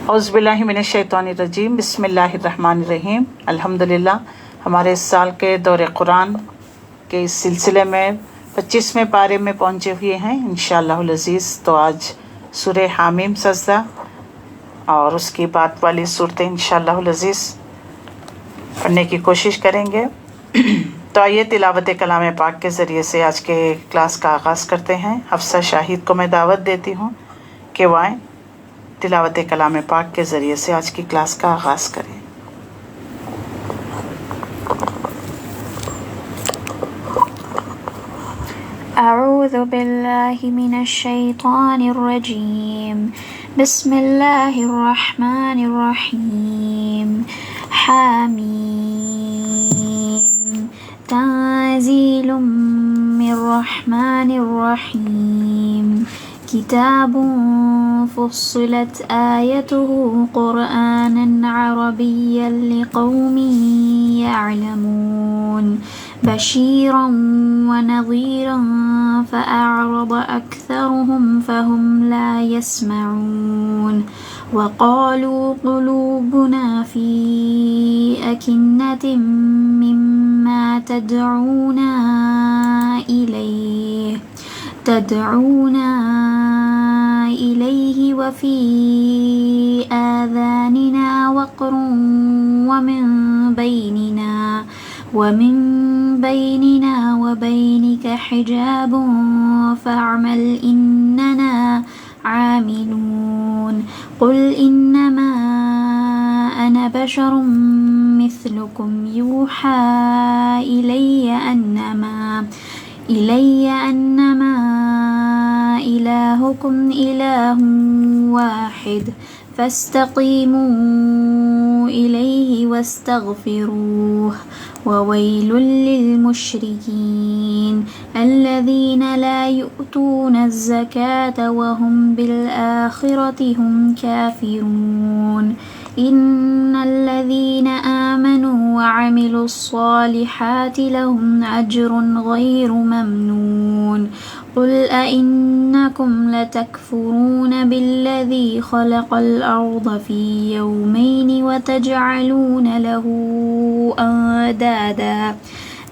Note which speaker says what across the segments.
Speaker 1: اعوذ باللہ من الشیطان الرجیم، بسم اللہ الرحمن الرحیم۔ الحمدللہ ہمارے اس سال کے دور قرآن کے اس سلسلے میں 25ویں پارے میں پہنچے ہوئے ہیں انشاءاللہ العزیز۔ تو آج سورہ حامیم سجدہ اور اس کی بعد والی صورتیں انشاءاللہ العزیز پڑھنے کی کوشش کریں گے۔ تو آئیے تلاوت کلام پاک کے ذریعے سے آج کے کلاس کا آغاز کرتے ہیں۔ حفصہ شاہد کو میں دعوت دیتی ہوں کہ وہ آئیں تلاوت کلام پاک کے ذریعے سے آج کی کلاس کا آغاز کریں۔
Speaker 2: اعوذ باللہ من الشیطان الرجیم، بسم اللہ الرحمن الرحیم۔ حامیم، تنزیل من الرحمن الرحیم، کتاب فصلت آیته قرآنا عربیا لقوم يعلمون، بشيرا ونذيرا فأعرض أكثرهم فهم لا يسمعون، وقالوا قلوبنا في أكنة مما تدعونا إليه وفي آذاننا وقر ومن بيننا وبينك حجاب فاعمل إننا عاملون، قل إنما أنا بشر مثلكم يوحى إلي أنما إلهكم إله واحد فاستقيموا إليه واستغفروه، وويل للمشركين الذين لا يؤتون الزكاة وهم بالآخرة هم كافرون، إن الذين آمنوا وعملوا الصالحات لهم أجر غير ممنون، قل أئنكم لتكفرون بالذي خلق الأرض في يومين وتجعلون له أندادا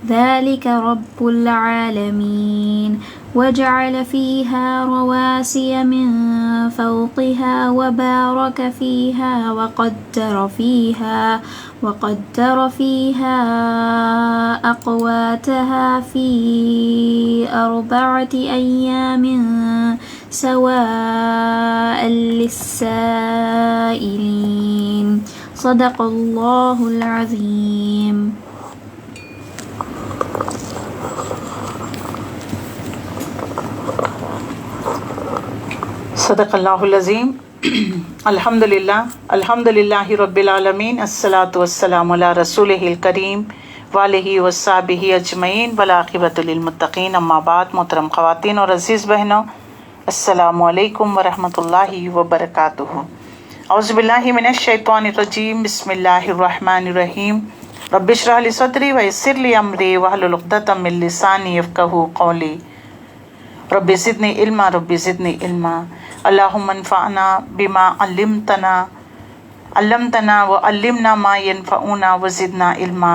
Speaker 2: ذلك رب العالمين، وجعل فيها رواسي من فوقها وبارك فيها وقدر فيها أقواتها في 4 أيام سواء للسائلين، صدق الله العظيم۔
Speaker 1: صدق اللہ العظیم۔ الحمدللہ رب العالمین، الصلاۃ والسلام علی رسولہ الکریم وآلہ وصحبہ اجمعین والعاقبۃ للمتقین، اما بعد۔ محترم خواتین اور عزیز بہنوں، السلام علیکم ورحمۃ اللہ وبرکاتہ۔ اعوذ باللہ من الشیطان الرجیم، بسم اللہ الرحمن الرحیم۔ رب اشرح لی صدری ویسر لی امری واحلل عقدۃ من لسانی یفقہوا قولی، رب زدنی علما رب زدنی علما، اللہم انفعنا بما علمتنا وعلمنا ما ينفعنا وزدنا علما،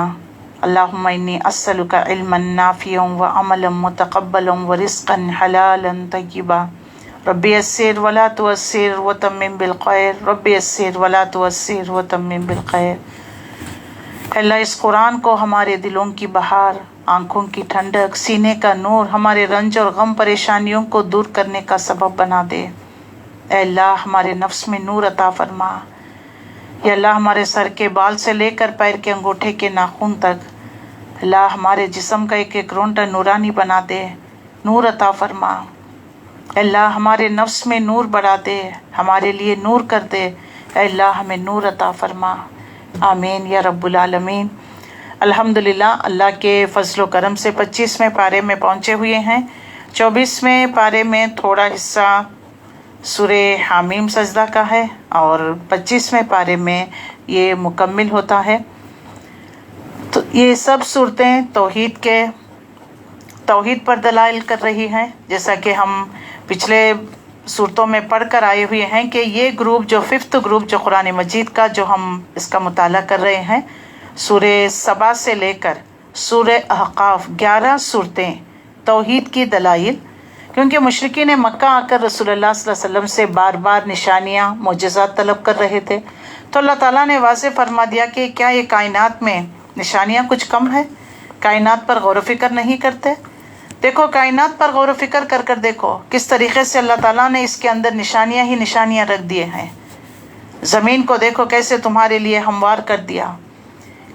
Speaker 1: اللہم انی اسألک علما نافعا وعملا متقبلا ورزقا حلالا طیبا، رب یسر ولا تعسر وتمم بالخیر، رب یسر ولا تعسر وتمم بالخیر۔ اللہ اس قرآن کو ہمارے دلوں کی بہار، آنکھوں کی ٹھنڈک، سینے کا نور، ہمارے رنج اور غم پریشانیوں کو دور کرنے کا سبب بنا دے۔ اے اللہ ہمارے نفس میں نور عطا فرما۔ یا اللہ ہمارے سر کے بال سے لے کر پیر کے انگوٹھے کے ناخن تک، اللہ ہمارے جسم کا ایک ایک رونٹا نورانی بنا دے، نور عطا فرما۔ اے اللہ ہمارے نفس میں نور بڑھا دے، ہمارے لیے نور کر دے۔ اے اللہ ہمیں نور عطا فرما، آمین یا رب العالمین۔ الحمدللہ اللہ کے فضل و کرم سے 25ویں پارے میں پہنچے ہوئے ہیں۔ 24ویں پارے میں تھوڑا حصہ سورہ حامیم سجدہ کا ہے اور 25ویں پارے میں یہ مکمل ہوتا ہے۔ تو یہ سب صورتیں توحید پر دلائل کر رہی ہیں، جیسا کہ ہم پچھلے صورتوں میں پڑھ کر آئے ہوئے ہیں کہ یہ گروپ جو 5th گروپ جو قرآن مجید کا جو ہم اس کا مطالعہ کر رہے ہیں، سورہ سبا سے لے کر سورہ احقاف 11 صورتیں توحید کی دلائل، کیونکہ مشرکین مکہ آ کر رسول اللہ صلی اللہ علیہ وسلم سے بار بار نشانیاں معجزات طلب کر رہے تھے، تو اللہ تعالیٰ نے واضح فرما دیا کہ کیا یہ کائنات میں نشانیاں کچھ کم ہے؟ کائنات پر غور و فکر نہیں کرتے؟ دیکھو کائنات پر غور و فکر کر کر دیکھو کس طریقے سے اللہ تعالیٰ نے اس کے اندر نشانیاں ہی نشانیاں رکھ دیے ہیں۔ زمین کو دیکھو کیسے تمہارے لیے ہموار کر دیا،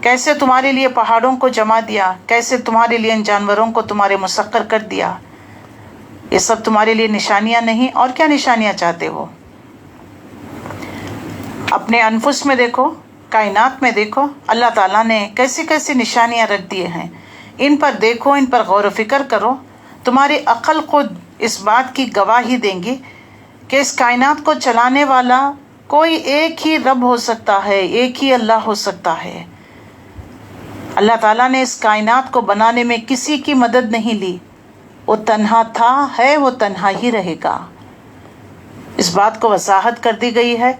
Speaker 1: کیسے تمہارے لیے پہاڑوں کو جما دیا، کیسے تمہارے لیے ان جانوروں کو تمہارے مسخر کر دیا۔ یہ سب تمہارے لیے نشانیاں نہیں اور کیا نشانیاں چاہتے ہو؟ اپنے انفس میں دیکھو، کائنات میں دیکھو، اللہ تعالیٰ نے کیسی کیسی نشانیاں رکھ دیے ہیں، ان پر دیکھو، ان پر غور و فکر کرو۔ تمہاری عقل خود اس بات کی گواہی دیں گی کہ اس کائنات کو چلانے والا کوئی ایک ہی رب ہو سکتا ہے، ایک ہی اللہ ہو سکتا ہے۔ اللہ تعالیٰ نے اس کائنات کو بنانے میں کسی کی مدد نہیں لی، وہ تنہا تھا، ہے، وہ تنہا ہی رہے گا۔ اس بات کو وضاحت کر دی گئی ہے۔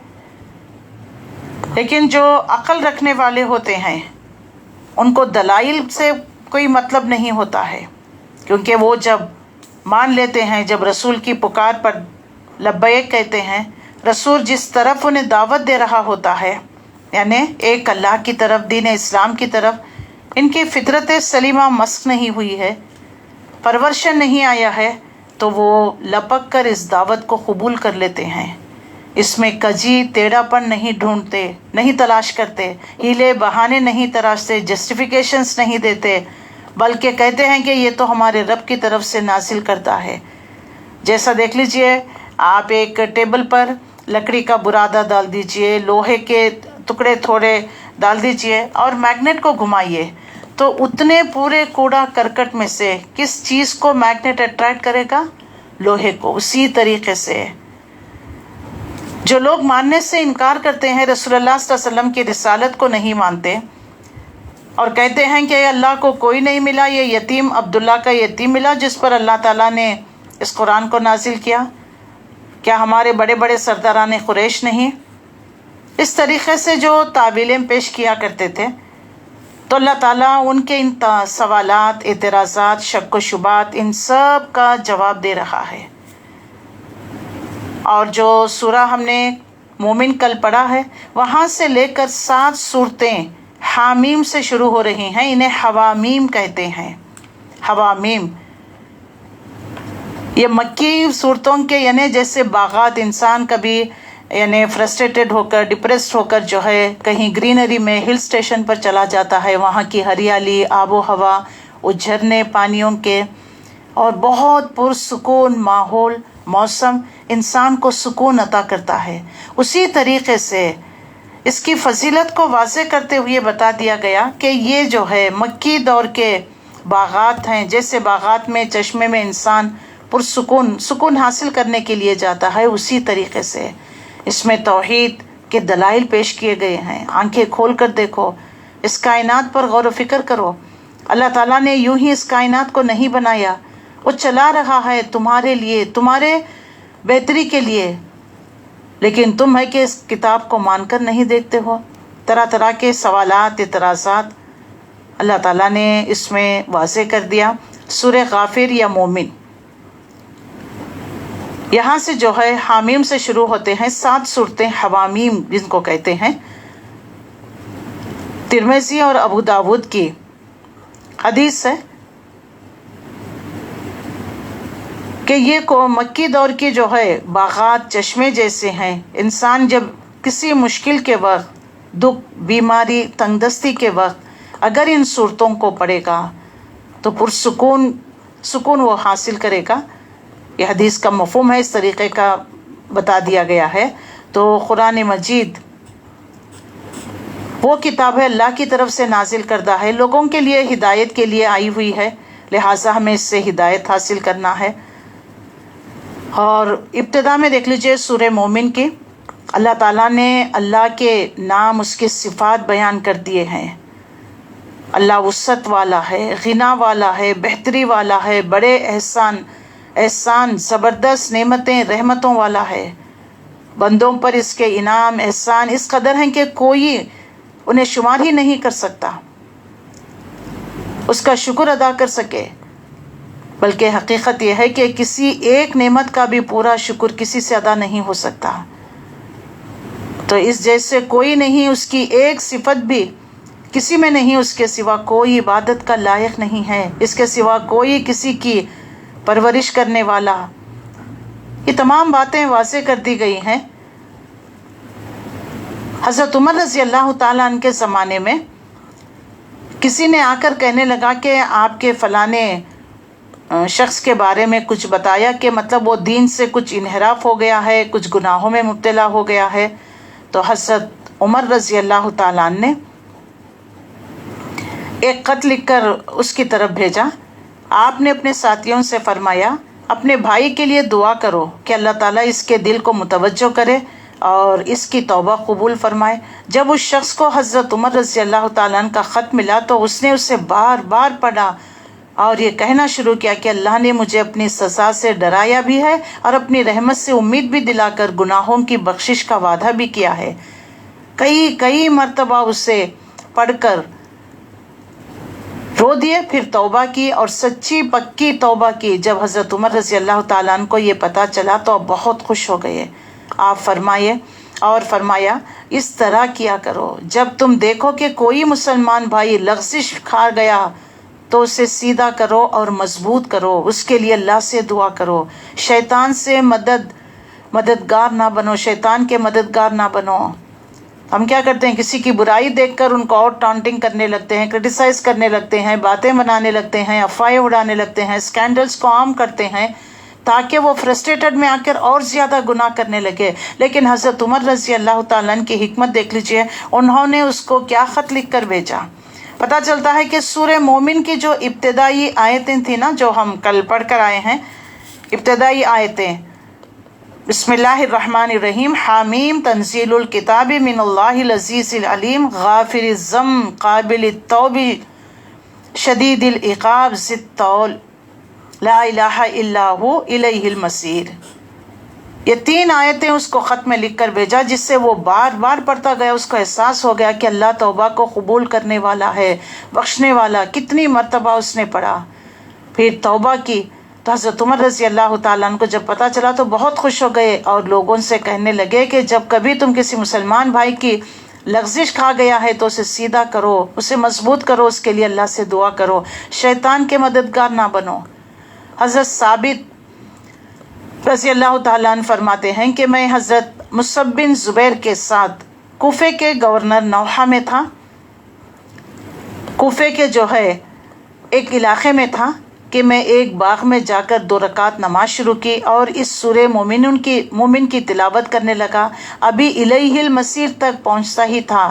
Speaker 1: لیکن جو عقل رکھنے والے ہوتے ہیں ان کو دلائل سے کوئی مطلب نہیں ہوتا ہے، کیونکہ وہ جب مان لیتے ہیں، جب رسول کی پکار پر لبیک کہتے ہیں، رسول جس طرف انہیں دعوت دے رہا ہوتا ہے، یعنی ایک اللہ کی طرف، دین اسلام کی طرف، ان کی فطرت سلیمہ مسخ نہیں ہوئی ہے، پرورشن نہیں آیا ہے، تو وہ لپک کر اس دعوت کو قبول کر لیتے ہیں۔ اس میں کجی ٹیڑھا پن نہیں ڈھونڈتے، نہیں تلاش کرتے، ہیلے بہانے نہیں تراشتے، جسٹیفیکیشنز نہیں دیتے، بلکہ کہتے ہیں کہ یہ تو ہمارے رب کی طرف سے نازل کرتا ہے۔ جیسا دیکھ لیجئے، آپ ایک ٹیبل پر لکڑی کا برادہ ڈال دیجئے، لوہے کے ٹکڑے تھوڑے ڈال دیجئے اور میگنیٹ کو گھمائیے، تو اتنے پورے کوڑا کرکٹ میں سے کس چیز کو میگنیٹ اٹریکٹ کرے گا؟ لوہے کو۔ اسی طریقے سے جو لوگ ماننے سے انکار کرتے ہیں، رسول اللہ صلی اللہ علیہ وسلم کی رسالت کو نہیں مانتے اور کہتے ہیں کہ اللہ کو کوئی نہیں ملا، یہ یتیم عبداللہ کا یتیم ملا جس پر اللہ تعالیٰ نے اس قرآن کو نازل کیا، کیا ہمارے بڑے بڑے سرداران قریش نہیں؟ اس طریقے سے جو تعویلیں پیش کیا کرتے تھے، تو اللہ تعالیٰ ان کے ان سوالات، اعتراضات، شک و شبہات، ان سب کا جواب دے رہا ہے۔ اور جو سورہ ہم نے مومن کل پڑھا ہے، وہاں سے لے کر 7 صورتیں حامیم سے شروع ہو رہی ہیں، انہیں حوامیم کہتے ہیں۔ حوامیم یہ مکی صورتوں کے، یعنی جیسے باغات، انسان کبھی یعنی فرسٹریٹڈ ہو کر، ڈپریسڈ ہو کر جو ہے کہیں گرینری میں ہل سٹیشن پر چلا جاتا ہے، وہاں کی ہریالی، آب و ہوا، وہ جھرنے پانیوں کے، اور بہت پرسکون ماحول، موسم انسان کو سکون عطا کرتا ہے۔ اسی طریقے سے اس کی فضیلت کو واضح کرتے ہوئے بتا دیا گیا کہ یہ جو ہے مکی دور کے باغات ہیں، جیسے باغات میں چشمے میں انسان سکون حاصل کرنے کے لیے جاتا ہے، اسی طریقے سے اس میں توحید کے دلائل پیش کیے گئے ہیں۔ آنکھیں کھول کر دیکھو، اس کائنات پر غور و فکر کرو۔ اللہ تعالیٰ نے یوں ہی اس کائنات کو نہیں بنایا، وہ چلا رہا ہے تمہارے لیے، تمہارے بہتری کے لیے، لیکن تم ہے کہ اس کتاب کو مان کر نہیں دیکھتے ہو۔ طرح طرح کے سوالات، اعتراضات اللہ تعالیٰ نے اس میں واضح کر دیا۔ سورہ غافر یا مومن، یہاں سے جو ہے حامیم سے شروع ہوتے ہیں 7 صورتیں حوامیم جن کو کہتے ہیں۔ ترمذی اور ابو داود کی حدیث ہے کہ یہ مکی دور کی جو ہے باغات چشمے جیسے ہیں، انسان جب کسی مشکل کے وقت، دکھ، بیماری، تنگ دستی کے وقت اگر ان صورتوں کو پڑھے گا تو سکون وہ حاصل کرے گا۔ یہ حدیث کا مفہوم ہے، اس طریقے کا بتا دیا گیا ہے۔ تو قرآن مجید وہ کتاب ہے اللہ کی طرف سے نازل کردہ ہے، لوگوں کے لیے ہدایت کے لیے آئی ہوئی ہے، لہٰذا ہمیں اس سے ہدایت حاصل کرنا ہے۔ اور ابتدا میں دیکھ لیجئے سورہ مومن کی، اللہ تعالیٰ نے اللہ کے نام، اس کے صفات بیان کر دیے ہیں۔ اللہ وسعت والا ہے، غنا والا ہے، بہتری والا ہے، بڑے احسان زبردست نعمتیں رحمتوں والا ہے. بندوں پر اس کے انعام احسان اس قدر ہیں کہ کوئی انہیں شمار ہی نہیں کر سکتا، اس کا شکر ادا کر سکے. بلکہ حقیقت یہ ہے کہ کسی ایک نعمت کا بھی پورا شکر کسی سے ادا نہیں ہو سکتا. تو اس جیسے کوئی نہیں، اس کی ایک صفت بھی کسی میں نہیں، اس کے سوا کوئی عبادت کا لائق نہیں ہے، اس کے سوا کوئی کسی کی پرورش کرنے والا. یہ تمام باتیں واضح کر دی گئی ہیں. حضرت عمر رضی اللہ تعالیٰ عنہ کے زمانے میں کسی نے آ کر کہنے لگا کہ آپ کے فلانے شخص کے بارے میں کچھ بتایا کہ مطلب وہ دین سے کچھ انحراف ہو گیا ہے، کچھ گناہوں میں مبتلا ہو گیا ہے. تو حضرت عمر رضی اللہ تعالیٰ عنہ نے ایک خط لکھ کر اس کی طرف بھیجا. آپ نے اپنے ساتھیوں سے فرمایا اپنے بھائی کے لیے دعا کرو کہ اللہ تعالیٰ اس کے دل کو متوجہ کرے اور اس کی توبہ قبول فرمائے. جب اس شخص کو حضرت عمر رضی اللہ تعالیٰ عنہ کا خط ملا تو اس نے اسے بار بار پڑھا اور یہ کہنا شروع کیا کہ اللہ نے مجھے اپنی سزا سے ڈرایا بھی ہے اور اپنی رحمت سے امید بھی دلا کر گناہوں کی بخشش کا وعدہ بھی کیا ہے. کئی مرتبہ اسے پڑھ کر رو دیے، پھر توبہ کی اور سچی پکی توبہ کی. جب حضرت عمر رضی اللہ تعالیٰ عنہ کو یہ پتہ چلا تو بہت خوش ہو گئے. آپ فرمایا اس طرح کیا کرو، جب تم دیکھو کہ کوئی مسلمان بھائی لغزش کھا گیا تو اسے سیدھا کرو اور مضبوط کرو، اس کے لیے اللہ سے دعا کرو. شیطان سے مددگار نہ بنو، شیطان کے مددگار نہ بنو. ہم کیا کرتے ہیں، کسی کی برائی دیکھ کر ان کو اور ٹانٹنگ کرنے لگتے ہیں، کرٹیسائز کرنے لگتے ہیں، باتیں بنانے لگتے ہیں، افواہیں اڑانے لگتے ہیں، اسکینڈلز کو عام کرتے ہیں تاکہ وہ فرسٹریٹڈ میں آ کر اور زیادہ گناہ کرنے لگے. لیکن حضرت عمر رضی اللہ تعالیٰ عنہ کی حکمت دیکھ لیجئے، انہوں نے اس کو کیا خط لکھ کر بھیجا. پتہ چلتا ہے کہ سورہ مومن کی جو ابتدائی آیتیں تھیں نا، جو ہم کل پڑھ کر آئے ہیں، ابتدائی آیتیں بسم اللہ الرحمن الرحیم حامیم تنزیل الکتاب من اللہ العزیز العلیم غافر الذنب قابل التوب شدید العقاب ذی الطول لا الہ الا ہو الیہ المصیر. یہ 3 آیتیں اس کو خط میں لکھ کر بھیجا، جس سے وہ بار بار پڑھتا گیا. اس کو احساس ہو گیا کہ اللہ توبہ کو قبول کرنے والا ہے، بخشنے والا. کتنی مرتبہ اس نے پڑھا، پھر توبہ کی. تو حضرت عمر رضی اللہ تعالیٰ عنہ کو جب پتہ چلا تو بہت خوش ہو گئے اور لوگوں سے کہنے لگے کہ جب کبھی تم کسی مسلمان بھائی کی لغزش کھا گیا ہے تو اسے سیدھا کرو، اسے مضبوط کرو، اس کے لیے اللہ سے دعا کرو، شیطان کے مددگار نہ بنو. حضرت ثابت رضی اللہ تعالیٰ عنہ فرماتے ہیں کہ میں حضرت مصعب بن زبیر کے ساتھ کوفے کے گورنر نوحہ میں تھا. کوفے کے جو ہے ایک علاقے میں تھا کہ میں ایک باغ میں جا کر 2 رکعت نماز شروع کی اور اس سورہ مومن کی تلاوت کرنے لگا. ابھی الیہ المصیر تک پہنچتا ہی تھا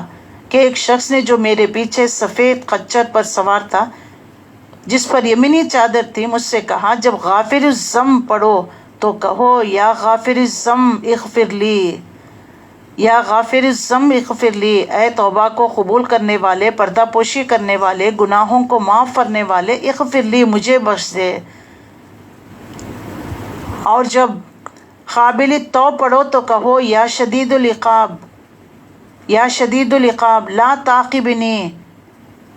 Speaker 1: کہ ایک شخص نے جو میرے پیچھے سفید خچر پر سوار تھا، جس پر یمینی چادر تھی، مجھ سے کہا جب غافر الذنب پڑھو تو کہو یا غافر الذنب اغفر لی، یا غافر الذنب اغفر لی، اے توبہ کو قبول کرنے والے، پردہ پوشی کرنے والے، گناہوں کو معاف کرنے والے، اغفر لی، مجھے بخش دے. اور جب قابل التوب پڑھو تو کہو یا شدید العقاب، یا شدید العقاب لا تعاقبنی،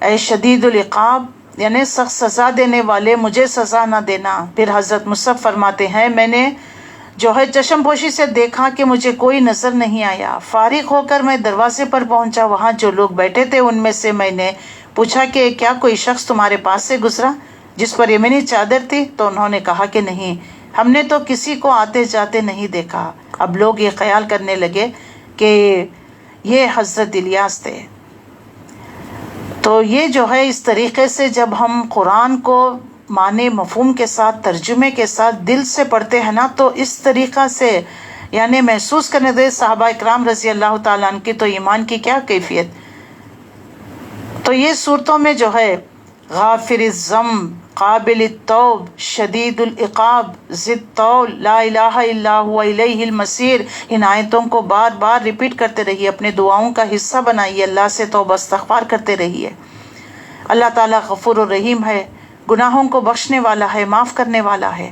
Speaker 1: اے شدید العقاب یعنی سخت سزا دینے والے، مجھے سزا نہ دینا. پھر حضرت مصعب فرماتے ہیں میں نے جو ہے چشم پوشی سے دیکھا کہ مجھے کوئی نظر نہیں آیا. فارغ ہو کر میں دروازے پر پہنچا. وہاں جو لوگ بیٹھے تھے ان میں سے میں نے پوچھا کہ کیا کوئی شخص تمہارے پاس سے گزرا جس پر یمینی چادر تھی؟ تو انہوں نے کہا کہ نہیں، ہم نے تو کسی کو آتے جاتے نہیں دیکھا. اب لوگ یہ خیال کرنے لگے کہ یہ حضرت الیاس تھے. تو یہ جو ہے اس طریقے سے جب ہم قرآن کو معنی مفہوم کے ساتھ، ترجمے کے ساتھ دل سے پڑھتے ہیں نا، تو اس طریقہ سے یعنی محسوس کرنے دے صحابہ اکرام رضی اللہ تعالیٰ عنہ کی تو ایمان کی کیا کیفیت. تو یہ صورتوں میں جو ہے غافر الذنب، قابل التوب، شدید العقاب، ذی الطول، لا الہ الا ہوا الیہ المصیر، ان آیتوں کو بار بار ریپیٹ کرتے رہیے، اپنے دعاؤں کا حصہ بنائیے، اللہ سے توبہ استغفار کرتے رہیے. اللہ تعالیٰ غفور الرحیم ہے، گناہوں کو بخشنے والا ہے، معاف کرنے والا ہے.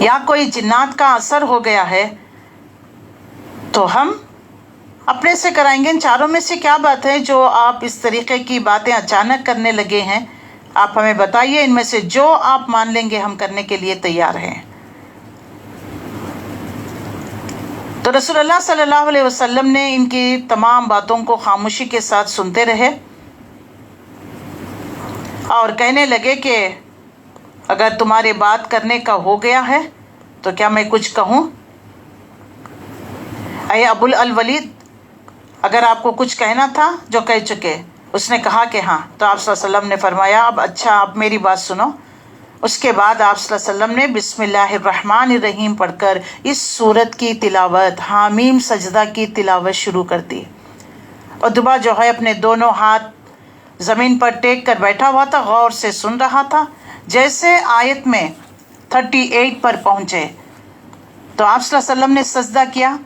Speaker 1: یا کوئی جنات کا اثر ہو گیا ہے تو ہم اپنے سے کرائیں گے۔ ان چاروں میں سے کیا بات ہے جو آپ اس طریقے کی باتیں اچانک کرنے لگے ہیں؟ آپ ہمیں بتائیے، ان میں سے جو آپ مان لیں گے ہم کرنے کے لیے تیار ہیں۔ تو رسول اللہ صلی اللہ علیہ وسلم نے ان کی تمام باتوں کو خاموشی کے ساتھ سنتے رہے اور کہنے لگے کہ اگر تمہارے بات کرنے کا ہو گیا ہے تو کیا میں کچھ کہوں؟ اے ابو الولید، اگر آپ کو کچھ کہنا تھا جو کہہ چکے۔ اس نے کہا کہ ہاں۔ تو آپ صلی اللہ علیہ وسلم نے فرمایا اب اچھا آپ میری بات سنو۔ اس کے بعد آپ صلی اللہ علیہ وسلم نے بسم اللہ الرحمن الرحیم پڑھ کر اس سورت کی تلاوت، حامیم سجدہ کی تلاوت شروع کر دی۔ عتبہ جو ہے اپنے دونوں ہاتھ زمین پر ٹیک کر بیٹھا ہوا تھا، غور سے سن رہا تھا۔ جیسے آیت میں 38 پر پہنچے تو آپ صلی اللہ علیہ وسلم نے سجدہ کیا،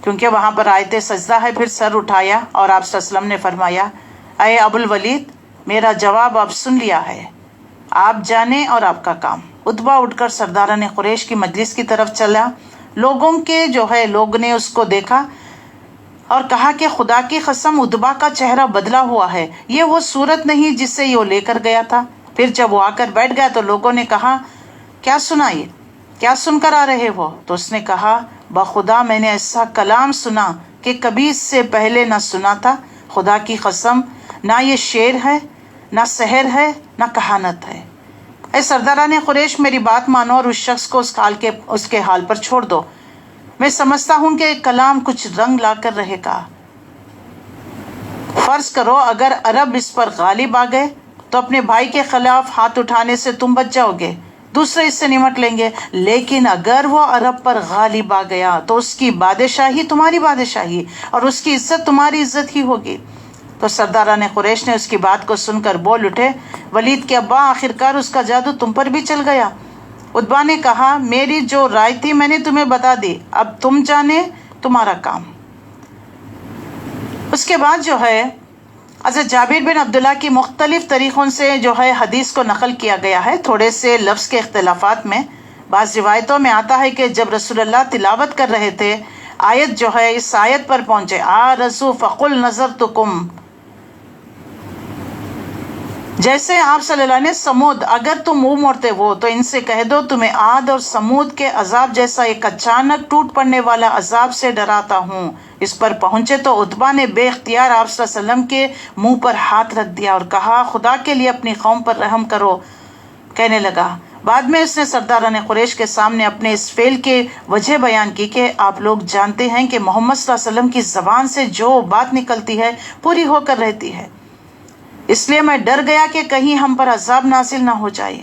Speaker 1: کیونکہ وہاں پر آیت سجدہ ہے، پھر سر اٹھایا اور آپ صلی اللہ علیہ وسلم نے فرمایا اے ابو الولید، میرا جواب آپ سن لیا ہے، آپ جانیں اور آپ کا کام۔ عتبہ اٹھ کر سرداران قریش کی مجلس کی طرف چلا۔ لوگ نے اس کو دیکھا اور کہا کہ خدا کی قسم عتبہ کا چہرہ بدلا ہوا ہے، یہ وہ صورت نہیں جس سے یہ لے کر گیا تھا۔ پھر جب وہ آ کر بیٹھ گیا تو لوگوں نے کہا کیا سنا، یہ کیا سن کر آ رہے ہو؟ تو اس نے کہا بخدا میں نے ایسا کلام سنا کہ کبھی اس سے پہلے نہ سنا تھا۔ خدا کی قسم نہ یہ شعر ہے، نہ سحر ہے، نہ کہانت ہے۔ اے سرداران قریش، میری بات مانو اور اس شخص کو اس کے حال پر چھوڑ دو۔ میں سمجھتا ہوں کہ کلام کچھ رنگ لا کر رہے گا۔ فرض کرو اگر عرب اس پر غالب آ گئے تو اپنے بھائی کے خلاف ہاتھ اٹھانے سے تم بچ جاؤ گے، دوسرے اس سے نمٹ لیں گے۔ لیکن اگر وہ عرب پر غالب آ گیا تو اس کی بادشاہی تمہاری بادشاہی اور اس کی عزت تمہاری عزت ہی ہوگی۔ تو سرداران قریش نے اس کی بات کو سن کر بول اٹھے ولید کے ابا، آخرکار اس کا جادو تم پر بھی چل گیا۔ عتبہ نے کہا میری جو رائے تھی میں نے تمہیں بتا دی، اب تم جانے تمہارا کام۔ اس کے بعد حضرت جابر بن عبداللہ کی مختلف طریقوں سے حدیث کو نقل کیا گیا ہے، تھوڑے سے لفظ کے اختلافات میں۔ بعض روایتوں میں آتا ہے کہ جب رسول اللہ تلاوت کر رہے تھے، آیت اس آیت پر پہنچے آرزو فقل نظرتکم، جیسے آپ صلی اللہ علیہ سمود، اگر تم منہ موڑتے ہو تو ان سے کہہ دو تمہیں عاد اور سمود کے عذاب جیسا ایک اچانک ٹوٹ پڑنے والا عذاب سے ڈراتا ہوں۔ اس پر پہنچے تو عتبہ نے بے اختیار آپ صلی اللہ علیہ وسلم کے منہ پر ہاتھ رکھ دیا اور کہا خدا کے لیے اپنی قوم پر رحم کرو۔ کہنے لگا، بعد میں اس نے سرداران قریش کے سامنے اپنے اس فعل کی وجہ بیان کی کہ آپ لوگ جانتے ہیں کہ محمد صلی اللہ علیہ وسلم کی زبان سے جو بات نکلتی ہے پوری ہو کر رہتی ہے، اس لیے میں ڈر گیا کہ کہیں ہم پر عذاب نازل نہ ہو جائے۔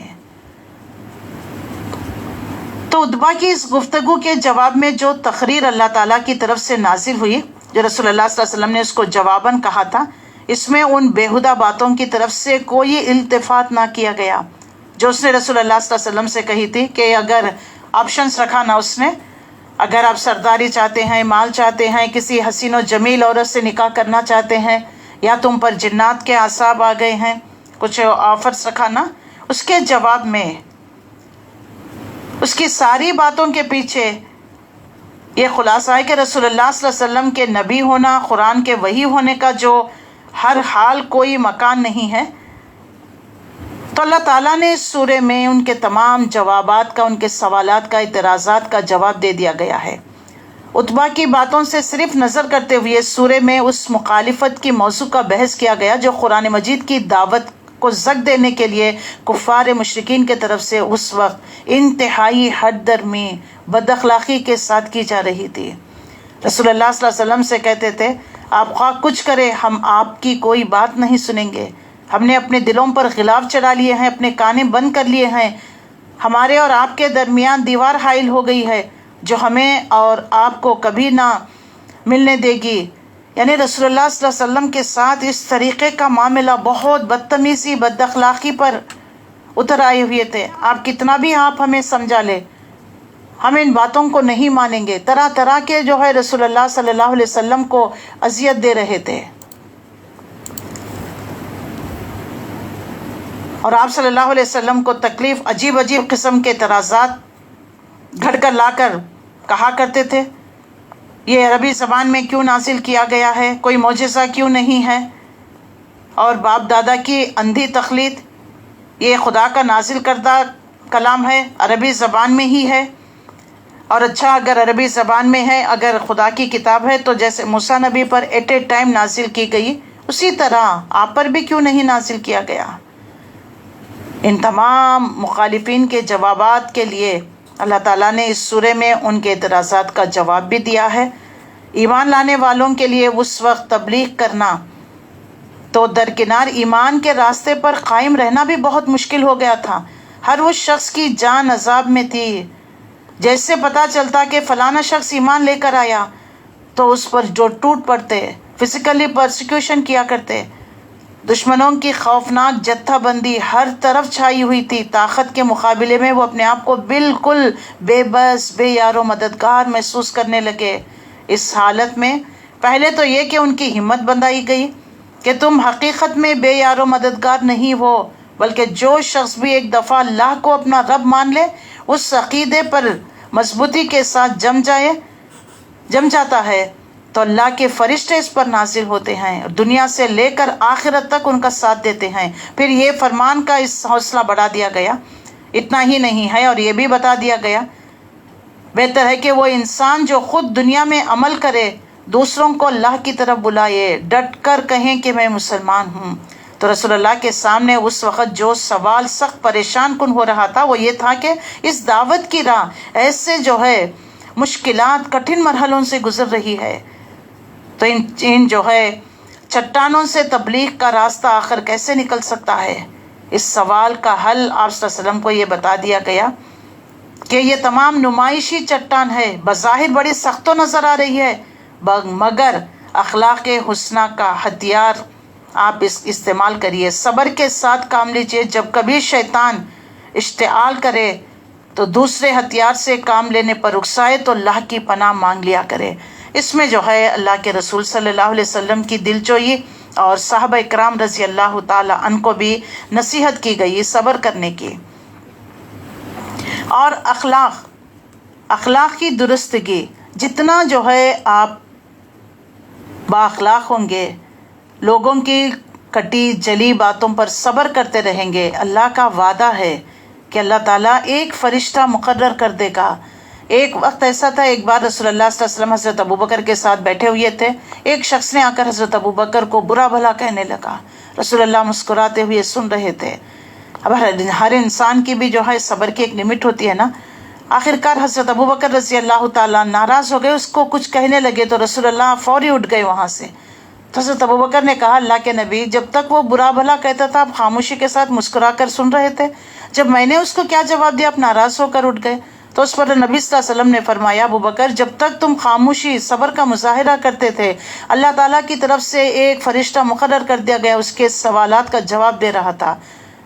Speaker 1: تو عتبہ کی اس گفتگو کے جواب میں جو تقریر اللہ تعالیٰ کی طرف سے نازل ہوئی، جو رسول اللہ صلی اللہ علیہ وسلم نے اس کو جواباً کہا تھا، اس میں ان بیہودہ باتوں کی طرف سے کوئی التفات نہ کیا گیا جو اس نے رسول اللہ صلی اللہ علیہ وسلم سے کہی تھی کہ اگر آپشنز رکھا نا اس نے، اگر آپ سرداری چاہتے ہیں، مال چاہتے ہیں، کسی حسین و جمیل عورت سے نکاح کرنا چاہتے ہیں، یا تم پر جنات کے اعصاب آ گئے ہیں، کچھ آفرز رکھا نا، اس کے جواب میں اس کی ساری باتوں کے پیچھے یہ خلاصہ ہے کہ رسول اللہ صلی اللہ علیہ وسلم کے نبی ہونا، قرآن کے وحی ہونے کا جو ہر حال کوئی مکان نہیں ہے۔ تو اللہ تعالیٰ نے اس سورے میں ان کے تمام جوابات کا، ان کے سوالات کا، اعتراضات کا جواب دے دیا گیا ہے۔ عتبہ کی باتوں سے صرف نظر کرتے ہوئے اس سورے میں اس مخالفت کی موضوع کا بحث کیا گیا جو قرآن مجید کی دعوت کو زک دینے کے لیے کفار مشرکین کے طرف سے اس وقت انتہائی حد درمی بد اخلاقی کے ساتھ کی جا رہی تھی۔ رسول اللہ صلی اللہ علیہ وسلم سے کہتے تھے آپ خواہ کچھ کرے ہم آپ کی کوئی بات نہیں سنیں گے، ہم نے اپنے دلوں پر غلاف چڑھا لیے ہیں، اپنے کانیں بند کر لیے ہیں، ہمارے اور آپ کے درمیان دیوار حائل ہو گئی ہے جو ہمیں اور آپ کو کبھی نہ ملنے دے گی۔ یعنی رسول اللہ صلی اللہ علیہ وسلم کے ساتھ اس طریقے کا معاملہ بہت بدتمیزی، بد اخلاقی پر اتر آئے ہوئے تھے۔ آپ کتنا بھی آپ ہمیں سمجھا لے، ہم ان باتوں کو نہیں مانیں گے۔ طرح طرح کے رسول اللہ صلی اللہ علیہ وسلم کو اذیت دے رہے تھے، اور آپ صلی اللہ علیہ وسلم کو تکلیف، عجیب عجیب قسم کے اعتراضات گھڑ کر لا کر کہا کرتے تھے یہ عربی زبان میں کیوں نازل کیا گیا ہے، کوئی معجزہ کیوں نہیں ہے، اور باپ دادا کی اندھی تقلید، یہ خدا کا نازل کردہ کلام ہے، عربی زبان میں ہی ہے، اور اچھا اگر عربی زبان میں ہے، اگر خدا کی کتاب ہے تو جیسے موسیٰ نبی پر ایٹ اے ٹائم نازل کی گئی اسی طرح آپ پر بھی کیوں نہیں نازل کیا گیا۔ ان تمام مخالفین کے جوابات کے لیے اللہ تعالیٰ نے اس سورہ میں ان کے اعتراضات کا جواب بھی دیا ہے۔ ایمان لانے والوں کے لیے اس وقت تبلیغ کرنا تو درکنار ایمان کے راستے پر قائم رہنا بھی بہت مشکل ہو گیا تھا۔ ہر اس شخص کی جان عذاب میں تھی۔ جیسے پتا چلتا کہ فلانا شخص ایمان لے کر آیا تو اس پر جو ٹوٹ پڑتے، فزیکلی پرسیکیوشن کیا کرتے۔ دشمنوں کی خوفناک جتھا بندی ہر طرف چھائی ہوئی تھی۔ طاقت کے مقابلے میں وہ اپنے آپ کو بالکل بے بس، بے یار و مددگار محسوس کرنے لگے۔ اس حالت میں پہلے تو یہ کہ ان کی ہمت بندھائی گئی کہ تم حقیقت میں بے یار و مددگار نہیں ہو، بلکہ جو شخص بھی ایک دفعہ اللہ کو اپنا رب مان لے، اس عقیدے پر مضبوطی کے ساتھ جم جاتا ہے تو اللہ کے فرشتے اس پر نازل ہوتے ہیں اور دنیا سے لے کر آخرت تک ان کا ساتھ دیتے ہیں۔ پھر یہ فرمان کا اس حوصلہ بڑھا دیا گیا۔ اتنا ہی نہیں ہے اور یہ بھی بتا دیا گیا بہتر ہے کہ وہ انسان جو خود دنیا میں عمل کرے دوسروں کو اللہ کی طرف بلائے، ڈٹ کر کہیں کہ میں مسلمان ہوں۔ تو رسول اللہ کے سامنے اس وقت جو سوال سخت پریشان کن ہو رہا تھا وہ یہ تھا کہ اس دعوت کی راہ ایسے جو ہے مشکلات، کٹھن مرحلوں سے گزر رہی ہے، تو ان جو ہے چٹانوں سے تبلیغ کا راستہ آخر کیسے نکل سکتا ہے؟ اس سوال کا حل آپ صلی اللہ علیہ وسلم کو یہ بتا دیا گیا کہ یہ تمام نمائشی چٹان ہے، بظاہر بڑی سخت نظر آ رہی ہے، مگر اخلاق حسنہ کا ہتھیار آپ استعمال کریے، صبر کے ساتھ کام لیجیے۔ جب کبھی شیطان اشتعال کرے تو دوسرے ہتھیار سے کام لینے پر اکسائے تو اللہ کی پناہ مانگ لیا کرے۔ اس میں جو ہے اللہ کے رسول صلی اللہ علیہ وسلم کی دلجوئی اور صحابہ اکرام رضی اللہ تعالی عنہ کو بھی نصیحت کی گئی صبر کرنے کی۔ اور اخلاق کی درستگی، جتنا جو ہے آپ با اخلاق ہوں گے، لوگوں کی کٹی جلی باتوں پر صبر کرتے رہیں گے، اللہ کا وعدہ ہے کہ اللہ تعالیٰ ایک فرشتہ مقرر کر دے گا۔ ایک وقت ایسا تھا، ایک بار رسول اللہ صلی اللہ علیہ وسلم حضرت ابوبکر کے ساتھ بیٹھے ہوئے تھے، ایک شخص نے آ کر حضرت ابوبکر کو برا بھلا کہنے لگا۔ رسول اللہ مسکراتے ہوئے سن رہے تھے۔ اب ہر انسان کی بھی جو ہے صبر کی ایک لمٹ ہوتی ہے نا۔ آخرکار حضرت ابوبکر رضی اللہ تعالیٰ ناراض ہو گئے، اس کو کچھ کہنے لگے تو رسول اللہ فوری اٹھ گئے وہاں سے۔ تو حضرت ابوبکر نے کہا، اللہ کے نبی، جب تک وہ برا بھلا کہتا تھا آپ خاموشی کے ساتھ مسکرا کر سن رہے تھے، جب میں نے اس کو کیا جواب دیا آپ ناراض ہو کر اٹھ گئے؟ تو اس پر نبی صلی اللہ علیہ وسلم نے فرمایا، ابوبکر جب تک تم خاموشی صبر کا مظاہرہ کرتے تھے، اللہ تعالیٰ کی طرف سے ایک فرشتہ مقرر کر دیا گیا، اس کے سوالات کا جواب دے رہا تھا۔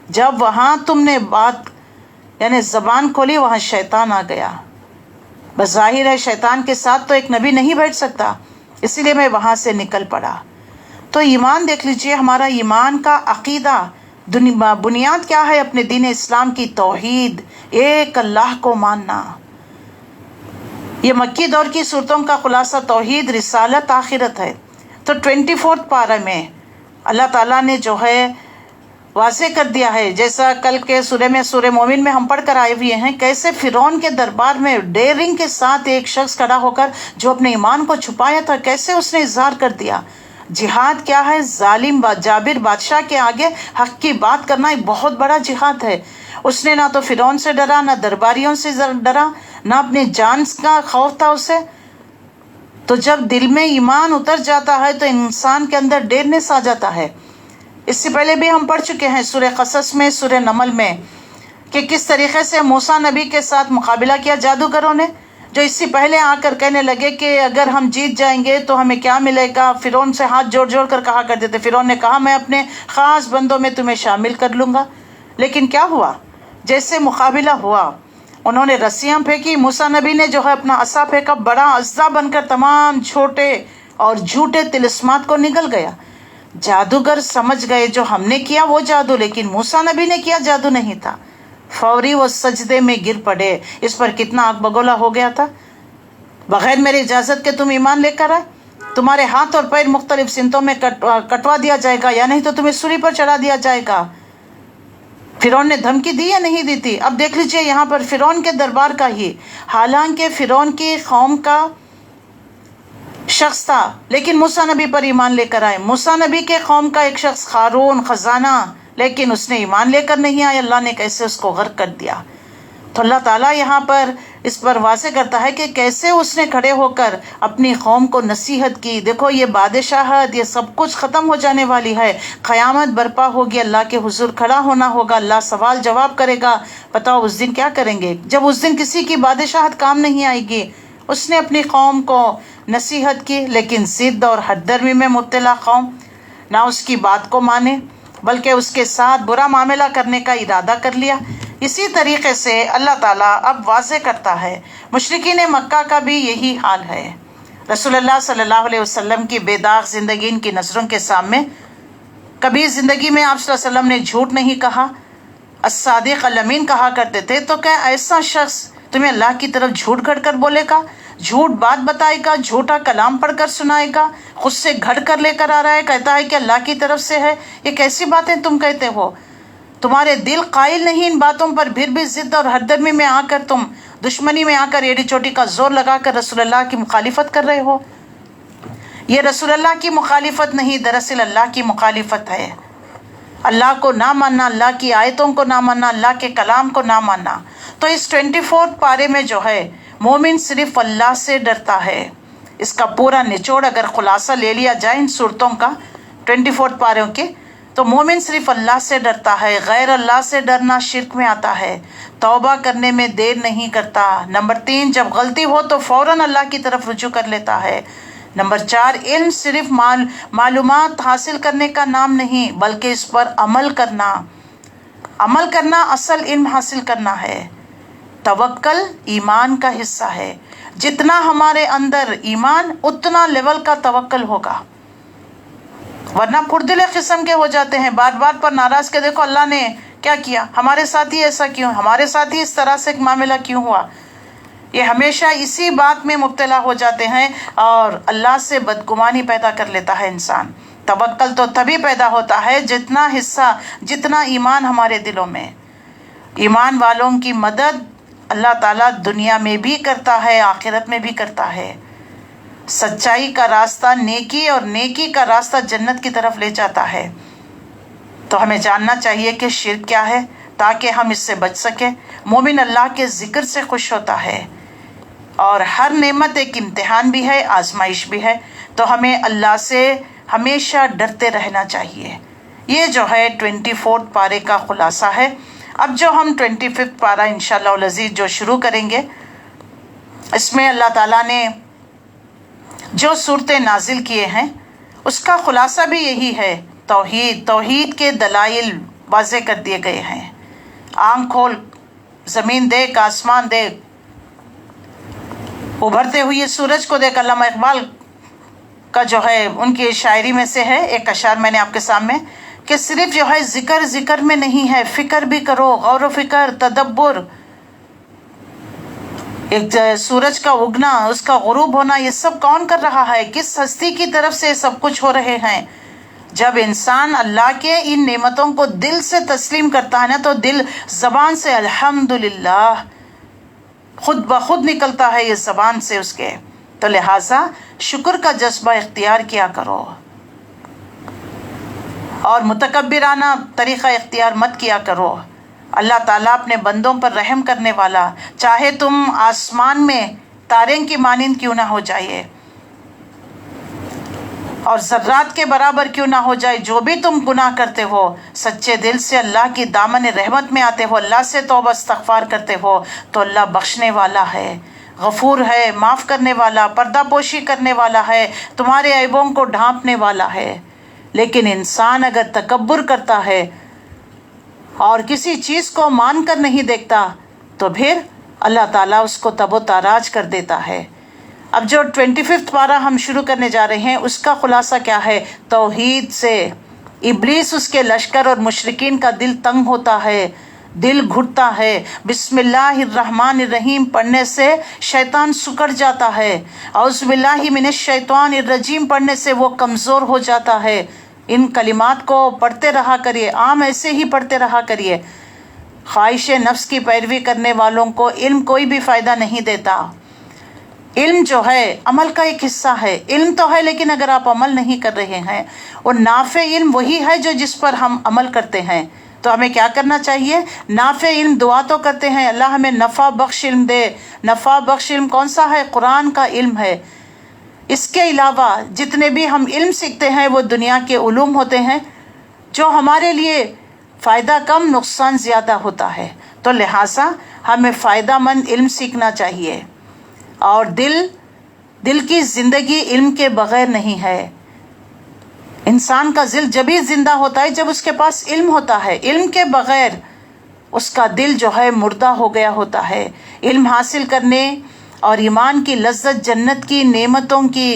Speaker 1: جب وہاں تم نے بات یعنی زبان کھولی، وہاں شیطان آ گیا۔ بظاہر ہے شیطان کے ساتھ تو ایک نبی نہیں بیٹھ سکتا، اسی لیے میں وہاں سے نکل پڑا۔ تو ایمان دیکھ لیجئے، ہمارا ایمان کا عقیدہ بنیاد کیا ہے؟ اپنے دین اسلام کی توحید، ایک اللہ کو ماننا۔ یہ مکی دور کی صورتوں کا خلاصہ توحید، رسالت، آخرت ہے۔ تو 24 پارہ میں اللہ تعالیٰ نے جو ہے واضح کر دیا ہے، جیسا کل کے سورہ مومن میں ہم پڑھ کر آئے ہوئے ہیں، کیسے فرعون کے دربار میں ڈیرنگ کے ساتھ ایک شخص کھڑا ہو کر جو اپنے ایمان کو چھپایا تھا، کیسے اس نے اظہار کر دیا۔ جہاد کیا ہے؟ ظالم جابر بادشاہ کے آگے حق کی بات کرنا ایک بہت بڑا جہاد ہے۔ اس نے نہ تو فرعون سے ڈرا، نہ درباریوں سے ڈرا، نہ اپنے جان کا خوف تھا اسے۔ تو جب دل میں ایمان اتر جاتا ہے تو انسان کے اندر ڈیرنس آ جاتا ہے۔ اس سے پہلے بھی ہم پڑھ چکے ہیں سورہ قصص میں، سورہ نمل میں، کہ کس طریقے سے موسیٰ نبی کے ساتھ مقابلہ کیا جادوگروں نے، جو اس سے پہلے آ کر کہنے لگے کہ اگر ہم جیت جائیں گے تو ہمیں کیا ملے گا۔ فرعون سے ہاتھ جوڑ جوڑ کر کہا کرتے تھے۔ فرعون نے کہا، میں اپنے خاص بندوں میں تمہیں شامل کر لوں گا۔ لیکن کیا ہوا؟ جیسے مقابلہ ہوا، انہوں نے رسیاں پھینکی، موسیٰ نبی نے جو ہے اپنا عصا پھینکا، بڑا اژدہا بن کر تمام چھوٹے اور جھوٹے طلسمات کو نگل گیا۔ جادوگر سمجھ گئے جو ہم نے کیا وہ جادو، لیکن موسیٰ نبی نے کیا جادو نہیں تھا۔ فوری وہ سجدے میں گر پڑے. اس پر کتنا آگ بگولا ہو گیا تھا. بغیر میری اجازت کے تم ایمان لے کر آئے. تمہارے ہاتھ اور پیر مختلف سمتوں میں کٹوا دیا جائے گا یا نہیں تو تمہیں سولی پر چڑھا دیا جائے گا. فرعون نے دھمکی دی یا نہیں دی تھی؟ اب دیکھ لیجئے یہاں پر فرعون کے دربار کا ہی، حالانکہ فرعون کی قوم کا شخص تھا لیکن موسیٰ نبی پر ایمان لے کر آئے. موسیٰ نبی کے قوم کا ایک شخص قارون خزانہ، لیکن اس نے ایمان لے کر نہیں آیا. اللہ نے کیسے اس کو غرق کر دیا. تو اللہ تعالیٰ یہاں پر اس پر واضح کرتا ہے کہ کیسے اس نے کھڑے ہو کر اپنی قوم کو نصیحت کی. دیکھو یہ بادشاہت، یہ سب کچھ ختم ہو جانے والی ہے. قیامت برپا ہوگی، اللہ کے حضور کھڑا ہونا ہوگا، اللہ سوال جواب کرے گا. بتاؤ اس دن کیا کریں گے جب اس دن کسی کی بادشاہت کام نہیں آئے گی. اس نے اپنی قوم کو نصیحت کی لیکن ضد اور حد درمی میں مبتلا قوم نہ اس کی بات کو مانے بلکہ اس کے ساتھ برا معاملہ کرنے کا ارادہ کر لیا. اسی طریقے سے اللہ تعالیٰ اب واضح کرتا ہے مشرکین مکہ کا بھی یہی حال ہے. رسول اللہ صلی اللہ علیہ وسلم کی بے داغ زندگی ان کی نظروں کے سامنے. کبھی زندگی میں آپ صلی اللہ علیہ وسلم نے جھوٹ نہیں کہا، الصادق الامین کہا کرتے تھے. تو کیا ایسا شخص تمہیں اللہ کی طرف جھوٹ گھڑ کر بولے گا، جھوٹ بات بتائے گا، جھوٹا کلام پڑھ کر سنائے گا، خود سے گھڑ کر لے کر آ رہا ہے، کہتا ہے کہ اللہ کی طرف سے ہے؟ یہ کیسی باتیں تم کہتے ہو؟ تمہارے دل قائل نہیں ان باتوں پر، پھر بھی ضد اور ہردرمی میں آ کر تم دشمنی میں آ کر ایڑی چوٹی کا زور لگا کر رسول اللہ کی مخالفت کر رہے ہو. یہ رسول اللہ کی مخالفت نہیں، دراصل اللہ کی مخالفت ہے. اللہ کو نہ ماننا، اللہ کی آیتوں کو نہ ماننا، اللہ کے کلام کو نہ ماننا. تو اس 24 پارے میں جو ہے مومن صرف اللہ سے ڈرتا ہے. اس کا پورا نچوڑ اگر خلاصہ لے لیا جائے ان صورتوں کا 24 پاروں کے، تو مومن صرف اللہ سے ڈرتا ہے. غیر اللہ سے ڈرنا شرک میں آتا ہے. توبہ کرنے میں دیر نہیں کرتا. نمبر 3، جب غلطی ہو تو فوراً اللہ کی طرف رجوع کر لیتا ہے. نمبر 4، علم صرف معلومات حاصل کرنے کا نام نہیں بلکہ اس پر عمل کرنا. عمل کرنا اصل علم حاصل کرنا ہے. توکل ایمان کا حصہ ہے. جتنا ہمارے اندر ایمان اتنا لیول کا توکل ہوگا، ورنہ پردلے قسم کے ہو جاتے ہیں. بات بات پر ناراض کے دیکھو اللہ نے کیا کیا، ہمارے ساتھ ہی ایسا کیوں، ہمارے ساتھ ہی اس طرح سے معاملہ کیوں ہوا. یہ ہمیشہ اسی بات میں مبتلا ہو جاتے ہیں اور اللہ سے بدگمانی پیدا کر لیتا ہے انسان. توکل تو تبھی پیدا ہوتا ہے جتنا حصہ، جتنا ایمان ہمارے دلوں میں. ایمان والوں کی مدد اللہ تعالیٰ دنیا میں بھی کرتا ہے، آخرت میں بھی کرتا ہے. سچائی کا راستہ نیکی اور نیکی کا راستہ جنت کی طرف لے جاتا ہے. تو ہمیں جاننا چاہیے کہ شرک کیا ہے تاکہ ہم اس سے بچ سکیں. مومن اللہ کے ذکر سے خوش ہوتا ہے اور ہر نعمت ایک امتحان بھی ہے، آزمائش بھی ہے. تو ہمیں اللہ سے ہمیشہ ڈرتے رہنا چاہیے. یہ جو ہے 24 پارے کا خلاصہ ہے. اب جو ہم 25 پارہ انشاءاللہ العزیز جو شروع کریں گے، اس میں اللہ تعالیٰ نے جو صورتیں نازل کیے ہیں اس کا خلاصہ بھی یہی ہے. توحید کے دلائل واضح کر دیے گئے ہیں. آنکھ کھول، زمین دیکھ، آسمان دیکھ، ابھرتے ہوئے سورج کو دیکھ. علامہ اقبال کا جو ہے ان کی شاعری میں سے ہے ایک اشعار میں نے آپ کے سامنے، کہ صرف جو ہے ذکر میں نہیں ہے، فکر بھی کرو، غور و فکر، تدبر. ایک سورج کا اگنا، اس کا غروب ہونا، یہ سب کون کر رہا ہے؟ کس ہستی کی طرف سے سب کچھ ہو رہے ہیں؟ جب انسان اللہ کے ان نعمتوں کو دل سے تسلیم کرتا ہے نا، تو دل زبان سے الحمدللہ خود بخود نکلتا ہے، یہ زبان سے اس کے. تو لہٰذا شکر کا جذبہ اختیار کیا کرو اور متکبرانہ طریقہ اختیار مت کیا کرو. اللہ تعالیٰ اپنے بندوں پر رحم کرنے والا، چاہے تم آسمان میں تارے کی مانند کیوں نہ ہو جائے اور ذرات کے برابر کیوں نہ ہو جائے، جو بھی تم گناہ کرتے ہو، سچے دل سے اللہ کی دامن رحمت میں آتے ہو، اللہ سے توبہ استغفار کرتے ہو، تو اللہ بخشنے والا ہے، غفور ہے، معاف کرنے والا، پردہ پوشی کرنے والا ہے، تمہارے عیبوں کو ڈھانپنے والا ہے. لیکن انسان اگر تکبر کرتا ہے اور کسی چیز کو مان کر نہیں دیکھتا تو پھر اللہ تعالیٰ اس کو تب و تاراج کر دیتا ہے. اب جو 25 پارہ ہم شروع کرنے جا رہے ہیں، اس کا خلاصہ کیا ہے؟ توحید سے ابلیس، اس کے لشکر اور مشرکین کا دل تنگ ہوتا ہے. دل گھٹتا ہے، بسم اللہ الرحمن الرحیم پڑھنے سے شیطان سکڑ جاتا ہے، اعوذ باللہ من الشیطان الرجیم پڑھنے سے وہ کمزور ہو جاتا ہے۔ ان کلمات کو پڑھتے رہا کریے، عام ایسے ہی پڑھتے رہا کریے۔ خواہش نفس کی پیروی کرنے والوں کو علم کوئی بھی فائدہ نہیں دیتا۔ علم جو ہے عمل کا ایک حصہ ہے، علم تو ہے لیکن اگر آپ عمل نہیں کر رہے ہیں، اور نافع علم وہی ہے جو جس پر ہم عمل کرتے ہیں۔ تو ہمیں کیا کرنا چاہیے؟ نافع علم، دعا تو کرتے ہیں اللہ ہمیں نفع بخش علم دے۔ نفع بخش علم کون سا ہے؟ قرآن کا علم ہے۔ اس کے علاوہ جتنے بھی ہم علم سیکھتے ہیں وہ دنیا کے علوم ہوتے ہیں جو ہمارے لیے فائدہ کم نقصان زیادہ ہوتا ہے، تو لہٰذا ہمیں فائدہ مند علم سیکھنا چاہیے۔ اور دل کی زندگی علم کے بغیر نہیں ہے۔ انسان کا دل جبھی زندہ ہوتا ہے جب اس کے پاس علم ہوتا ہے، علم کے بغیر اس کا دل جو ہے مردہ ہو گیا ہوتا ہے۔ علم حاصل کرنے اور ایمان کی لذت جنت کی نعمتوں کی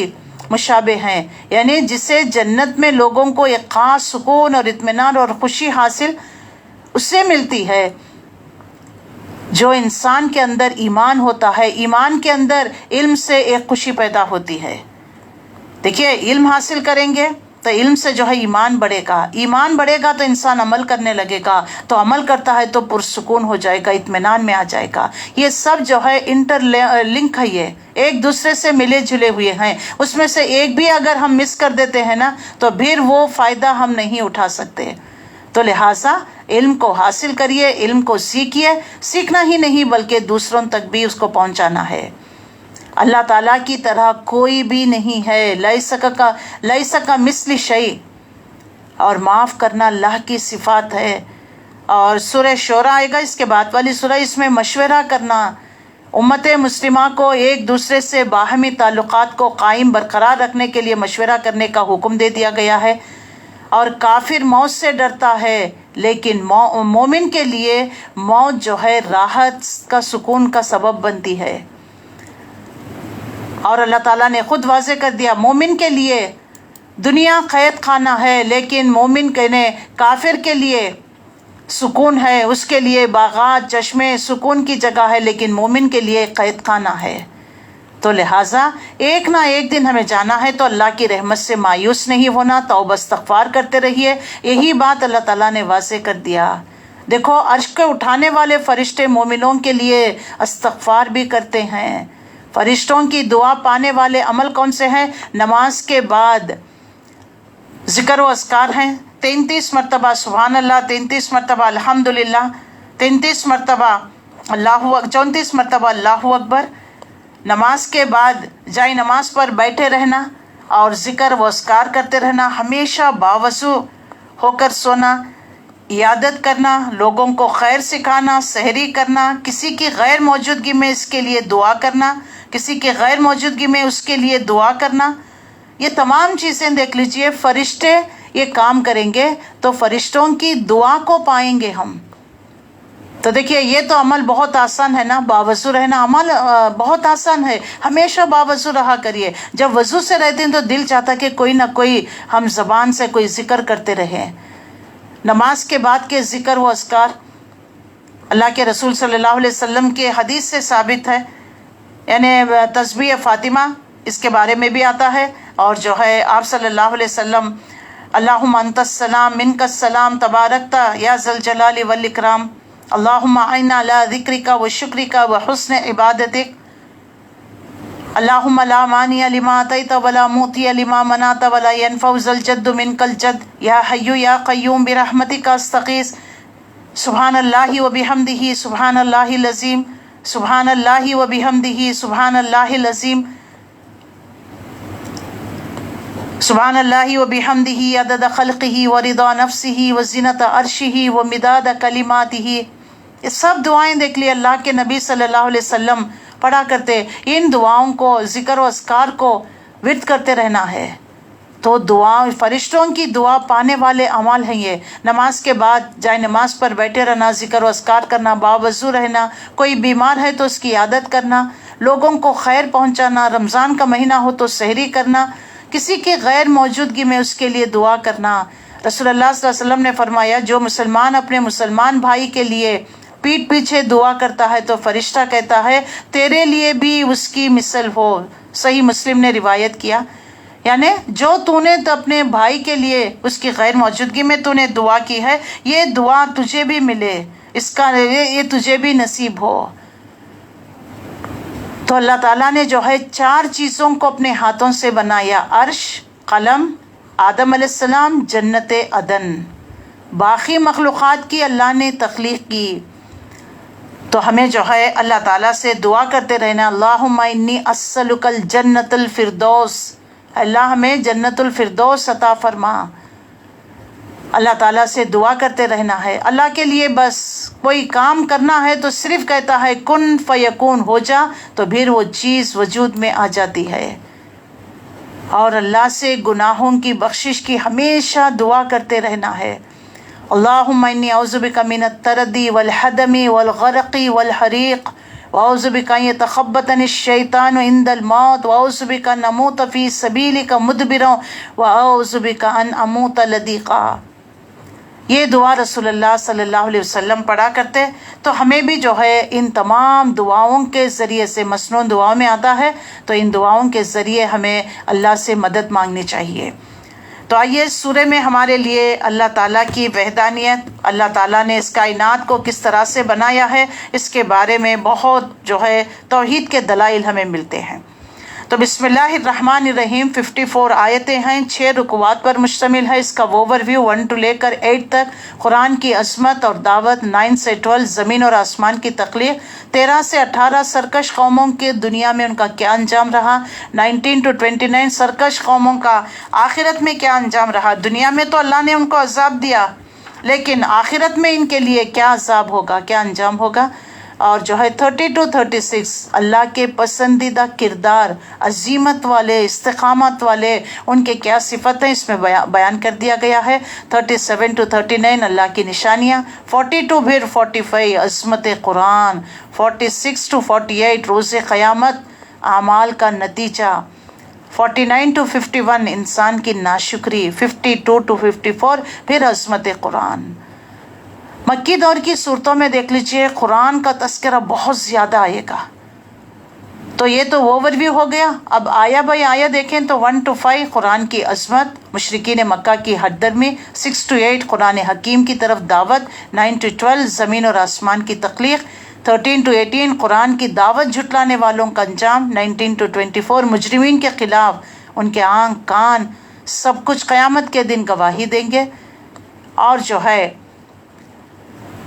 Speaker 1: مشابہ ہیں، یعنی جسے جنت میں لوگوں کو ایک خاص سکون اور اطمینان اور خوشی حاصل اس سے ملتی ہے جو انسان کے اندر ایمان ہوتا ہے۔ ایمان کے اندر علم سے ایک خوشی پیدا ہوتی ہے۔ دیکھیے علم حاصل کریں گے تو علم سے جو ہے ایمان بڑھے گا، ایمان بڑھے گا تو انسان عمل کرنے لگے گا، تو عمل کرتا ہے تو پرسکون ہو جائے گا، اطمینان میں آ جائے گا۔ یہ سب جو ہے انٹر لنک ہے، یہ ایک دوسرے سے ملے جلے ہوئے ہیں۔ اس میں سے ایک بھی اگر ہم مس کر دیتے ہیں نا تو پھر وہ فائدہ ہم نہیں اٹھا سکتے۔ تو لہٰذا علم کو حاصل کریے، علم کو سیکھیے، سیکھنا ہی نہیں بلکہ دوسروں تک بھی اس کو پہنچانا ہے۔ اللہ تعالیٰ کی طرح کوئی بھی نہیں ہے، لیس کمثلہ شیء، اور معاف کرنا اللہ کی صفات ہے۔ اور سورہ شورى آئے گا اس کے بعد والی سورہ، اس میں مشورہ کرنا، امت مسلمہ کو ایک دوسرے سے باہمی تعلقات کو قائم برقرار رکھنے کے لیے مشورہ کرنے کا حکم دے دیا گیا ہے۔ اور کافر موت سے ڈرتا ہے لیکن مومن کے لیے موت جو ہے راحت کا، سکون کا سبب بنتی ہے۔ اور اللہ تعالیٰ نے خود واضح کر دیا مومن کے لیے دنیا قید خانہ ہے، لیکن مومن کافر کے لیے سکون ہے، اس کے لیے باغات چشمے سکون کی جگہ ہے، لیکن مومن کے لیے قید خانہ ہے۔ تو لہٰذا ایک نہ ایک دن ہمیں جانا ہے، تو اللہ کی رحمت سے مایوس نہیں ہونا، توبہ استغفار کرتے رہیے۔ یہی بات اللہ تعالیٰ نے واضح کر دیا۔ دیکھو عرش کو اٹھانے والے فرشتے مومنوں کے لیے استغفار بھی کرتے ہیں۔ فرشتوں کی دعا پانے والے عمل کون سے ہیں؟ نماز کے بعد ذکر و اذکار ہیں، 33 مرتبہ سبحان اللہ، 33 مرتبہ الحمدللہ، 33 مرتبہ 34 مرتبہ اللہ اکبر۔ نماز کے بعد جائے نماز پر بیٹھے رہنا اور ذکر و اذکار کرتے رہنا، ہمیشہ باوضو ہو کر سونا، عیادت کرنا، لوگوں کو خیر سکھانا، سحری کرنا، کسی کی غیر موجودگی میں اس کے لیے دعا کرنا، کسی کی غیر موجودگی میں اس کے لیے دعا کرنا، یہ تمام چیزیں دیکھ لیجئے فرشتے یہ کام کریں گے تو فرشتوں کی دعا کو پائیں گے ہم۔ تو دیکھیے یہ تو عمل بہت آسان ہے نا، باوضو رہنا عمل بہت آسان ہے، ہمیشہ باوضو رہا کریے۔ جب وضو سے رہتے ہیں تو دل چاہتا کہ کوئی نہ کوئی ہم زبان سے کوئی ذکر کرتے رہیں۔ نماز کے بعد کے ذکر و اذکار اللہ کے رسول صلی اللہ علیہ وسلم کے حدیث سے ثابت ہے، یعنی تسبیح فاطمہ اس کے بارے میں بھی آتا ہے، اور جو ہے آپ صلی اللہ علیہ وسلم اللہم انت السلام منک السلام تبارکت یا ذا الجلال والاکرام اللہم اعنا علی ذکرک و شکرک و حسن عبادتک اللہم لا مانع لما اعطیت ولا معطی لما منعت ولا ينفع ذا الجد منک الجد یا حی یا قیوم برحمتک استغیث سبحان اللہ و بحمدہ سبحان اللہ العظیم سبحان اللہ و بحمدہ سبحان اللہ العظیم سبحان اللہ و بحمدہ عدد خلقہ و رضا نفسہ و زینت عرشہ و مداد کلماتہ۔ یہ سب دعائیں دیکھ لی اللہ کے نبی صلی اللہ علیہ وسلم پڑھا کرتے، ان دعاؤں کو ذکر و اذکار کو ورد کرتے رہنا ہے۔ تو دعا فرشتوں کی دعا پانے والے اعمال ہیں یہ۔ نماز کے بعد جائے نماز پر بیٹھے رہنا، ذکر و اذکار کرنا، باوضو رہنا، کوئی بیمار ہے تو اس کی عیادت کرنا، لوگوں کو خیر پہنچانا، رمضان کا مہینہ ہو تو سحری کرنا، کسی کی غیر موجودگی میں اس کے لیے دعا کرنا، رسول اللہ صلی اللہ علیہ وسلم نے فرمایا جو مسلمان اپنے مسلمان بھائی کے لیے پیٹھ پیچھے دعا کرتا ہے تو فرشتہ کہتا ہے تیرے لیے بھی اس کی مثل ہو. صحیح مسلم نے روایت کیا. یعنی جو تو نے اپنے بھائی کے لیے اس کی غیر موجودگی میں تو نے دعا کی ہے، یہ دعا تجھے بھی ملے، اس کا یہ تجھے بھی نصیب ہو. تو اللہ تعالیٰ نے جو ہے 4 چیزوں کو اپنے ہاتھوں سے بنایا، عرش، قلم، آدم علیہ السلام، جنت عدن. باقی مخلوقات کی اللہ نے تخلیق کی. تو ہمیں جو ہے اللہ تعالیٰ سے دعا کرتے رہنا، اللہم انی اسألک الجنت الفردوس، اللہ ہمیں جنت الفردوس عطا فرما. اللہ تعالیٰ سے دعا کرتے رہنا ہے. اللہ کے لیے بس کوئی کام کرنا ہے تو صرف کہتا ہے کن فیکون، ہو جا، تو پھر وہ چیز وجود میں آ جاتی ہے. اور اللہ سے گناہوں کی بخشش کی ہمیشہ دعا کرتے رہنا ہے. اللہم انی اعوذ بک من التردی والحدم والغرق والحریق واعوذ بک ان یتخبطنی الشیطان عند الموت واعوذ بک ان اموت فی سبیلک مدبرا واعوذ بک ان اموت لدیقا. یہ دعا رسول اللہ صلی اللہ علیہ وسلم پڑھا کرتے. تو ہمیں بھی جو ہے ان تمام دعاؤں کے ذریعے سے، مسنون دعاؤں میں آتا ہے، تو ان دعاؤں کے ذریعے ہمیں اللہ سے مدد مانگنی چاہیے. تو آئیے سورہ میں ہمارے لیے اللہ تعالیٰ کی وحدانیت، اللہ تعالیٰ نے اس کائنات کو کس طرح سے بنایا ہے، اس کے بارے میں بہت جو ہے توحید کے دلائل ہمیں ملتے ہیں. تو بسم اللہ الرحمن الرحیم 54 آیتیں ہیں، 6 رکوعات پر مشتمل ہے. اس کا اوور ویو 1 to لے کر 8 تک، قرآن کی عظمت اور دعوت، 9 سے 12 زمین اور آسمان کی تخلیق، 13 سے 18 سرکش قوموں کے دنیا میں ان کا کیا انجام رہا، 19 to 29 سرکش قوموں کا آخرت میں کیا انجام رہا. دنیا میں تو اللہ نے ان کو عذاب دیا، لیکن آخرت میں ان کے لیے کیا عذاب ہوگا، کیا انجام ہوگا. اور جو ہے 30 to 36 اللہ کے پسندیدہ کردار، عظیمت والے، استقامت والے، ان کے کیا صفتیں اس میں بیان کر دیا گیا ہے. 37 to 39 اللہ کی نشانیاں، 42 پھر 45 عظمت قرآن، 46 to 48 روز قیامت، اعمال کا نتیجہ، 49 to 51 انسان کی ناشکری، 52 to 54 پھر عظمت قرآن. مکی دور کی صورتوں میں دیکھ لیجئے قرآن کا تذکرہ بہت زیادہ آئے گا. تو یہ تو اوور ویو ہو گیا. اب آیا بائی آیا دیکھیں تو 1 to 5 قرآن کی عظمت، مشرکین مکہ کی ہٹ درمی، 6 to 8 قرآن حکیم کی طرف دعوت، 9 to 12 زمین اور آسمان کی تخلیق، 13 to 18 قرآن کی دعوت جھٹلانے والوں کا انجام، 19 to 24 مجرمین کے خلاف ان کے آنکھ کان سب کچھ قیامت کے دن گواہی دیں گے. اور جو ہے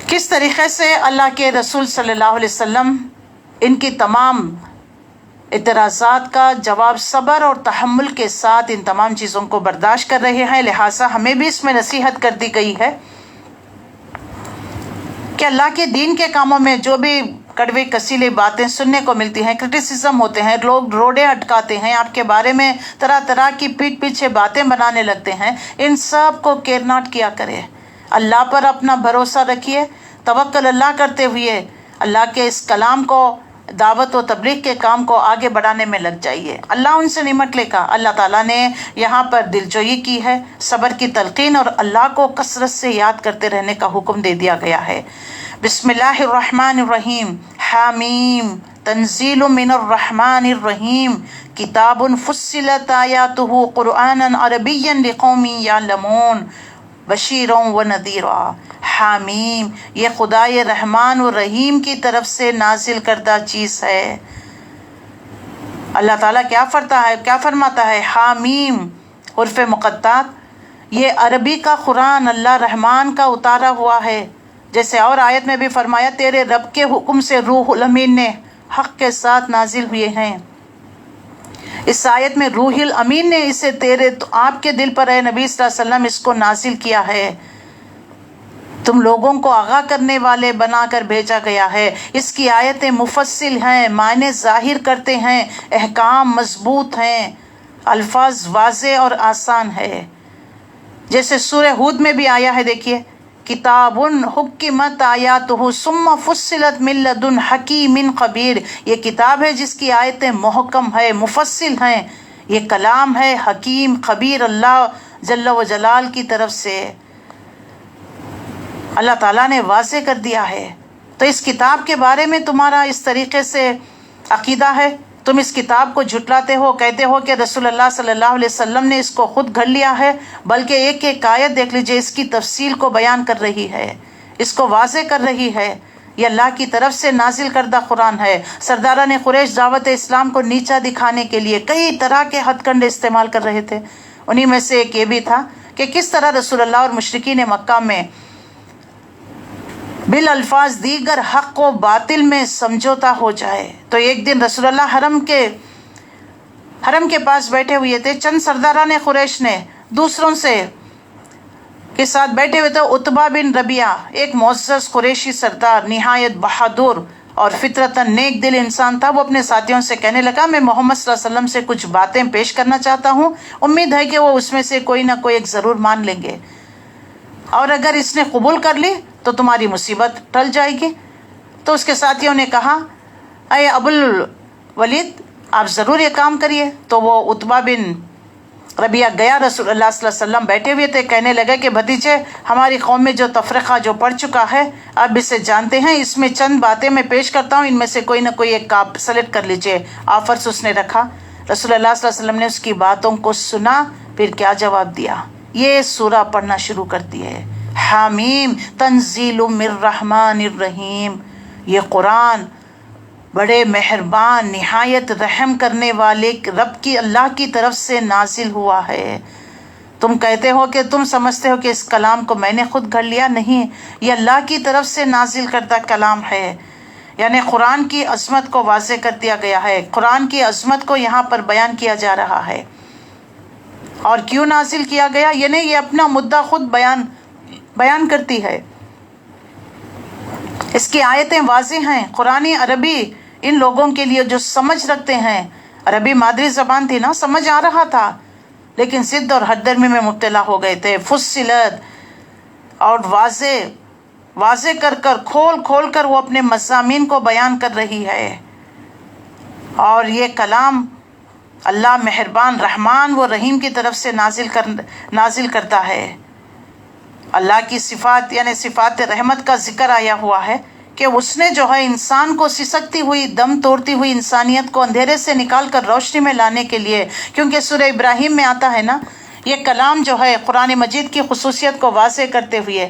Speaker 1: کس طریقے سے اللہ کے رسول صلی اللہ علیہ وسلم ان کی تمام اعتراضات کا جواب صبر اور تحمل کے ساتھ ان تمام چیزوں کو برداشت کر رہے ہیں. لہٰذا ہمیں بھی اس میں نصیحت کر دی گئی ہے کہ اللہ کے دین کے کاموں میں جو بھی کڑوی کسیلی باتیں سننے کو ملتی ہیں، کرٹیسزم ہوتے ہیں، لوگ روڑے اٹکاتے ہیں، آپ کے بارے میں طرح طرح کی پیٹھ پیچھے باتیں بنانے لگتے ہیں، ان سب کو کیئر ناٹ کیا کرے. اللہ پر اپنا بھروسہ رکھیے، توکل اللہ کرتے ہوئے اللہ کے اس کلام کو، دعوت و تبلیغ کے کام کو آگے بڑھانے میں لگ جائیے. اللہ ان سے نمٹ لے گا. اللہ تعالیٰ نے یہاں پر دلجوئی کی ہے، صبر کی تلقین اور اللہ کو کثرت سے یاد کرتے رہنے کا حکم دے دیا گیا ہے. بسم اللہ الرحمن الرحیم، حامیم تنزیل من الرحمن الرحیم، کتاب فصلت آیاتہ قرآنا عربیا لقوم یعلمون بشیرا و نذیرا. حامیم یہ خدائے رحمان و رحیم کی طرف سے نازل کردہ چیز ہے. اللہ تعالیٰ کیا فرماتا ہے؟ حامیم حرف مقطعات، یہ عربی کا قرآن اللہ رحمان کا اتارا ہوا ہے. جیسے اور آیت میں بھی فرمایا تیرے رب کے حکم سے روح الامین نے حق کے ساتھ نازل ہوئے ہیں. اس آیت میں روح الامین نے اسے آپ کے دل پر اے نبی صلی اللہ علیہ وسلم اس کو نازل کیا ہے، تم لوگوں کو آگاہ کرنے والے بنا کر بھیجا گیا ہے. اس کی آیتیں مفصل ہیں، معنی ظاہر کرتے ہیں، احکام مضبوط ہیں، الفاظ واضح اور آسان ہے. جیسے سورہ ہود میں بھی آیا ہے، دیکھیے کتاب حکمت آیاتہ ثم فصلت من لدن حکیم خبیر. یہ کتاب ہے جس کی آیتیں محکم ہے، مفصل ہیں، یہ کلام ہے حکیم خبیر اللہ جل و جلال کی طرف سے اللہ تعالیٰ نے واضح کر دیا ہے۔ تو اس کتاب کے بارے میں تمہارا اس طریقے سے عقیدہ ہے، تم اس کتاب کو جھٹلاتے ہو، کہتے ہو کہ رسول اللہ صلی اللہ علیہ وسلم نے اس کو خود گھڑ لیا ہے، بلکہ ایک ایک آیت دیکھ لیجئے اس کی تفصیل کو بیان کر رہی ہے، اس کو واضح کر رہی ہے۔ یہ اللہ کی طرف سے نازل کردہ قرآن ہے۔ سرداران قریش دعوت اسلام کو نیچا دکھانے کے لیے کئی طرح کے ہتھ کنڈے استعمال کر رہے تھے۔ انہی میں سے ایک یہ بھی تھا کہ کس طرح رسول اللہ اور مشرکین مکہ میں بالالفاظ دیگر حق و باطل میں سمجھوتا ہو جائے۔ تو ایک دن رسول اللہ حرم کے پاس بیٹھے ہوئے تھے، چند سرداران قریش نے دوسروں کے ساتھ بیٹھے ہوئے تھے۔ عتبہ بن ربیعہ ایک معزز قریشی سردار، نہایت بہادر اور فطرتاً نیک دل انسان تھا، وہ اپنے ساتھیوں سے کہنے لگا میں محمد صلی اللہ علیہ وسلم سے کچھ باتیں پیش کرنا چاہتا ہوں، امید ہے کہ وہ اس میں سے کوئی نہ کوئی ایک ضرور مان لیں گے، اور اگر اس نے قبول کر لی تو تمہاری مصیبت ٹل جائے گی۔ تو اس کے ساتھیوں نے کہا اے ابو الولید آپ ضرور یہ کام کریے۔ تو وہ عتبہ بن ربیعہ گیا، رسول اللہ صلی اللہ علیہ وسلم بیٹھے ہوئے تھے، کہنے لگے کہ بھتیجے ہماری قوم میں جو تفرقہ جو پڑ چکا ہے اب اسے جانتے ہیں، اس میں چند باتیں میں پیش کرتا ہوں، ان میں سے کوئی نہ کوئی ایک آپ سلیکٹ کر لیجئے۔ آفرز اس نے رکھا۔ رسول اللہ صلی اللہ علیہ وسلم نے اس کی باتوں کو سنا، پھر کیا جواب دیا؟ یہ سورہ پڑھنا شروع کرتی ہے، حامیم تنزیل من الرحمن الرحیم، یہ قرآن بڑے مہربان نہایت رحم کرنے والے رب کی اللہ کی طرف سے نازل ہوا ہے۔ تم کہتے ہو کہ تم سمجھتے ہو کہ اس کلام کو میں نے خود گھڑ لیا، نہیں، یہ اللہ کی طرف سے نازل کردہ کلام ہے۔ یعنی قرآن کی عظمت کو واضح کر دیا گیا ہے، قرآن کی عظمت کو یہاں پر بیان کیا جا رہا ہے۔ اور کیوں نازل کیا گیا؟ یعنی یہ اپنا مدعا خود بیان کرتی ہے، اس کی آیتیں واضح ہیں۔ قرآن عربی ان لوگوں کے لیے جو سمجھ رکھتے ہیں، عربی مادری زبان تھی نا، سمجھ آ رہا تھا، لیکن ضد اور حد درمی میں مبتلا ہو گئے تھے۔ فصلت اور واضح کر کھول کر وہ اپنے مضامین کو بیان کر رہی ہے۔ اور یہ کلام اللہ مہربان رحمان و رحیم کی طرف سے نازل کرتا ہے۔ اللہ کی صفات یعنی صفات رحمت کا ذکر آیا ہوا ہے کہ اس نے جو ہے انسان کو سسکتی ہوئی دم توڑتی ہوئی انسانیت کو اندھیرے سے نکال کر روشنی میں لانے کے لیے، کیونکہ سورہ ابراہیم میں آتا ہے نا، یہ کلام جو ہے قرآن مجید کی خصوصیت کو واضح کرتے ہوئے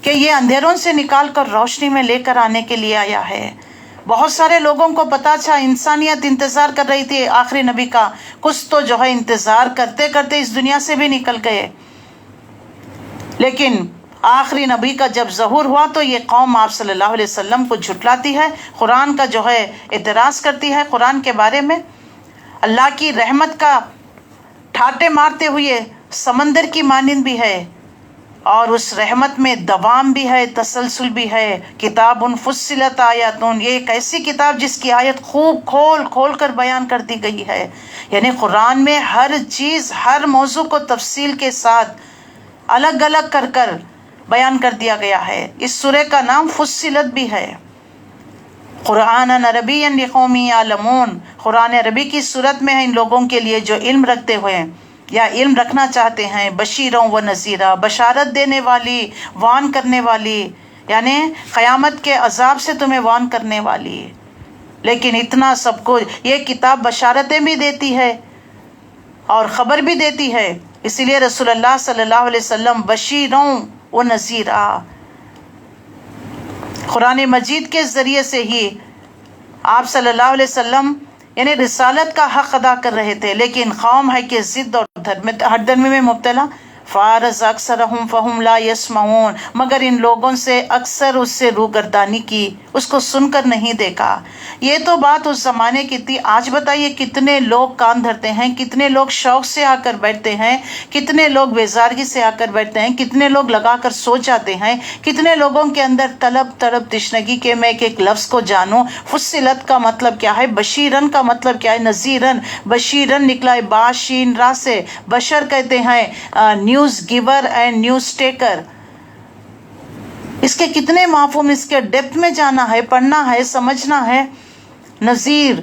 Speaker 1: کہ یہ اندھیروں سے نکال کر روشنی میں لے کر آنے کے لیے آیا ہے۔ بہت سارے لوگوں کو پتا تھا، انسانیت انتظار کر رہی تھی آخری نبی کا، کچھ تو جو ہے انتظار کرتے کرتے اس دنیا سے بھی نکل گئے، لیکن آخری نبی کا جب ظہور ہوا تو یہ قوم آپ صلی اللہ علیہ وسلم کو جھٹلاتی ہے، قرآن کا جو ہے اعتراض کرتی ہے، قرآن کے بارے میں اللہ کی رحمت کا ٹھاٹے مارتے ہوئے سمندر کی مانند بھی ہے، اور اس رحمت میں دوام بھی ہے، تسلسل بھی ہے۔ کتاب فصلت آیات، یہ ایک ایسی کتاب جس کی آیت خوب کھول کر بیان کر دی گئی ہے۔ یعنی قرآن میں ہر چیز، ہر موضوع کو تفصیل کے ساتھ الگ الگ کر بیان کر دیا گیا ہے۔ اس سورہ کا نام فصلت بھی ہے۔ قرآن عربی لقوم یعلمون، قرآن عربی کی صورت میں ہے ان لوگوں کے لیے جو علم رکھتے ہوئے یا علم رکھنا چاہتے ہیں، بشیروں و نذیرہ، بشارت دینے والی، وان کرنے والی، یعنی قیامت کے عذاب سے تمہیں وان کرنے والی۔ لیکن اتنا سب کچھ یہ کتاب بشارتیں بھی دیتی ہے اور خبر بھی دیتی ہے، اسی لیے رسول اللہ صلی اللہ علیہ وسلم بشیروں و نذیرہ، قرآن مجید کے ذریعے سے ہی آپ صلی اللہ علیہ وسلم یعنی رسالت کا حق ادا کر رہے تھے، لیکن قوم ہے کہ ضد اور ہر درمی میں مبتلا۔ فارز اکثرہم فہم لا یسمعون، مگر ان لوگوں سے اکثر اس سے روگردانی کی، اس کو سن کر نہیں دیکھا۔ یہ تو بات اس زمانے کی تھی، آج بتائیے کتنے لوگ کان دھرتے ہیں، کتنے لوگ شوق سے آ کر بیٹھتے ہیں، کتنے لوگ بیزارگی سے آ کر بیٹھتے ہیں، کتنے لوگ لگا کر سو جاتے ہیں، کتنے لوگوں کے اندر طلب تشنگی کے میں ایک لفظ کو جانوں۔ فصلت کا مطلب کیا ہے، بشیرن کا مطلب کیا ہے، نذیرن، بشیرن نکلا ہے باشین را سے، بشر کہتے ہیں news giver and news taker. اس کے کتنے مفہوم، اس کے ڈیپتھ میں جانا ہے، پڑھنا ہے، سمجھنا ہے۔ نذیر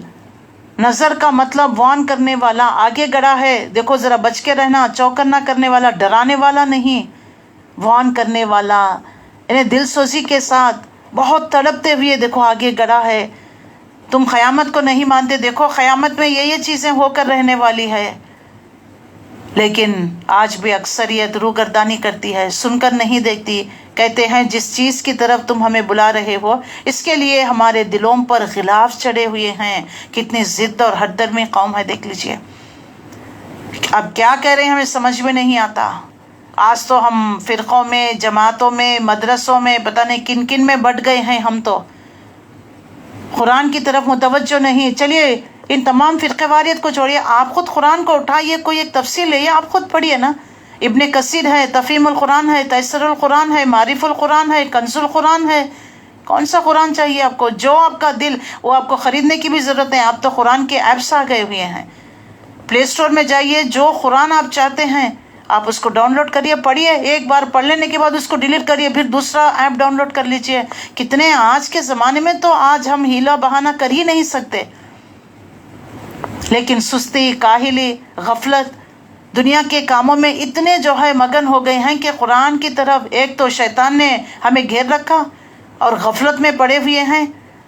Speaker 1: نظر کا مطلب وارن کرنے والا، آگے گڑا ہے، دیکھو ذرا بچ کے رہنا، چوکن نہ کرنے والا، ڈرانے والا نہیں، وارن کرنے والا، انہیں دل سوزی کے ساتھ بہت تڑپتے ہوئے دیکھو آگے گڑا ہے. تم قیامت کو نہیں مانتے، دیکھو قیامت میں یہ چیزیں ہو کر رہنے والی ہے. لیکن آج بھی اکثریت روگردانی کرتی ہے، سن کر نہیں دیکھتی. کہتے ہیں جس چیز کی طرف تم ہمیں بلا رہے ہو اس کے لیے ہمارے دلوں پر غلاف چڑھے ہوئے ہیں. کتنی ضد اور حد درمی قوم ہے، دیکھ لیجئے. اب کیا کہہ رہے ہیں ہمیں سمجھ میں نہیں آتا. آج تو ہم فرقوں میں، جماعتوں میں، مدرسوں میں، پتہ نہیں کن کن میں بٹ گئے ہیں. ہم تو قرآن کی طرف متوجہ نہیں. چلیے ان تمام فرقہ واریت کو چھوڑیے، آپ خود قرآن کو اٹھائیے، کوئی ایک تفسیر لے آپ خود پڑھیے نا. ابن کثیر ہے، تفہیم القرآن ہے، تیسر القرآن ہے، معرف القرآن ہے، کنز القرآن ہے. کون سا قرآن چاہیے آپ کو؟ جو آپ کا دل، وہ آپ کو خریدنے کی بھی ضرورت نہیں. آپ تو قرآن کے ایپس آ گئے ہوئے ہیں. پلے اسٹور میں جائیے، جو قرآن آپ چاہتے ہیں آپ اس کو ڈاؤن لوڈ کریے، پڑھیے. ایک بار پڑھ لینے کے بعد اس کو ڈیلیٹ کریے، پھر دوسرا ایپ ڈاؤن لوڈ کر لیجیے. کتنے آج کے زمانے میں تو آج ہم ہیلا بہانہ کر ہی نہیں سکتے. لیکن سستی، کاہلی، غفلت، دنیا کے کاموں میں اتنے جو ہے مگن ہو گئے ہیں کہ قرآن کی طرف ایک تو شیطان نے ہمیں گھیر رکھا اور غفلت میں پڑے ہوئے ہیں،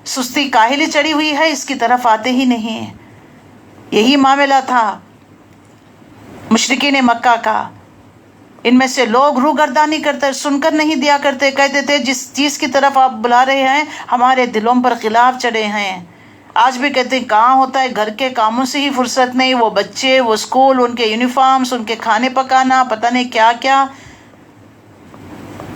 Speaker 1: سستی کاہلی چڑھی ہوئی ہے، اس کی طرف آتے ہی نہیں. یہی معاملہ تھا مشرکین مکہ کا. ان میں سے لوگ روگردانی کرتے، سن کر نہیں دیا کرتے، کہتے تھے جس چیز کی طرف آپ بلا رہے ہیں ہمارے دلوں پر غلاف چڑھے ہیں. آج بھی کہتے ہیں کہاں ہوتا ہے، گھر کے کاموں سے ہی فرصت نہیں. وہ بچے، وہ اسکول، ان کے یونیفارمز، ان کے کھانے پکانا، پتہ نہیں کیا کیا.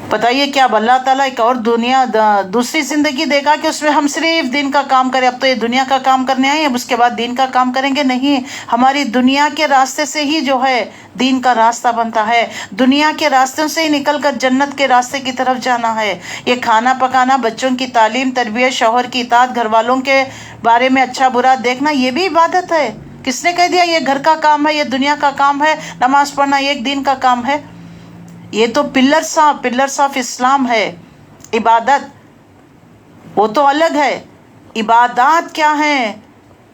Speaker 1: بتائیے کیا اللہ تعالیٰ ایک اور دنیا، دوسری زندگی دے گا کہ اس میں ہم صرف دین کا کام کریں؟ اب تو یہ دنیا کا کام کرنے آئے، اب اس کے بعد دین کا کام کریں گے؟ نہیں. ہماری دنیا کے راستے سے ہی جو ہے دین کا راستہ بنتا ہے. دنیا کے راستوں سے ہی نکل کر جنت کے راستے کی طرف جانا ہے. یہ کھانا پکانا، بچوں کی تعلیم، تربیت، شوہر کی اطاعت، گھر والوں کے بارے میں اچھا برا دیکھنا، یہ بھی عبادت ہے. کس نے کہہ دیا یہ گھر کا کام ہے، یہ دنیا کا کام ہے؟ نماز پڑھنا ایک دین کا کام ہے. یہ تو پلرس آف اسلام ہے. عبادت وہ تو الگ ہے. عبادات کیا ہیں؟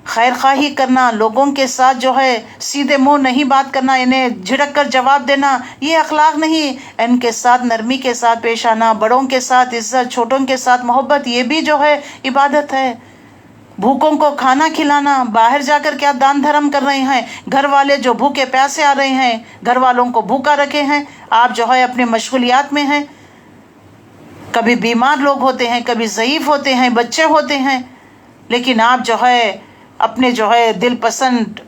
Speaker 1: خیر خواہی کرنا، لوگوں کے ساتھ جو ہے سیدھے منہ نہیں بات کرنا، انہیں جھڑک کر جواب دینا، یہ اخلاق نہیں. ان کے ساتھ نرمی کے ساتھ پیش آنا، بڑوں کے ساتھ عزت، چھوٹوں کے ساتھ محبت، یہ بھی جو ہے عبادت ہے. بھوکوں کو کھانا کھلانا، باہر جا کر کیا دان دھرم کر رہے ہیں؟ گھر والے جو بھوکے پیاسے آ رہے ہیں، گھر والوں کو بھوکا رکھے ہیں، آپ جو ہے اپنے مشغولیات میں ہیں. کبھی بیمار لوگ ہوتے ہیں، کبھی ضعیف ہوتے ہیں، بچے ہوتے ہیں، لیکن آپ جو ہے اپنے جو ہے دل پسند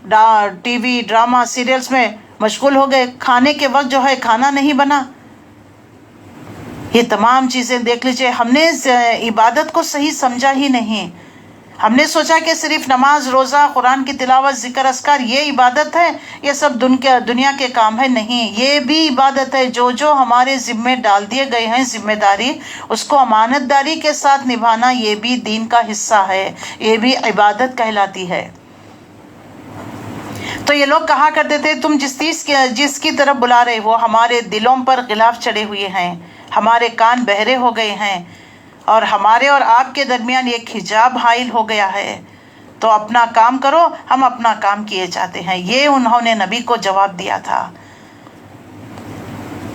Speaker 1: ٹی وی، ڈرامہ، سیریلز میں مشغول ہو گئے. کھانے کے وقت جو ہے کھانا نہیں بنا. یہ تمام چیزیں دیکھ لیجئے، ہم نے عبادت کو صحیح سمجھا ہی نہیں. ہم نے سوچا کہ صرف نماز، روزہ، قرآن کی تلاوت، ذکر اذکار یہ عبادت ہے، یہ سب دنیا کے کام ہے. نہیں، یہ بھی عبادت ہے. جو ہمارے ذمے ڈال دیے گئے ہیں ذمہ داری، اس کو امانت داری کے ساتھ نبھانا، یہ بھی دین کا حصہ ہے، یہ بھی عبادت کہلاتی ہے. تو یہ لوگ کہا کرتے تھے تم جس کی طرف بلا رہے ہو ہمارے دلوں پر غلاف چڑھے ہوئے ہیں، ہمارے کان بہرے ہو گئے ہیں، اور ہمارے اور آپ کے درمیان ایک حجاب حائل ہو گیا ہے. تو اپنا کام کرو، ہم اپنا کام کیے جاتے ہیں. یہ انہوں نے نبی کو جواب دیا تھا.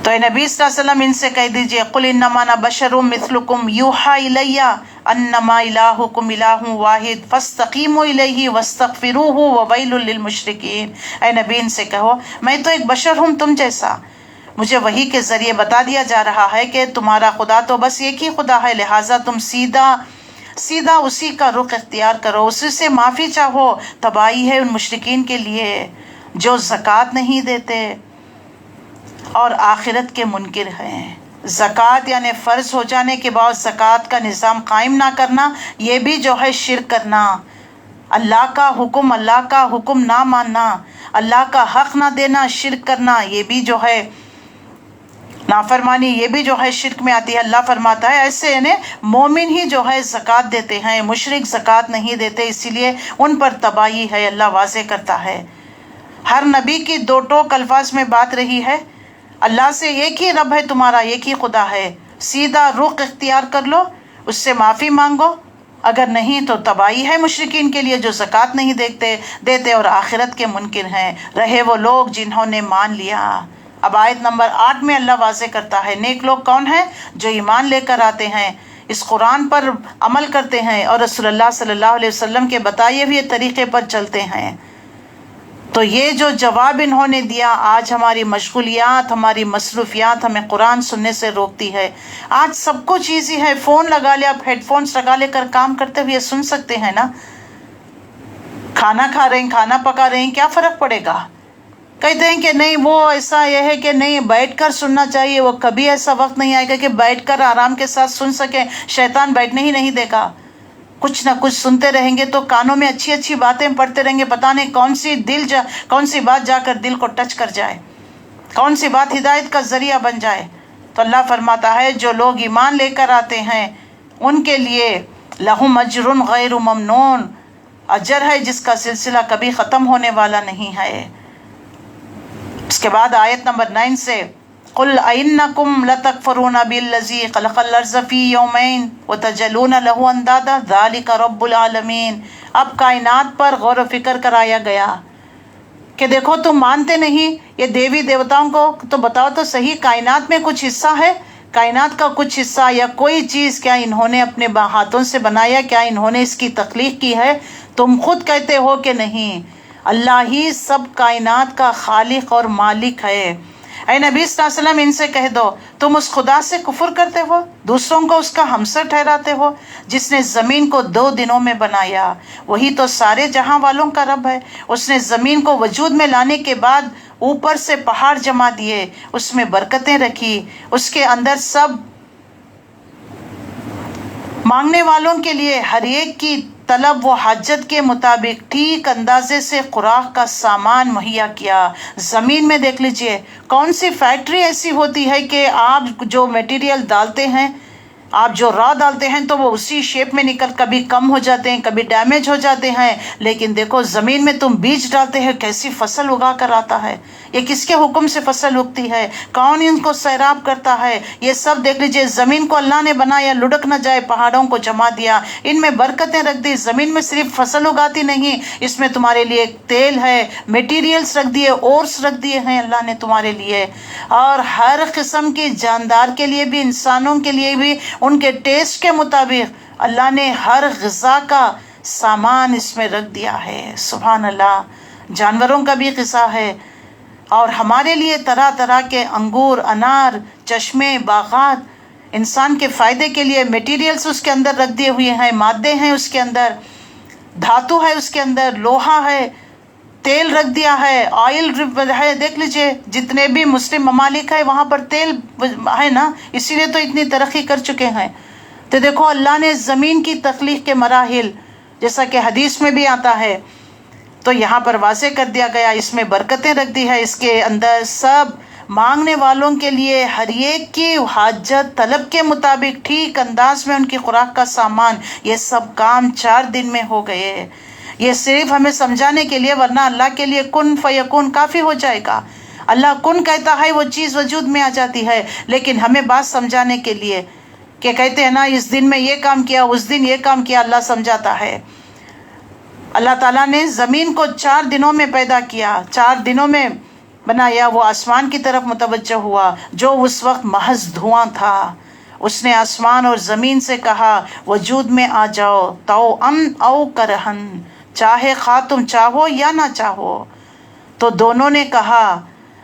Speaker 1: تو اے نبی صلی اللہ علیہ وسلم ان سے کہہ دیجئے قل انما انا بشر مثلکم یوحی الی انما الہکم الہ واحد فاستقیموا الیہ واستغفروہ وویل للمشرکین. اے نبی ان سے کہو میں تو ایک بشر ہوں تم جیسا، مجھے وحی کے ذریعے بتا دیا جا رہا ہے کہ تمہارا خدا تو بس ایک ہی خدا ہے، لہٰذا تم سیدھا اسی کا رخ اختیار کرو، اسی سے معافی چاہو. تباہی ہے ان مشرکین کے لیے جو زکوٰۃ نہیں دیتے اور آخرت کے منکر ہیں. زکوٰۃ یعنی فرض ہو جانے کے بعد زکوٰۃ کا نظام قائم نہ کرنا، یہ بھی جو ہے شرک کرنا. اللہ کا حکم نہ ماننا، اللہ کا حق نہ دینا، شرک کرنا، یہ بھی جو ہے نافرمانی، یہ بھی جو ہے شرک میں آتی ہے. اللہ فرماتا ہے ایسے یعنی مومن ہی جو ہے زکوٰۃ دیتے ہیں، مشرک زکوٰۃ نہیں دیتے، اسی لیے ان پر تباہی ہے. اللہ واضح کرتا ہے. ہر نبی کی دو ٹوک الفاظ میں بات رہی ہے. اللہ سے ایک ہی رب ہے تمہارا، ایک ہی خدا ہے، سیدھا رخ اختیار کر لو، اس سے معافی مانگو، اگر نہیں تو تباہی ہے مشرکین کے لیے جو زکوٰۃ نہیں دیتے اور آخرت کے منکر ہیں، رہے وہ لوگ جنہوں نے مان لیا۔ اب آیت نمبر 8 میں اللہ واضح کرتا ہے نیک لوگ کون ہیں؟ جو ایمان لے کر آتے ہیں، اس قرآن پر عمل کرتے ہیں اور رسول اللہ صلی اللہ علیہ وسلم کے بتائے ہوئے طریقے پر چلتے ہیں۔ تو یہ جو جواب انہوں نے دیا، آج ہماری مشغولیات، ہماری مصروفیات ہمیں قرآن سننے سے روکتی ہے۔ آج سب کچھ ایزی ہے، فون لگا لے، آپ ہیڈ فونس لگا لے کر کام کرتے ہوئے سن سکتے ہیں نا، کھانا کھا رہے ہیں، کھانا پکا رہے ہیں، کیا فرق پڑے گا؟ کہتے ہیں کہ نہیں وہ ایسا یہ ہے کہ نہیں بیٹھ کر سننا چاہیے، وہ کبھی ایسا وقت نہیں آئے گا کہ بیٹھ کر آرام کے ساتھ سن سکیں، شیطان بیٹھنے ہی نہیں دے گا۔ کچھ نہ کچھ سنتے رہیں گے تو کانوں میں اچھی اچھی باتیں پڑھتے رہیں گے، پتہ نہیں کون سی بات جا کر دل کو ٹچ کر جائے، کون سی بات ہدایت کا ذریعہ بن جائے۔ تو اللہ فرماتا ہے جو لوگ ایمان لے کر آتے ہیں ان کے لیے لہم اجر غیر ممنون، اجر ہے جس کا سلسلہ کبھی ختم ہونے والا نہیں ہے۔ اس کے بعد آیت نمبر 9 سے قل اینکم لتکفرون بالذی خلق الارض فی یومین وتجعلون له اندادا ذلک رب العالمین۔ اب کائنات پر غور و فکر کرایا گیا کہ دیکھو تم مانتے نہیں یہ دیوی دیوتاؤں کو، تو بتاؤ تو صحیح کائنات میں کچھ حصہ ہے، کائنات کا کچھ حصہ یا کوئی چیز کیا انہوں نے اپنے ہاتھوں سے بنایا؟ کیا انہوں نے اس کی تخلیق کی ہے؟ تم خود کہتے ہو کہ نہیں، اللہ ہی سب کائنات کا خالق اور مالک ہے۔ اے نبی صلی اللہ علیہ وسلم ان سے کہہ دو تم اس خدا سے کفر کرتے ہو، دوسروں کو اس کا ہمسر ٹھہراتے ہو جس نے زمین کو 2 دنوں میں بنایا، وہی تو سارے جہاں والوں کا رب ہے۔ اس نے زمین کو وجود میں لانے کے بعد اوپر سے پہاڑ جما دیے، اس میں برکتیں رکھی، اس کے اندر سب مانگنے والوں کے لیے ہر ایک کی طلب و حاجت کے مطابق ٹھیک اندازے سے خوراک کا سامان مہیا کیا۔ زمین میں دیکھ لیجئے کون سی فیکٹری ایسی ہوتی ہے کہ آپ جو میٹیریل ڈالتے ہیں، آپ جو را ڈالتے ہیں تو وہ اسی شیپ میں نکل کبھی کم ہو جاتے ہیں، کبھی ڈیمیج ہو جاتے ہیں، لیکن دیکھو زمین میں تم بیج ڈالتے ہیں کیسی فصل اگا کر آتا ہے۔ یہ کس کے حکم سے فصل اگتی ہے؟ کون ان کو سیراب کرتا ہے؟ یہ سب دیکھ لیجئے، زمین کو اللہ نے بنایا لڑک نہ جائے، پہاڑوں کو جما دیا، ان میں برکتیں رکھ دی۔ زمین میں صرف فصل اگاتی نہیں، اس میں تمہارے لیے تیل ہے، میٹیریلز رکھ دیے، اورس رکھ دیے ہیں اللہ نے تمہارے لیے، اور ہر قسم کی جاندار کے لیے بھی، انسانوں کے لیے بھی ان کے ٹیسٹ کے مطابق اللہ نے ہر غذا کا سامان اس میں رکھ دیا ہے۔ سبحان اللہ، جانوروں کا بھی غذا ہے، اور ہمارے لیے طرح طرح کے انگور، انار، چشمے، باغات، انسان کے فائدے کے لیے میٹیریلز اس کے اندر رکھ دیے ہوئے ہیں، مادے ہیں اس کے اندر، دھاتو ہے اس کے اندر، لوہا ہے، تیل رکھ دیا ہے، آئل ہے۔ دیکھ لیجئے جتنے بھی مسلم ممالک ہیں وہاں پر تیل ہے نا، اسی لیے تو اتنی ترقی کر چکے ہیں۔ تو دیکھو اللہ نے زمین کی تخلیق کے مراحل، جیسا کہ حدیث میں بھی آتا ہے، تو یہاں پر واضح کر دیا گیا، اس میں برکتیں رکھ دی ہے، اس کے اندر سب مانگنے والوں کے لیے ہر ایک کی حاجت طلب کے مطابق ٹھیک انداز میں ان کی خوراک کا سامان، یہ سب کام 4 دن میں ہو گئے۔ یہ صرف ہمیں سمجھانے کے لیے، ورنہ اللہ کے لیے کن فیکون کافی ہو جائے گا۔ اللہ کن کہتا ہے وہ چیز وجود میں آ جاتی ہے، لیکن ہمیں بات سمجھانے کے لیے کہ کہتے ہیں نا اس دن میں یہ کام کیا، اس دن یہ کام کیا، اللہ سمجھاتا ہے۔ اللہ تعالیٰ نے زمین کو 4 دنوں میں پیدا کیا، 4 دنوں میں بنایا۔ وہ آسمان کی طرف متوجہ ہوا جو اس وقت محض دھواں تھا، اس نے آسمان اور زمین سے کہا وجود میں آ جاؤ، تو او کرہن، چاہے خواہ تم چاہو یا نہ چاہو۔ تو دونوں نے کہا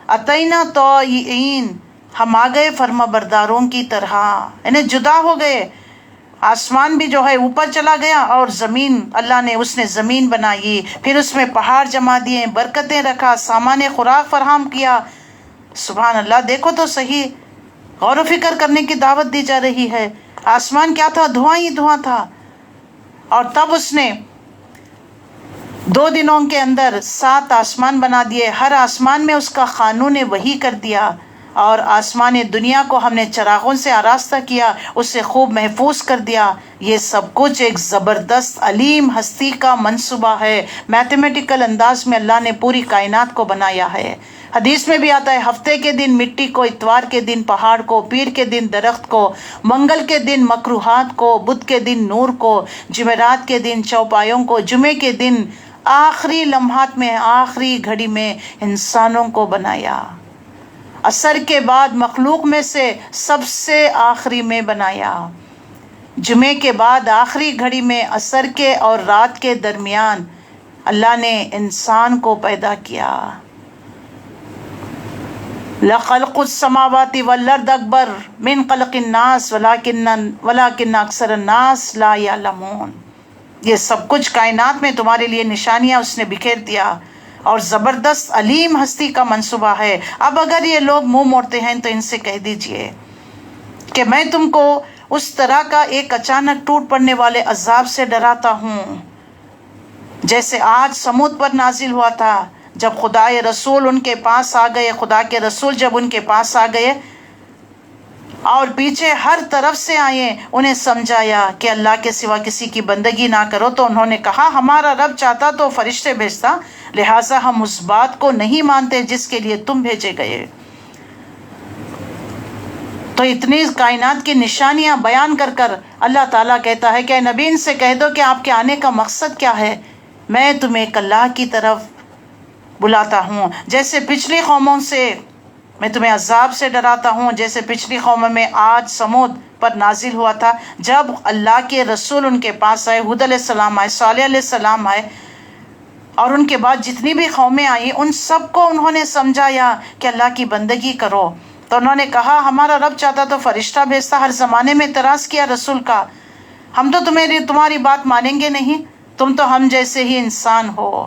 Speaker 1: اتینا طائعین، ہم آ گئے فرما برداروں کی طرح، یعنی جدا ہو گئے۔ آسمان بھی جو ہے اوپر چلا گیا، اور زمین اللہ نے اس نے زمین بنائی، پھر اس میں پہاڑ جما دیے، برکتیں رکھا، سامان خوراک فراہم کیا۔ سبحان اللہ، دیکھو تو صحیح، غور و فکر کرنے کی دعوت دی جا رہی ہے۔ آسمان کیا تھا؟ دھواں ہی دھواں تھا، اور تب اس نے 2 دنوں کے اندر 7 آسمان بنا دیے، ہر آسمان میں اس کا قانون وحی کر دیا، اور آسمان دنیا کو ہم نے چراغوں سے آراستہ کیا، اسے خوب محفوظ کر دیا۔ یہ سب کچھ ایک زبردست علیم ہستی کا منصوبہ ہے۔ میتھمیٹیکل انداز میں اللہ نے پوری کائنات کو بنایا ہے۔ حدیث میں بھی آتا ہے ہفتے کے دن مٹی کو، اتوار کے دن پہاڑ کو، پیر کے دن درخت کو، منگل کے دن مکروہات کو، بدھ کے دن نور کو، جمعرات کے دن چوپایوں کو، جمعے کے دن آخری لمحات میں، آخری گھڑی میں انسانوں کو بنایا۔ عصر کے بعد مخلوق میں سے سب سے آخری میں بنایا۔ جمعے کے بعد آخری گھڑی میں عصر کے اور رات کے درمیان اللہ نے انسان کو پیدا کیا۔ لَخَلْقُ السَّمَاوَاتِ وَالْأَرْضِ أَكْبَرُ مِنْ خَلْقِ النَّاسِ وَلَكِنَّ أَكْثَرَ النَّاسِ لَا يَعْلَمُونَ۔ یہ سب کچھ کائنات میں تمہارے لیے نشانیاں اس نے بکھیر دیا اور زبردست علیم ہستی کا منصوبہ ہے۔ اب اگر یہ لوگ منہ موڑتے ہیں تو ان سے کہہ دیجئے کہ میں تم کو اس طرح کا ایک اچانک ٹوٹ پڑنے والے عذاب سے ڈراتا ہوں جیسے آج سمود پر نازل ہوا تھا، جب خدا رسول ان کے پاس آ گئے، خدا کے رسول جب ان کے پاس آ گئے اور پیچھے ہر طرف سے آئے، انہیں سمجھایا کہ اللہ کے سوا کسی کی بندگی نہ کرو، تو انہوں نے کہا ہمارا رب چاہتا تو فرشتے بھیجتا، لہٰذا ہم اس بات کو نہیں مانتے جس کے لیے تم بھیجے گئے۔ تو اتنی کائنات کی نشانیاں بیان کر کر اللہ تعالیٰ کہتا ہے کہ اے نبی ان سے کہہ دو کہ آپ کے آنے کا مقصد کیا ہے، میں تمہیں ایک اللہ کی طرف بلاتا ہوں، جیسے پچھلی قوموں سے میں تمہیں عذاب سے ڈراتا ہوں، جیسے پچھلی قوموں میں آج سمود پر نازل ہوا تھا، جب اللہ کے رسول ان کے پاس آئے، ہود علیہ السلام آئے، صالح علیہ السلام آئے، اور ان کے بعد جتنی بھی قومیں آئیں ان سب کو انہوں نے سمجھایا کہ اللہ کی بندگی کرو۔ تو انہوں نے کہا ہمارا رب چاہتا تو فرشتہ بھیجتا، ہر زمانے میں اعتراض کیا رسول کا، ہم تو تمہاری بات مانیں گے نہیں، تم تو ہم جیسے ہی انسان ہو۔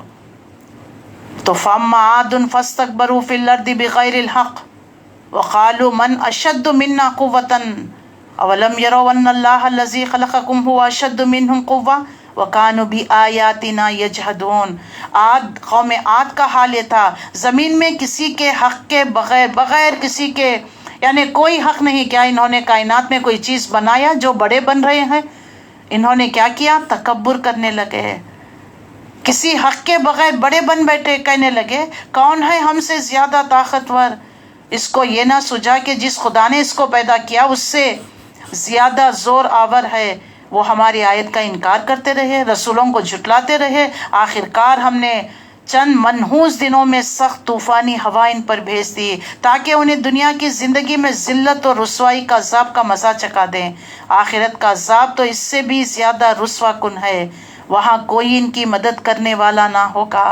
Speaker 1: تو فَأَمَّا عَادٌ فَاسْتَكْبَرُوا فِي الْأَرْضِ بِغَيْرِ الْحَقِّ وَقَالُوا مَنْ أَشَدُّ مِنَّا قُوَّةً أَوَلَمْ يَرَوْا أَنَّ اللَّهَ الَّذِي خَلَقَهُمْ هُوَ أَشَدُّ مِنْهُمْ قُوَّةً وَكَانُوا بِآيَاتِنَا يَجْحَدُونَ۔ قوم عاد کا حال یہ تھا، زمین میں کسی کے حق کے بغیر کسی کے یعنی کوئی حق نہیں، کیا انہوں نے کائنات میں کوئی چیز بنایا جو بڑے بن رہے ہیں؟ انہوں نے کیا کیا؟ تکبر کرنے لگے، کسی حق کے بغیر بڑے بن بیٹھے، کہنے لگے کون ہے ہم سے زیادہ طاقتور؟ اس کو یہ نہ سوچا کہ جس خدا نے اس کو پیدا کیا اس سے زیادہ زور آور ہے۔ وہ ہماری آیت کا انکار کرتے رہے، رسولوں کو جھٹلاتے رہے، آخرکار ہم نے چند منحوس دنوں میں سخت طوفانی ہوا ان پر بھیج دی تاکہ انہیں دنیا کی زندگی میں ذلت اور رسوائی کا عذاب کا مزہ چکھا دیں۔ آخرت کا عذاب تو اس سے بھی زیادہ رسوا کن ہے، وہاں کوئی ان کی مدد کرنے والا نہ ہوگا۔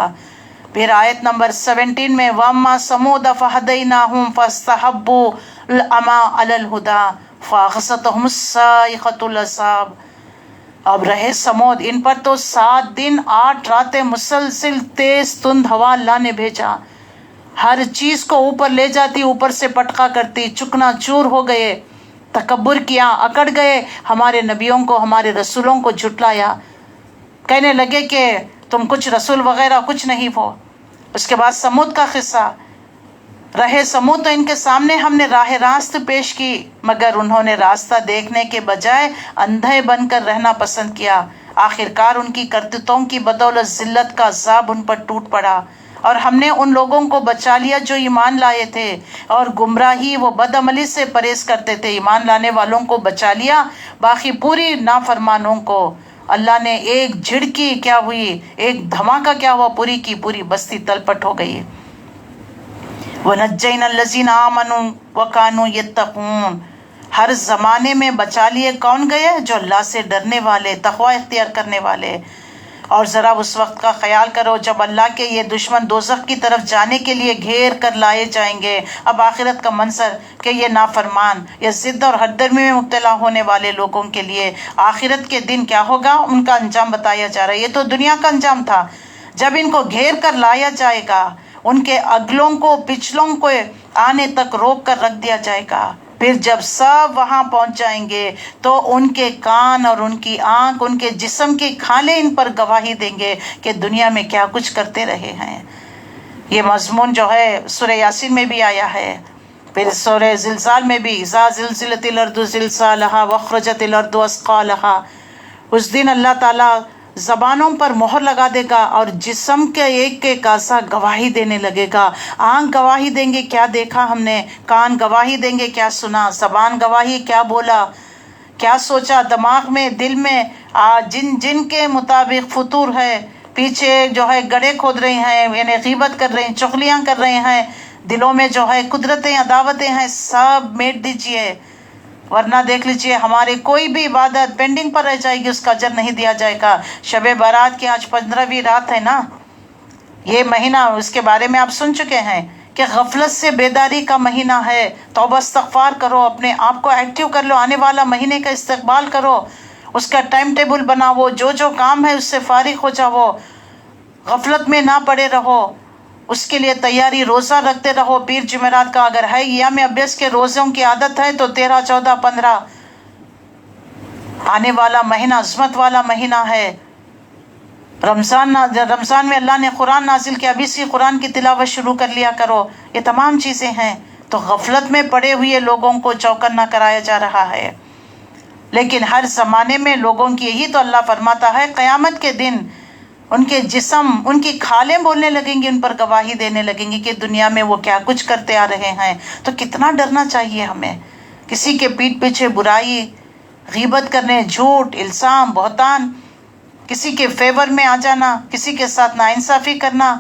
Speaker 1: پھر آیت نمبر 17 میں وَأَمَّا ثَمُودَ فَهَدَيْنَاهُمْ فَاسْتَحَبُّوا الْعَمَىٰ عَلَى الْهُدَىٰ فَأَخَذَتْهُمُ الصَّاعِقَةُ الْعَذَابُ۔ اب رہے سمود، ان پر تو 7 دن 8 راتیں مسلسل تیز تند ہوا اللہ نے بھیجا، ہر چیز کو اوپر لے جاتی، اوپر سے پٹخا کرتی، چکنا چور ہو گئے، تکبر کیا، اکڑ گئے، ہمارے نبیوں کو، ہمارے رسولوں کو جھٹلایا، کہنے لگے کہ تم کچھ رسول وغیرہ کچھ نہیں ہو۔ اس کے بعد سمود کا قصہ رہے سمود، تو ان کے سامنے ہم نے راہ راست پیش کی مگر انہوں نے راستہ دیکھنے کے بجائے اندھے بن کر رہنا پسند کیا۔ آخرکار ان کی کرتوتوں کی بدولت ذلت کا عذاب ان پر ٹوٹ پڑا، اور ہم نے ان لوگوں کو بچا لیا جو ایمان لائے تھے اور گمراہی و بد عملی سے پرہیز کرتے تھے۔ ایمان لانے والوں کو بچا لیا، باقی پوری نافرمانوں کو اللہ نے ایک جھڑکی کیا ہوئی، ایک دھماکہ کیا ہوا، پوری کی پوری بستی تلپٹ ہو گئی۔ وَنَجَّيْنَا الَّذِينَ آمَنُوا وَكَانُوا يَتَّقُونَ۔ ہر زمانے میں بچا لیے کون گئے؟ جو اللہ سے ڈرنے والے، تقوی اختیار کرنے والے۔ اور ذرا اس وقت کا خیال کرو جب اللہ کے یہ دشمن دوزخ کی طرف جانے کے لیے گھیر کر لائے جائیں گے۔ اب آخرت کا منظر کہ یہ نافرمان یا ضد اور ہردرمی میں مبتلا ہونے والے لوگوں کے لیے آخرت کے دن کیا ہوگا، ان کا انجام بتایا جا رہا ہے۔ یہ تو دنیا کا انجام تھا، جب ان کو گھیر کر لایا جائے گا، ان کے اگلوں کو پچھلوں کو آنے تک روک کر رکھ دیا جائے گا، پھر جب سب وہاں پہنچ جائیں گے تو ان کے کان اور ان کی آنکھ، ان کے جسم کی کھالیں ان پر گواہی دیں گے کہ دنیا میں کیا کچھ کرتے رہے ہیں۔ یہ مضمون جو ہے سورہ یاسین میں بھی آیا ہے پھر سورہ زلزال میں بھی اذا زلزلت الارض زلزالہا واخرجت الارض اثقالہا، اس دن اللہ تعالیٰ زبانوں پر مہر لگا دے گا اور جسم کے ایک ایک اعضاء گواہی دینے لگے گا۔ آنکھ گواہی دیں گے کیا دیکھا ہم نے، کان گواہی دیں گے کیا سنا، زبان گواہی کیا بولا، کیا سوچا دماغ میں، دل میں، جن جن کے مطابق فطور ہے، پیچھے جو ہے گڑھے کھود رہے ہیں، یعنی غیبت کر رہے ہیں، چغلیاں کر رہے ہیں، دلوں میں جو ہے قدرتیں عداوتیں ہیں، سب میٹ دیجئے، ورنہ دیکھ لیجئے ہماری کوئی بھی عبادت پینڈنگ پر رہ جائے گی، اس کا اجر نہیں دیا جائے گا۔ شب بارات کی آج 15ویں رات ہے نا، یہ مہینہ اس کے بارے میں آپ سن چکے ہیں کہ غفلت سے بیداری کا مہینہ ہے۔ توبہ استغفار کرو، اپنے آپ کو ایکٹیو کر لو، آنے والا مہینے کا استقبال کرو، اس کا ٹائم ٹیبل بناؤ، جو کام ہے اس سے فارغ ہو جاؤ، غفلت میں نہ پڑے رہو، اس کے لیے تیاری، روزہ رکھتے رہو پیر جمعرات کا، اگر ہے ایام ابیس کے روزوں کی عادت ہے تو 13، 14، 15 آنے والا مہینہ عظمت والا مہینہ ہے۔ رمضان میں اللہ نے قرآن نازل کیا، ابھی اسی قرآن کی تلاوت شروع کر لیا کرو، یہ تمام چیزیں ہیں۔ تو غفلت میں پڑے ہوئے لوگوں کو چوکنا کرایا جا رہا ہے، لیکن ہر زمانے میں لوگوں کی یہی تو اللہ فرماتا ہے قیامت کے دن ان کے جسم، ان کی کھالیں بولنے لگیں گی، ان پر گواہی دینے لگیں گی کہ دنیا میں وہ کیا کچھ کرتے آ رہے ہیں۔ تو کتنا ڈرنا چاہیے ہمیں، کسی کے پیٹھ پیچھے برائی، غیبت کرنے، جھوٹ، الزام، بہتان، کسی کے فیور میں آ جانا، کسی کے ساتھ ناانصافی کرنا۔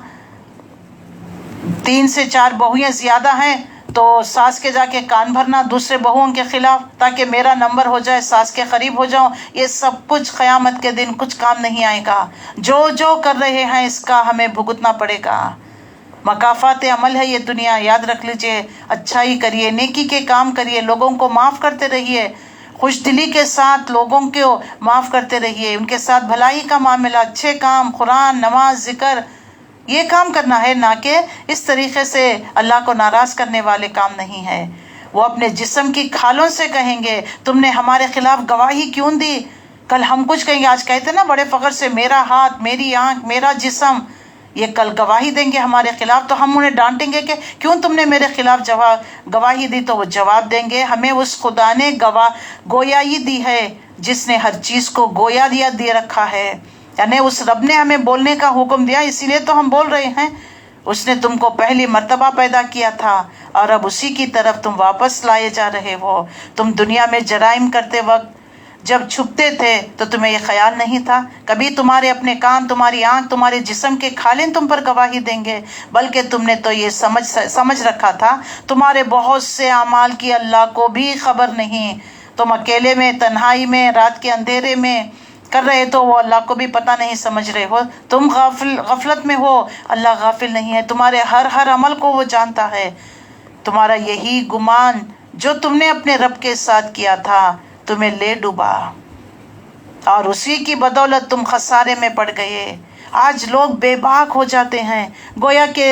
Speaker 1: 3 سے 4 بہویں زیادہ ہیں تو ساس کے جا کے کان بھرنا دوسرے بہوؤں کے خلاف تاکہ میرا نمبر ہو جائے، ساس کے قریب ہو جاؤں، یہ سب کچھ قیامت کے دن کچھ کام نہیں آئے گا۔ جو کر رہے ہیں اس کا ہمیں بھگتنا پڑے گا۔ مکافات عمل ہے یہ دنیا، یاد رکھ لیجئے، اچھائی کریے، نیکی کے کام کریے، لوگوں کو معاف کرتے رہیے، خوش دلی کے ساتھ لوگوں کو معاف کرتے رہیے، ان کے ساتھ بھلائی کا معاملہ، اچھے کام، قرآن، نماز، ذکر، یہ کام کرنا ہے، نہ کہ اس طریقے سے اللہ کو ناراض کرنے والے کام نہیں ہے۔ وہ اپنے جسم کی کھالوں سے کہیں گے تم نے ہمارے خلاف گواہی کیوں دی؟ کل ہم کچھ کہیں گے، آج کہتے نا بڑے فخر سے میرا ہاتھ، میری آنکھ، میرا جسم، یہ کل گواہی دیں گے ہمارے خلاف، تو ہم انہیں ڈانٹیں گے کہ کیوں تم نے میرے خلاف گواہی دی؟ تو وہ جواب دیں گے ہمیں اس خدا نے گویائی دی ہے جس نے ہر چیز کو گویا دے رکھا ہے، یعنی اس رب نے ہمیں بولنے کا حکم دیا، اسی لیے تو ہم بول رہے ہیں۔ اس نے تم کو پہلی مرتبہ پیدا کیا تھا اور اب اسی کی طرف تم واپس لائے جا رہے ہو۔ تم دنیا میں جرائم کرتے وقت جب چھپتے تھے تو تمہیں یہ خیال نہیں تھا کبھی تمہارے اپنے کان، تمہاری آنکھ، تمہارے جسم کے کھالیں تم پر گواہی دیں گے، بلکہ تم نے تو یہ سمجھ رکھا تھا تمہارے بہت سے اعمال کی اللہ کو بھی خبر نہیں، تم اکیلے میں، تنہائی میں، رات کے اندھیرے میں کر رہے تو وہ اللہ کو بھی پتہ نہیں سمجھ رہے ہو، تم غفلت میں ہو، اللہ غافل نہیں ہے، تمہارے ہر عمل کو وہ جانتا ہے۔ تمہارا یہی گمان جو تم نے اپنے رب کے ساتھ کیا تھا تمہیں لے ڈوبا اور اسی کی بدولت تم خسارے میں پڑ گئے۔ آج لوگ بے باک ہو جاتے ہیں، گویا کہ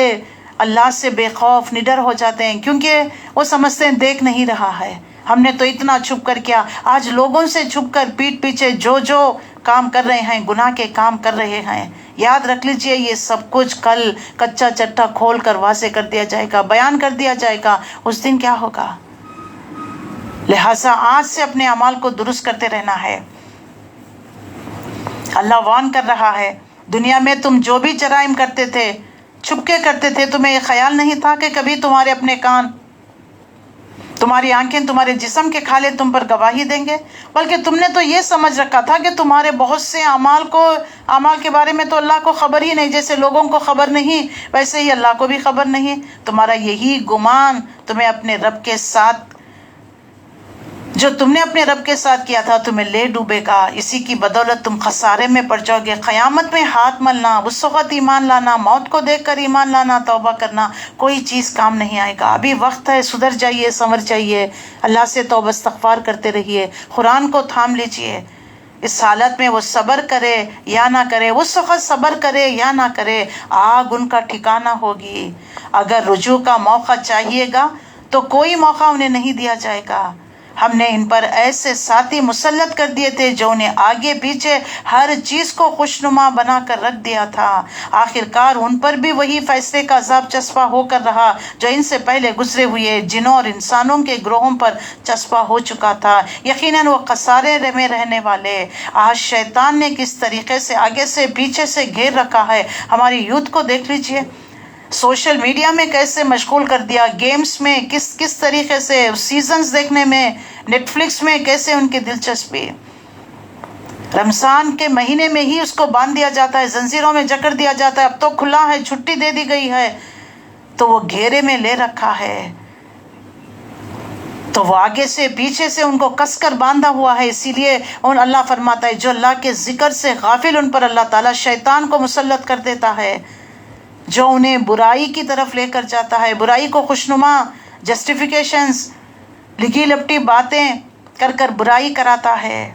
Speaker 1: اللہ سے بے خوف نڈر ہو جاتے ہیں، کیونکہ وہ سمجھتے ہیں دیکھ نہیں رہا ہے، ہم نے تو اتنا چھپ کر کیا۔ آج لوگوں سے چھپ کر پیٹھ پیچھے جو کام کر رہے ہیں، گناہ کے کام کر رہے ہیں، یاد رکھ لیجئے یہ سب کچھ کل کچا چٹا کھول کر واضح کر دیا جائے گا، بیان کر دیا جائے گا، اس دن کیا ہوگا۔ لہٰذا آج سے اپنے اعمال کو درست کرتے رہنا ہے۔ اللہ وان کر رہا ہے، دنیا میں تم جو بھی جرائم کرتے تھے، چھپ کے کرتے تھے، تمہیں یہ خیال نہیں تھا کہ کبھی تمہارے اپنے کان، تمہاری آنکھیں، تمہارے جسم کے کھالے تم پر گواہی دیں گے، بلکہ تم نے تو یہ سمجھ رکھا تھا کہ تمہارے بہت سے اعمال کے بارے میں تو اللہ کو خبر ہی نہیں، جیسے لوگوں کو خبر نہیں ویسے ہی اللہ کو بھی خبر نہیں۔ تمہارا یہی گمان تمہیں اپنے رب کے ساتھ، جو تم نے اپنے رب کے ساتھ کیا تھا، تمہیں لے ڈوبے گا، اسی کی بدولت تم خسارے میں پڑ جاؤ گے۔ قیامت میں ہاتھ ملنا، اس وقت ایمان لانا، موت کو دیکھ کر ایمان لانا، توبہ کرنا، کوئی چیز کام نہیں آئے گا۔ ابھی وقت ہے، سدھر جائیے، سنور جائیے، اللہ سے توبہ استغفار کرتے رہیے، قرآن کو تھام لیجئے۔ اس حالت میں وہ صبر کرے یا نہ کرے، اس وقت صبر کرے یا نہ کرے، آگ ان کا ٹھکانہ ہوگی۔ اگر رجوع کا موقع چاہیے گا تو کوئی موقع انہیں نہیں دیا جائے گا، ہم نے ان پر ایسے ساتھی مسلط کر دیے تھے جو انہیں آگے پیچھے ہر چیز کو خوشنما بنا کر رکھ دیا تھا۔ آخر کار ان پر بھی وہی فیصلے کا عذاب چسپاں ہو کر رہا جو ان سے پہلے گزرے ہوئے جنوں اور انسانوں کے گروہوں پر چسپاں ہو چکا تھا۔ یقیناً وہ خسارے میں رہنے والے۔ آج شیطان نے کس طریقے سے آگے سے پیچھے سے گھیر رکھا ہے۔ ہماری یوتھ کو دیکھ لیجئے، سوشل میڈیا میں کیسے مشغول کر دیا، گیمز میں کس طریقے سے، سیزنز دیکھنے میں، نیٹ فلکس میں کیسے ان کی دلچسپی، رمضان کے مہینے میں ہی اس کو باندھ دیا جاتا ہے، زنجیروں میں جکڑ دیا جاتا ہے، اب تو کھلا ہے، چھٹی دے دی گئی ہے، تو وہ گھیرے میں لے رکھا ہے، تو وہ آگے سے پیچھے سے ان کو کس کر باندھا ہوا ہے۔ اسی لیے اللہ فرماتا ہے جو اللہ کے ذکر سے غافل ان پر اللہ تعالیٰ شیطان کو مسلط کر دیتا ہے، جو انہیں برائی کی طرف لے کر جاتا ہے، برائی کو خوشنما جسٹیفیکیشنز، لگی لپٹی باتیں کر کر برائی کراتا ہے۔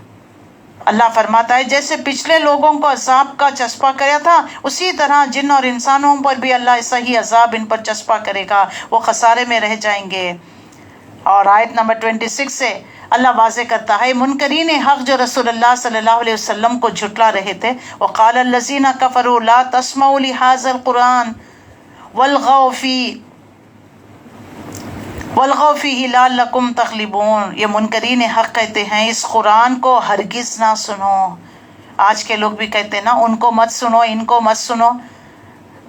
Speaker 1: اللہ فرماتا ہے جیسے پچھلے لوگوں کو عذاب کا چسپاں کرا تھا، اسی طرح جن اور انسانوں پر بھی اللہ ایسا ہی عذاب ان پر چسپاں کرے گا، وہ خسارے میں رہ جائیں گے۔ اور آیت نمبر 26 سے اللہ واضح کرتا ہے منکرین حق جو رسول اللہ صلی اللہ علیہ وسلم کو جھٹلا رہے تھے، وقال الذین کفروا لا تسمعوا لهذا القرآن والغوا فیہ لعلکم تغلبون۔ یہ منکرین حق کہتے ہیں اس قرآن کو ہرگز نہ سنو۔ آج کے لوگ بھی کہتے ہیں نا، ان کو مت سنو، ان کو مت سنو،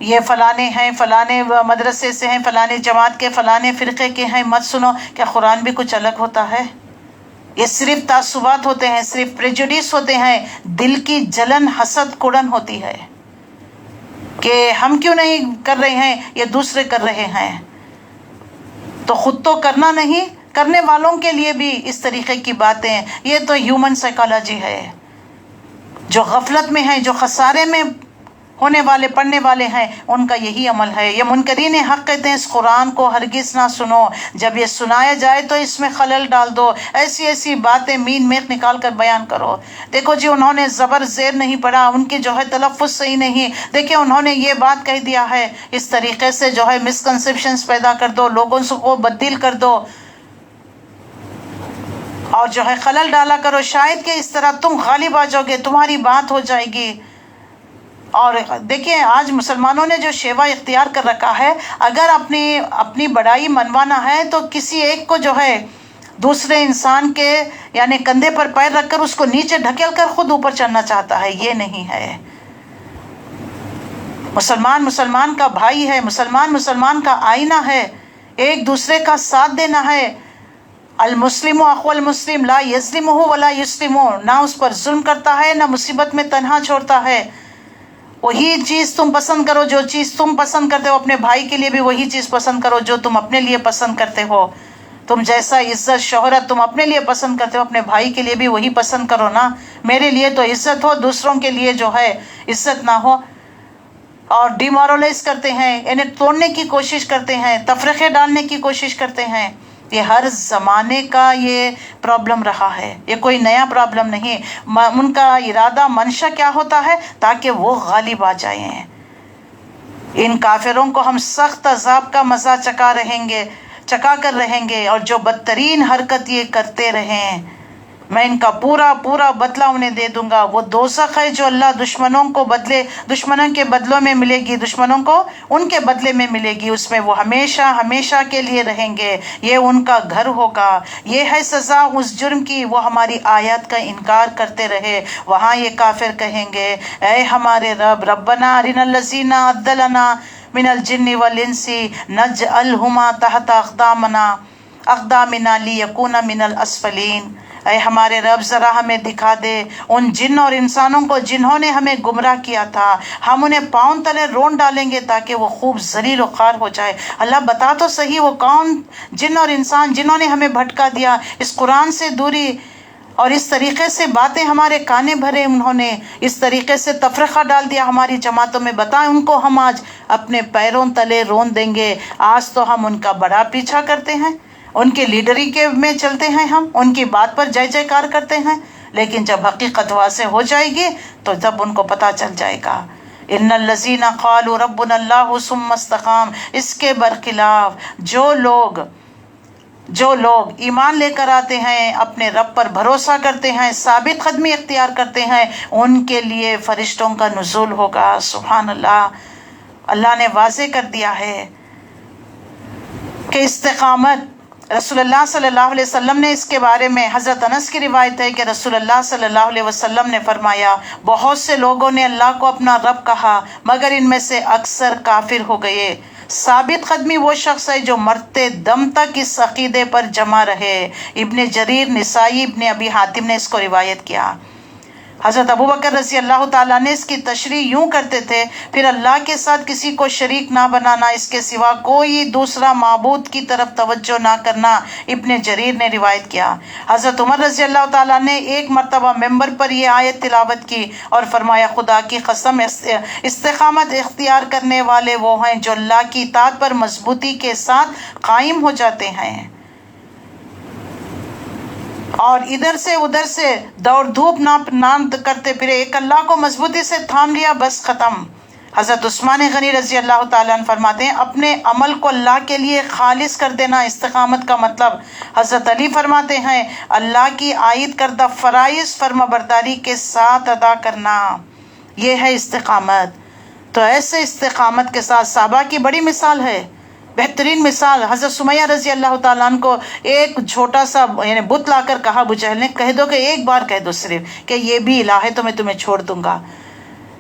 Speaker 1: یہ فلانے ہیں، فلانے مدرسے سے ہیں، فلانے جماعت کے، فلانے فرقے کے ہیں، مت سنو۔ کیا قرآن بھی کچھ الگ ہوتا ہے؟ یہ صرف تعصبات ہوتے ہیں، صرف پریجوڈیس ہوتے ہیں، دل کی جلن، حسد، کڑن ہوتی ہے کہ ہم کیوں نہیں کر رہے ہیں، یہ دوسرے کر رہے ہیں، تو خود تو کرنا نہیں، کرنے والوں کے لیے بھی اس طریقے کی باتیں۔ یہ تو ہیومن سائیکالوجی ہے۔ جو غفلت میں ہیں، جو خسارے میں ہونے والے، پڑھنے والے ہیں، ان کا یہی عمل ہے۔ یہ منکرین حق کہتے ہیں اس قرآن کو ہرگز نہ سنو، جب یہ سنایا جائے تو اس میں خلل ڈال دو، ایسی ایسی باتیں مین میخ نکال کر بیان کرو۔ دیکھو جی انہوں نے زبر زیر نہیں پڑھا، ان کی جو ہے تلفظ صحیح نہیں، دیکھیں انہوں نے یہ بات کہہ دیا ہے، اس طریقے سے جو ہے مسکنسیپشنز پیدا کر دو، لوگوں کو بددل کر دو، اور جو ہے خلل ڈالا کرو، شاید کہ اس طرح تم غالب آ جاؤ گے، تمہاری بات ہو جائے گی۔ اور دیکھیں آج مسلمانوں نے جو شیوا اختیار کر رکھا ہے، اگر اپنی بڑائی منوانا ہے تو کسی ایک کو جو ہے دوسرے انسان کے یعنی کندھے پر پیر رکھ کر اس کو نیچے ڈھکیل کر خود اوپر چڑھنا چاہتا ہے۔ یہ نہیں ہے۔ مسلمان کا بھائی ہے، مسلمان کا آئینہ ہے، ایک دوسرے کا ساتھ دینا ہے۔ المسلم اخو المسلم لا یظلمہ ولا یسلمہ، نہ اس پر ظلم کرتا ہے، نہ مصیبت میں تنہا چھوڑتا ہے۔ وہی چیز تم پسند کرو، جو چیز تم پسند کرتے ہو، اپنے بھائی کے لیے بھی وہی چیز پسند کرو جو تم اپنے لیے پسند کرتے ہو۔ تم جیسا عزت شہرت تم اپنے لیے پسند کرتے ہو، اپنے بھائی کے لیے بھی وہی پسند کرو نا۔ میرے لیے تو عزت ہو، دوسروں کے لیے جو ہے عزت نہ ہو، اور ڈیمورلائز کرتے ہیں، انہیں توڑنے کی کوشش کرتے ہیں، تفرقے ڈالنے کی کوشش کرتے ہیں۔ یہ ہر زمانے کا یہ پرابلم رہا ہے، یہ کوئی نیا پرابلم نہیں۔ ان کا ارادہ منشا کیا ہوتا ہے؟ تاکہ وہ غالب آ جائیں۔ ان کافروں کو ہم سخت عذاب کا مزہ چکا کر رہیں گے، اور جو بدترین حرکت یہ کرتے رہیں میں ان کا پورا بدلہ انہیں دے دوں گا۔ وہ دوزخ ہے جو اللہ دشمنوں کے بدلوں میں ملے گی، دشمنوں کو ان کے بدلے میں ملے گی، اس میں وہ ہمیشہ کے لیے رہیں گے، یہ ان کا گھر ہوگا۔ یہ ہے سزا اس جرم کی وہ ہماری آیات کا انکار کرتے رہے۔ وہاں یہ کافر کہیں گے اے ہمارے رب، ربنا ارنا الذین عدلنا من الجن والانس نجعلہما تحت اقدامنا لیکون من الاسفلین۔ اے ہمارے رب ذرا ہمیں دکھا دے ان جن اور انسانوں کو جنہوں نے ہمیں گمراہ کیا تھا، ہم انہیں پاؤں تلے رون ڈالیں گے تاکہ وہ خوب ذلیل و خوار ہو جائے۔ اللہ بتا تو صحیح وہ کون جن اور انسان جنہوں نے ہمیں بھٹکا دیا، اس قرآن سے دوری اور اس طریقے سے باتیں ہمارے کانے بھرے، انہوں نے اس طریقے سے تفرقہ ڈال دیا ہماری جماعتوں میں۔ بتائیں ان کو ہم آج اپنے پیروں تلے رون دیں گے؟ آج تو ہم ان کا بڑا پیچھا کرتے ہیں، ان کی لیڈری کے میں چلتے ہیں، ہم ان کی بات پر جے جے کار کرتے ہیں، لیکن جب حقیقت واضح ہو جائے گی تو تب ان کو پتہ چل جائے گا۔ ان الذین قالوا ربنا اللہ ثم استقاموا، اس کے برخلاف جو لوگ جو لوگ ایمان لے کر آتے ہیں، اپنے رب پر بھروسہ کرتے ہیں، ثابت قدمی اختیار کرتے ہیں، ان کے لیے فرشتوں کا نزول ہوگا۔ سبحان اللہ، اللہ نے واضح کر دیا ہے کہ استقامت، رسول اللہ صلی اللہ علیہ وسلم نے اس کے بارے میں، حضرت انس کی روایت ہے کہ رسول اللہ صلی اللہ علیہ وسلم نے فرمایا، بہت سے لوگوں نے اللہ کو اپنا رب کہا مگر ان میں سے اکثر کافر ہو گئے۔ ثابت قدمی وہ شخص ہے جو مرتے دم تک اس عقیدے پر جمع رہے۔ ابن جریر، نسائی، ابن ابی حاتم نے اس کو روایت کیا۔ حضرت ابوبکر رضی اللہ تعالیٰ نے اس کی تشریح یوں کرتے تھے، پھر اللہ کے ساتھ کسی کو شریک نہ بنانا، اس کے سوا کوئی دوسرا معبود کی طرف توجہ نہ کرنا۔ ابن جریر نے روایت کیا۔ حضرت عمر رضی اللہ تعالیٰ نے ایک مرتبہ ممبر پر یہ آیت تلاوت کی اور فرمایا، خدا کی قسم، استقامت اختیار کرنے والے وہ ہیں جو اللہ کی اطاعت پر مضبوطی کے ساتھ قائم ہو جاتے ہیں اور ادھر سے ادھر سے دوڑ دھوپ نہ کرتے پھرے، ایک اللہ کو مضبوطی سے تھام لیا، بس ختم۔ حضرت عثمان غنی رضی اللہ تعالیٰ عنہ فرماتے ہیں، اپنے عمل کو اللہ کے لیے خالص کر دینا استقامت کا مطلب۔ حضرت علی فرماتے ہیں، اللہ کی عائد کردہ فرائض فرما برداری کے ساتھ ادا کرنا، یہ ہے استقامت۔ تو ایسے استقامت کے ساتھ صحابہ کی بڑی مثال ہے، بہترین مثال۔ حضرت سمیہ رضی اللہ تعالیٰ عنہ کو ایک چھوٹا سا یعنی بت لا کر کہا ابو جہل نے، کہہ دو کہ ایک بار کہہ دو صرف کہ یہ بھی الہ ہے تو میں تمہیں چھوڑ دوں گا۔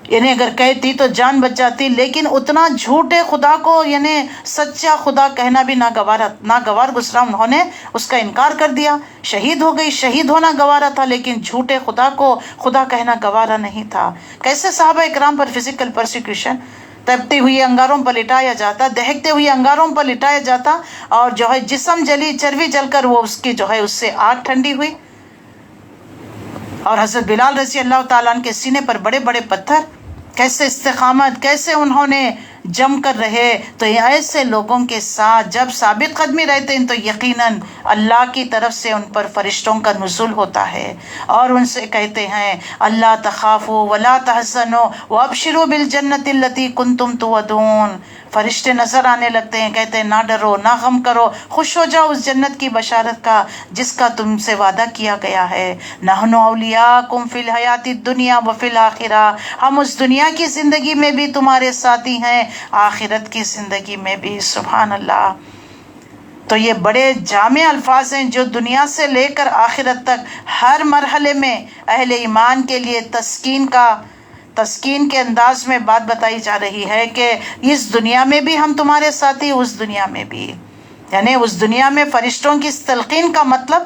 Speaker 1: یعنی اگر کہتی تو جان بچ جاتی، لیکن اتنا جھوٹے خدا کو یعنی سچا خدا کہنا بھی ناگوار گزرا، انہوں نے اس کا انکار کر دیا، شہید ہو گئی۔ شہید ہونا گوارا تھا لیکن جھوٹے خدا کو خدا کہنا گوارا نہیں تھا۔ کیسے صحابہ اکرام پر فزیکل پرسیکیوشن، تپتی ہوئی انگاروں پر لٹایا جاتا، دہکتے ہوئے انگاروں پر لٹایا جاتا، اور جو ہے جسم جلی، چربی جل کر وہ اس کی جو ہے اس سے آگ ٹھنڈی ہوئی۔ اور حضرت بلال رضی اللہ تعالیٰ عنہ کے سینے پر بڑے بڑے پتھر، کیسے استقامت، کیسے انہوں نے جم کر رہے۔ تو ایسے لوگوں کے ساتھ جب ثابت قدمی رہتے ہیں تو یقیناً اللہ کی طرف سے ان پر فرشتوں کا نزول ہوتا ہے اور ان سے کہتے ہیں، اللہ تخافوا ولا تحزنوا وابشروا بالجنۃ التي كنتم توعدون۔ فرشتے نظر آنے لگتے ہیں، کہتے ہیں نہ ڈرو، نہ غم کرو، خوش ہو جاؤ اس جنت کی بشارت کا جس کا تم سے وعدہ کیا گیا ہے۔ نحن اولیاءکم فی الحیات الدنیا وفی الآخرہ، ہم اس دنیا کی زندگی میں بھی تمہارے ساتھی ہیں، آخرت کی زندگی میں بھی۔ سبحان اللہ۔ تو یہ بڑے جامع الفاظ ہیں جو دنیا سے لے کر آخرت تک ہر مرحلے میں اہل ایمان کے لیے تسکین کے انداز میں بات بتائی جا رہی ہے کہ اس دنیا میں بھی ہم تمہارے ساتھی، اس دنیا میں بھی، یعنی اس دنیا میں فرشتوں کی اس تلقین کا مطلب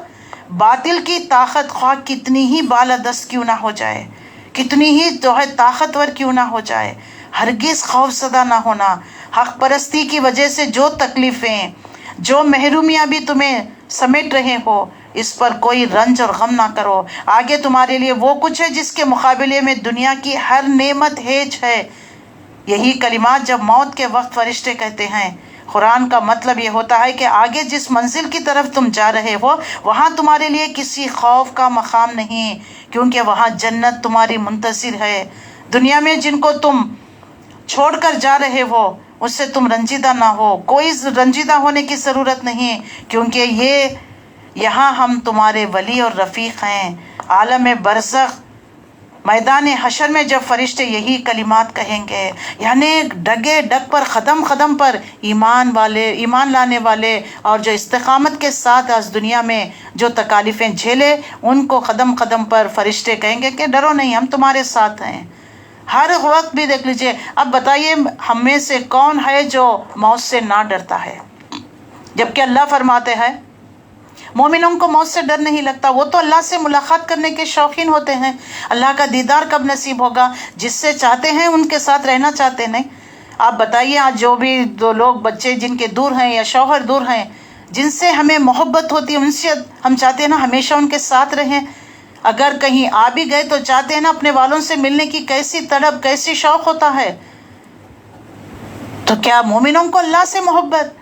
Speaker 1: باطل کی طاقت خواہ کتنی ہی بالادست کیوں نہ ہو جائے، کتنی ہی جو ہے طاقتور کیوں نہ ہو جائے، ہرگز خوف زدہ نہ ہونا۔ حق پرستی کی وجہ سے جو تکلیفیں، جو محرومیاں بھی تمہیں سمیٹ رہے ہو، اس پر کوئی رنج اور غم نہ کرو۔ آگے تمہارے لیے وہ کچھ ہے جس کے مقابلے میں دنیا کی ہر نعمت ہیچ ہے۔ یہی کلمات جب موت کے وقت فرشتے کہتے ہیں، قرآن کا مطلب یہ ہوتا ہے کہ آگے جس منزل کی طرف تم جا رہے ہو وہاں تمہارے لیے کسی خوف کا مقام نہیں، کیونکہ وہاں جنت تمہاری منتظر ہے۔ دنیا میں جن کو تم چھوڑ کر جا رہے ہو اس سے تم رنجیدہ نہ ہو، کوئی رنجیدہ ہونے کی ضرورت نہیں، کیونکہ یہاں ہم تمہارے ولی اور رفیق ہیں۔ عالم برزخ، میدان حشر میں جب فرشتے یہی کلمات کہیں گے، یعنی ڈگے ڈگ پر، قدم قدم پر ایمان لانے والے اور جو استقامت کے ساتھ آج دنیا میں جو تکالیفیں جھیلے، ان کو قدم قدم پر فرشتے کہیں گے کہ ڈرو نہیں، ہم تمہارے ساتھ ہیں۔ ہر وقت بھی دیکھ لیجئے، اب بتائیے ہم میں سے کون ہے جو موت سے نہ ڈرتا ہے؟ جبکہ اللہ فرماتے ہیں مومنوں کو موت سے ڈر نہیں لگتا، وہ تو اللہ سے ملاقات کرنے کے شوقین ہوتے ہیں۔ اللہ کا دیدار کب نصیب ہوگا؟ جس سے چاہتے ہیں ان کے ساتھ رہنا چاہتے نہیں۔ آپ بتائیے آج جو بھی دو لوگ بچے جن کے دور ہیں یا شوہر دور ہیں، جن سے ہمیں محبت ہوتی ہے، ان سے ہم چاہتے ہیں نا ہمیشہ ان کے ساتھ رہیں۔ اگر کہیں آ بھی گئے تو چاہتے ہیں نا اپنے والوں سے ملنے کی کیسی طلب، کیسی شوق ہوتا ہے۔ تو کیا مومنوں کو اللہ سے محبت؟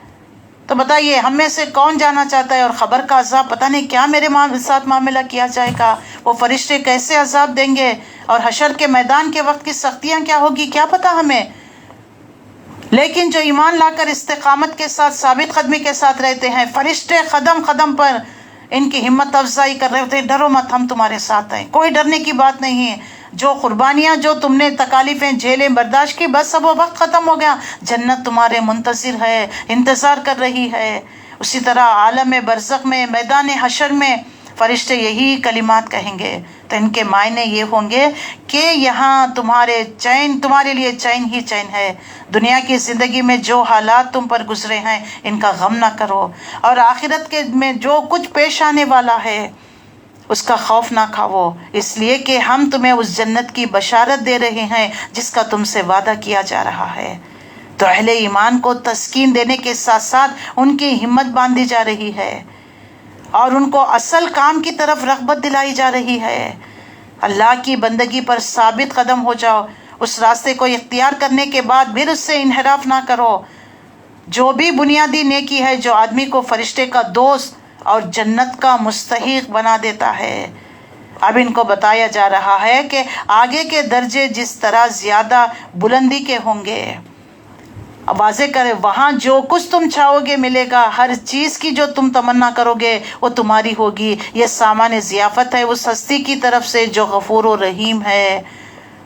Speaker 1: تو بتائیے ہم میں سے کون جانا چاہتا ہے؟ اور خبر کا عذاب، پتہ نہیں کیا میرے ساتھ معاملہ کیا جائے گا، وہ فرشتے کیسے عذاب دیں گے، اور حشر کے میدان کے وقت کی سختیاں کیا ہوگی، کیا پتہ ہمیں۔ لیکن جو ایمان لا کر استقامت کے ساتھ ثابت قدمی کے ساتھ رہتے ہیں، فرشتے قدم قدم پر ان کی ہمت افزائی کر رہے ہوتے ہیں، ڈرو مت، ہم تمہارے ساتھ ہیں، کوئی ڈرنے کی بات نہیں ہے، جو قربانیاں، جو تم نے تکالیفیں جھیلیں برداشت کی، بس اب وہ وقت ختم ہو گیا، جنت تمہارے منتظر ہے، انتظار کر رہی ہے۔ اسی طرح عالم برزخ میں، میدان حشر میں فرشتے یہی کلمات کہیں گے، تو ان کے معنی یہ ہوں گے کہ یہاں تمہارے لیے چین ہی چین ہے، دنیا کی زندگی میں جو حالات تم پر گزرے ہیں ان کا غم نہ کرو، اور آخرت کے میں جو کچھ پیش آنے والا ہے اس کا خوف نہ کھاؤ، اس لیے کہ ہم تمہیں اس جنت کی بشارت دے رہے ہیں جس کا تم سے وعدہ کیا جا رہا ہے۔ تو اہل ایمان کو تسکین دینے کے ساتھ ساتھ ان کی ہمت باندھی جا رہی ہے اور ان کو اصل کام کی طرف رغبت دلائی جا رہی ہے۔ اللہ کی بندگی پر ثابت قدم ہو جاؤ، اس راستے کو اختیار کرنے کے بعد پھر اس سے انحراف نہ کرو۔ جو بھی بنیادی نیکی ہے جو آدمی کو فرشتے کا دوست اور جنت کا مستحق بنا دیتا ہے، اب ان کو بتایا جا رہا ہے کہ آگے کے درجے جس طرح زیادہ بلندی کے ہوں گے۔ اب واضح کرے، وہاں جو کچھ تم چاہو گے ملے گا، ہر چیز کی جو تم تمنا کرو گے وہ تمہاری ہوگی۔ یہ سامان ضیافت ہے اس ہستی کی طرف سے جو غفور و رحیم ہے۔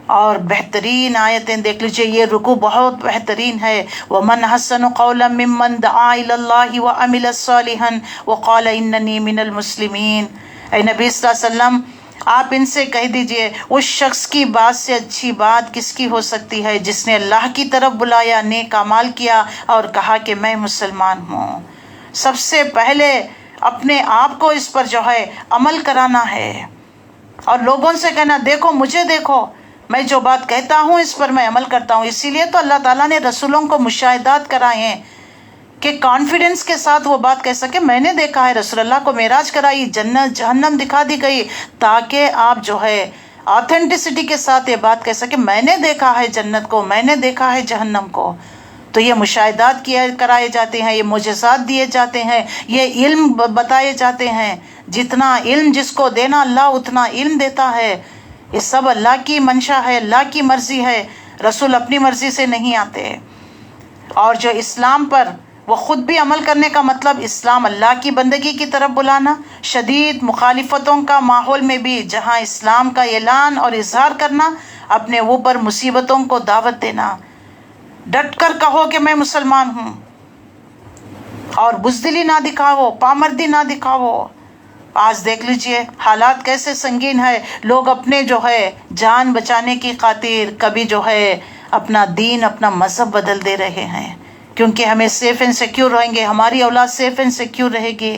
Speaker 1: اور بہترین آیتیں دیکھ لیجئے، یہ رکوع بہت بہترین ہے۔ وَمَنْ أَحْسَنُ قَوْلًا مِّمَّنْ دَعَا إِلَى اللَّهِ وَعَمِلَ صَالِحًا وَقَالَ إِنَّنِي مِنَ الْمُسْلِمِينَ۔ اے نبی صلی اللہ علیہ وسلم، آپ ان سے کہہ دیجئے، اس شخص کی بات سے اچھی بات کس کی ہو سکتی ہے جس نے اللہ کی طرف بلایا، نیک اعمال کیا اور کہا کہ میں مسلمان ہوں۔ سب سے پہلے اپنے آپ کو اس پر جو ہے عمل کرانا ہے اور لوگوں سے کہنا، دیکھو مجھے، دیکھو میں جو بات کہتا ہوں اس پر میں عمل کرتا ہوں۔ اسی لیے تو اللہ تعالیٰ نے رسولوں کو مشاہدات کرائے ہیں کہ کانفیڈنس کے ساتھ وہ بات کہہ سکے، میں نے دیکھا ہے، رسول اللہ کو معراج کرائی، جنت جہنم دکھا دی گئی، تاکہ آپ جو ہے آتھینٹسٹی کے ساتھ یہ بات کہہ سکے، میں نے دیکھا ہے جنت کو، میں نے دیکھا ہے جہنم کو۔ تو یہ مشاہدات کرائے جاتے ہیں، یہ معجزات دیے جاتے ہیں، یہ علم بتائے جاتے ہیں۔ جتنا علم جس کو دینا اللہ اتنا علم دیتا ہے۔ یہ سب اللہ کی منشا ہے، اللہ کی مرضی ہے، رسول اپنی مرضی سے نہیں آتے۔ اور جو اسلام پر وہ خود بھی عمل کرنے کا مطلب اسلام اللہ کی بندگی کی طرف بلانا، شدید مخالفتوں کا ماحول میں بھی جہاں اسلام کا اعلان اور اظہار کرنا، اپنے اوپر مصیبتوں کو دعوت دینا، ڈٹ کر کہو کہ میں مسلمان ہوں، اور بزدلی نہ دکھاؤ، پامردی نہ دکھاؤ۔ آج دیکھ لیجئے حالات کیسے سنگین ہے، لوگ اپنے جو ہے جان بچانے کی خاطر کبھی جو ہے اپنا دین، اپنا مذہب بدل دے رہے ہیں، کیونکہ ہمیں سیف اینڈ سیکیور رہیں گے، ہماری اولاد سیف اینڈ سیکیور رہے گی۔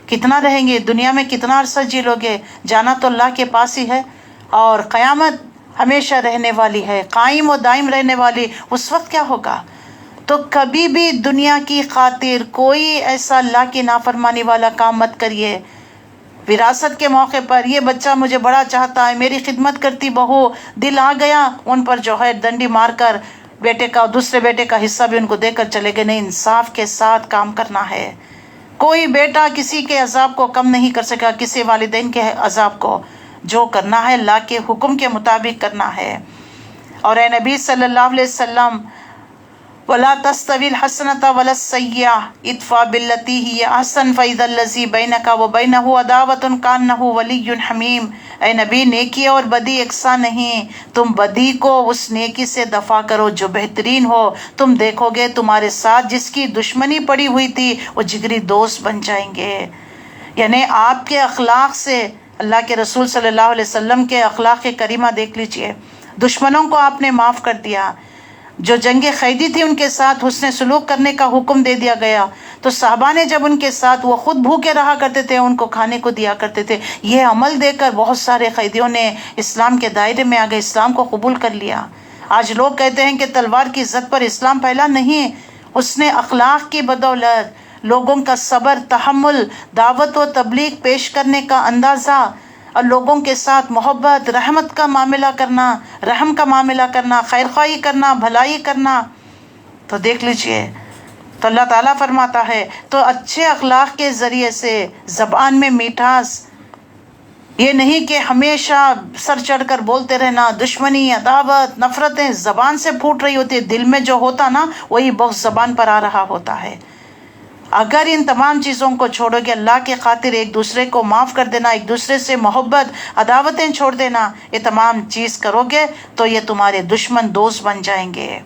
Speaker 1: کتنا رہیں گے دنیا میں، کتنا عرصہ جی لو گے؟ جانا تو اللہ کے پاس ہی ہے، اور قیامت ہمیشہ رہنے والی ہے، قائم و دائم رہنے والی۔ اس وقت کیا ہوگا؟ تو کبھی بھی دنیا کی خاطر کوئی ایسا اللہ کی نافرمانی والا کام مت کریے۔ وراثت کے موقع پر یہ بچہ مجھے بڑا چاہتا ہے، میری خدمت کرتی بہو، دل آ گیا ان پر جو ہے ڈنڈی مار کر بیٹے کا، دوسرے بیٹے کا حصہ بھی ان کو دے کر چلے گئے۔ نہیں، انصاف کے ساتھ کام کرنا ہے۔ کوئی بیٹا کسی کے عذاب کو کم نہیں کر سکا، کسی والدین کے عذاب کو۔ جو کرنا ہے اللہ کے حکم کے مطابق کرنا ہے۔ اور اے نبی صلی اللہ علیہ وسلم، وَلَا تَسْتَوِي الْحَسَنَةُ وَلَا السَّيِّئَةُ ادْفَعْ بِالَّتِي هِيَ أَحْسَنُ فَإِذَا الَّذِي بَيْنَكَ وَبَيْنَهُ عَدَاوَةٌ كَأَنَّهُ وَلِيٌّ حَمِيمٌ۔ اے نبی، نیکی اور بدی یکساں نہیں، تم بدی کو اس نیکی سے دفع کرو جو بہترین ہو، تم دیکھو گے تمہارے ساتھ جس کی دشمنی پڑی ہوئی تھی وہ جگری دوست بن جائیں گے۔ یعنی آپ کے اخلاق سے، اللہ کے رسول صلی اللہ علیہ وسلم کے اخلاق کریمہ دیکھ لیجئے، دشمنوں کو آپ نے معاف کر دیا۔ جو جنگ قیدی تھی ان کے ساتھ حسن سلوک کرنے کا حکم دے دیا گیا، تو صحابہ نے جب ان کے ساتھ، وہ خود بھوکے رہا کرتے تھے، ان کو کھانے کو دیا کرتے تھے۔ یہ عمل دے کر بہت سارے قیدیوں نے اسلام کے دائرے میں آ گئے، اسلام کو قبول کر لیا۔ آج لوگ کہتے ہیں کہ تلوار کی زد پر اسلام پھیلا، نہیں، اس نے اخلاق کی بدولت لوگوں کا صبر، تحمل، دعوت و تبلیغ پیش کرنے کا اندازہ، اور لوگوں کے ساتھ محبت، رحمت کا معاملہ کرنا، رحم کا معاملہ کرنا، خیرخواہی کرنا، بھلائی کرنا، تو دیکھ لیجئے۔ تو اللہ تعالیٰ فرماتا ہے، تو اچھے اخلاق کے ذریعے سے، زبان میں میٹھاس، یہ نہیں کہ ہمیشہ سر چڑھ کر بولتے رہنا، دشمنی، عداوت، نفرتیں زبان سے پھوٹ رہی ہوتی ہے، دل میں جو ہوتا نا وہی بغض زبان پر آ رہا ہوتا ہے۔ اگر ان تمام چیزوں کو چھوڑو گے، اللہ کی خاطر ایک دوسرے کو معاف کر دینا، ایک دوسرے سے محبت، عداوتیں چھوڑ دینا، یہ تمام چیز کرو گے تو یہ تمہارے دشمن دوست بن جائیں گے۔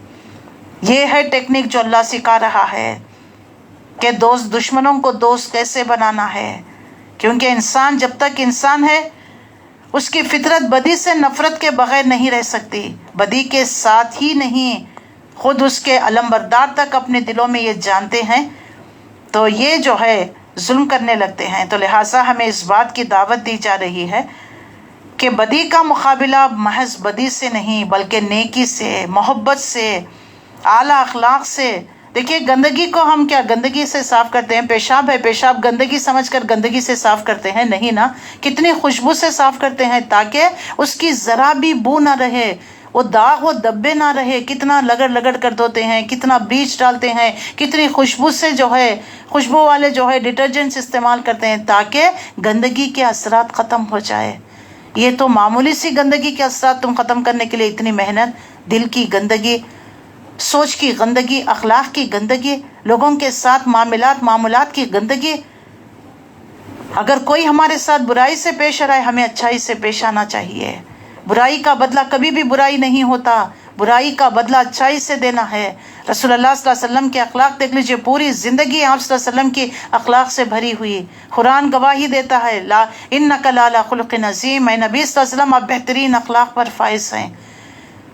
Speaker 1: یہ ہے ٹیکنیک جو اللہ سکھا رہا ہے کہ دشمنوں کو دوست کیسے بنانا ہے، کیونکہ انسان جب تک انسان ہے اس کی فطرت بدی سے نفرت کے بغیر نہیں رہ سکتی، بدی کے ساتھ ہی نہیں، خود اس کے علمبردار تک اپنے دلوں میں یہ جانتے ہیں تو یہ جو ہے ظلم کرنے لگتے ہیں۔ تو لہٰذا ہمیں اس بات کی دعوت دی جا رہی ہے کہ بدی کا مقابلہ محض بدی سے نہیں بلکہ نیکی سے، محبت سے، اعلیٰ اخلاق سے۔ دیکھیے گندگی کو ہم کیا گندگی سے صاف کرتے ہیں؟ پیشاب ہے، پیشاب گندگی سمجھ کر گندگی سے صاف کرتے ہیں؟ نہیں نا، کتنی خوشبو سے صاف کرتے ہیں تاکہ اس کی ذرا بھی بو نہ رہے، وہ داغ و دبے نہ رہے، کتنا لگڑ لگڑ کر دھوتے ہیں، کتنا بلیچ ڈالتے ہیں، کتنی خوشبو سے جو ہے خوشبو والے جو ہے ڈٹرجنٹس استعمال کرتے ہیں تاکہ گندگی کے اثرات ختم ہو جائے۔ یہ تو معمولی سی گندگی کے اثرات تم ختم کرنے کے لیے اتنی محنت، دل کی گندگی، سوچ کی گندگی، اخلاق کی گندگی، لوگوں کے ساتھ معاملات کی گندگی۔ اگر کوئی ہمارے ساتھ برائی سے پیش آ رہا ہے ہمیں اچھائی سے پیش آنا چاہیے۔ برائی کا بدلہ کبھی بھی برائی نہیں ہوتا، برائی کا بدلہ اچھائی سے دینا ہے۔ رسول اللہ صلی اللہ علیہ وسلم کے اخلاق دیکھ لیجئے، پوری زندگی آپ صلی اللہ علیہ وسلم کی اخلاق سے بھری ہوئی۔ قرآن گواہی دیتا ہے، لا انک لعلی خلق عظیم، اے نبی صلی اللہ علیہ وسلم آپ بہترین اخلاق پر فائز ہیں۔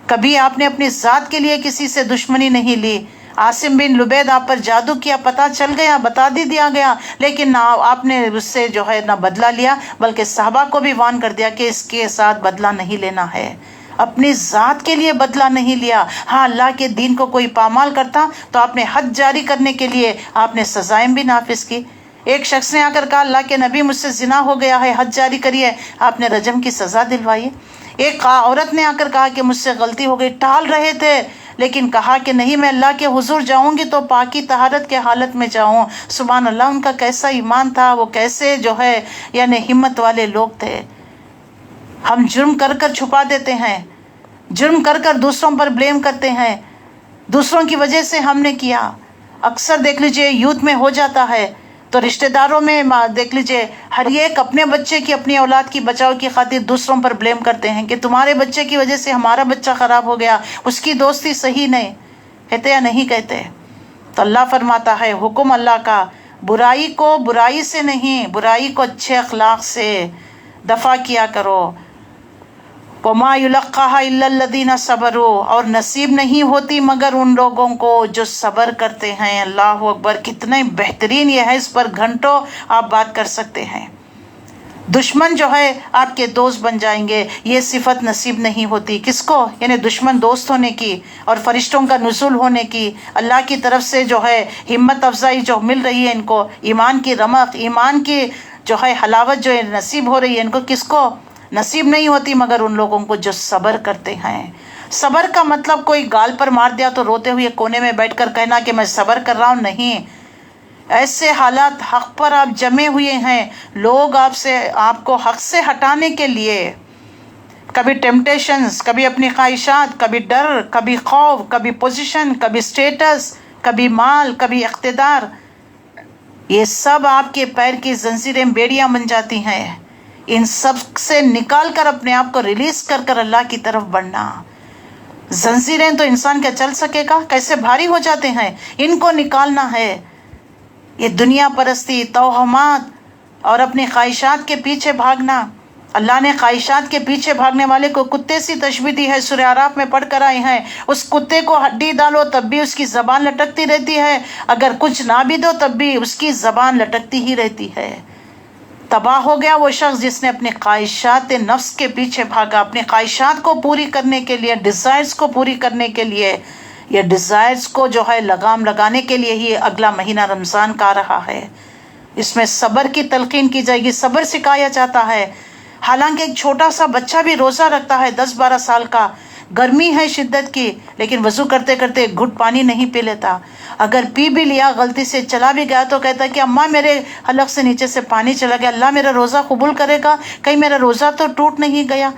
Speaker 1: کبھی آپ نے اپنی ذات کے لیے کسی سے دشمنی نہیں لی۔ عاصم بن لبید آپ پر جادو کیا، پتہ چل گیا، بتا دیا گیا، لیکن نہ آپ نے اس سے جو ہے نہ بدلہ لیا بلکہ صحابہ کو بھی وارن کر دیا کہ اس کے ساتھ بدلہ نہیں لینا ہے۔ اپنی ذات کے لیے بدلہ نہیں لیا۔ ہاں اللہ کے دین کو کوئی پامال کرتا تو آپ نے حد جاری کرنے کے لیے آپ نے سزائیں بھی نافذ کی۔ ایک شخص نے آ کر کہا اللہ کے نبی مجھ سے زنا ہو گیا ہے، حد جاری کریے، آپ نے رجم کی سزا دلوائی۔ ایک عورت نے آ کر کہا کہ مجھ سے غلطی ہو گئی، ٹال رہے تھے لیکن کہا کہ نہیں میں اللہ کے حضور جاؤں گی تو پاکی طہارت کے حالت میں جاؤں۔ سبحان اللہ، ان کا کیسا ایمان تھا، وہ کیسے جو ہے یعنی ہمت والے لوگ تھے۔ ہم جرم کر کر چھپا دیتے ہیں، جرم کر کر دوسروں پر بلیم کرتے ہیں، دوسروں کی وجہ سے ہم نے کیا۔ اکثر دیکھ لیجئے یوتھ میں ہو جاتا ہے تو رشتہ داروں میں دیکھ لیجئے ہر ایک اپنے بچے کی، اپنی اولاد کی بچاؤ کی خاطر دوسروں پر بلیم کرتے ہیں کہ تمہارے بچے کی وجہ سے ہمارا بچہ خراب ہو گیا، اس کی دوستی صحیح نہیں، کہتے یا نہیں کہتے؟ تو اللہ فرماتا ہے، حکم اللہ کا، برائی کو برائی سے نہیں، برائی کو اچھے اخلاق سے دفع کیا کرو۔ وَمَا يُلَقَّاهَا إِلَّا الَّذِينَ صَبَرُوا، اور نصیب نہیں ہوتی مگر ان لوگوں کو جو صبر کرتے ہیں۔ اللہ اکبر، کتنے بہترین یہ ہے، اس پر گھنٹوں آپ بات کر سکتے ہیں۔ دشمن جو ہے آپ کے دوست بن جائیں گے، یہ صفت نصیب نہیں ہوتی کس کو؟ یعنی دشمن دوست ہونے کی اور فرشتوں کا نزول ہونے کی، اللہ کی طرف سے جو ہے ہمت افزائی جو مل رہی ہے ان کو، ایمان کی رمق، ایمان کی جو ہے حلاوت جو ہے نصیب ہو رہی ہے ان کو، کس کو نصیب نہیں ہوتی مگر ان لوگوں کو جو صبر کرتے ہیں۔ صبر کا مطلب کوئی گال پر مار دیا تو روتے ہوئے کونے میں بیٹھ کر کہنا کہ میں صبر کر رہا ہوں، نہیں۔ ایسے حالات حق پر آپ جمے ہوئے ہیں، لوگ آپ کو حق سے ہٹانے کے لیے، کبھی ٹیمپٹیشنز، کبھی اپنی خواہشات، کبھی ڈر، کبھی خوف، کبھی پوزیشن، کبھی سٹیٹس، کبھی مال، کبھی اقتدار، یہ سب آپ کے پیر کی زنجیریں، بیڑیاں بن جاتی ہیں۔ ان سب سے نکال کر اپنے آپ کو ریلیز کر کر اللہ کی طرف بڑھنا۔ زنجیریں تو انسان کیا چل سکے گا، کیسے بھاری ہو جاتے ہیں، ان کو نکالنا ہے۔ یہ دنیا پرستی، توہمات اور اپنی خواہشات کے پیچھے بھاگنا، اللہ نے خواہشات کے پیچھے بھاگنے والے کو کتے سی تشبیہ دی ہے، سورہ اعراف میں پڑھ کر آئے ہیں۔ اس کتے کو ہڈی ڈالو تب بھی اس کی زبان لٹکتی رہتی ہے، اگر کچھ نہ بھی دو تب بھی اس کی زبان لٹکتی ہی رہتی ہے۔ تباہ ہو گیا وہ شخص جس نے اپنے خواہشات نفس کے پیچھے بھاگا، اپنی خواہشات کو پوری کرنے کے لیے، ڈیزائرز کو پوری کرنے کے لیے۔ یہ ڈیزائرز کو جو ہے لگام لگانے کے لیے ہی اگلا مہینہ رمضان کا آ رہا ہے۔ اس میں صبر کی تلقین کی جائے گی، صبر سکھایا جاتا ہے۔ حالانکہ ایک چھوٹا سا بچہ بھی روزہ رکھتا ہے 10-12 سال کا، گرمی ہے شدت کی لیکن وضو کرتے کرتے ایک گھٹ پانی نہیں پی لیتا، اگر پی بھی لیا غلطی سے چلا بھی گیا تو کہتا کہ اماں میرے حلق سے نیچے سے پانی چلا گیا، اللہ میرا روزہ قبول کرے گا، کہیں میرا روزہ تو ٹوٹ نہیں گیا۔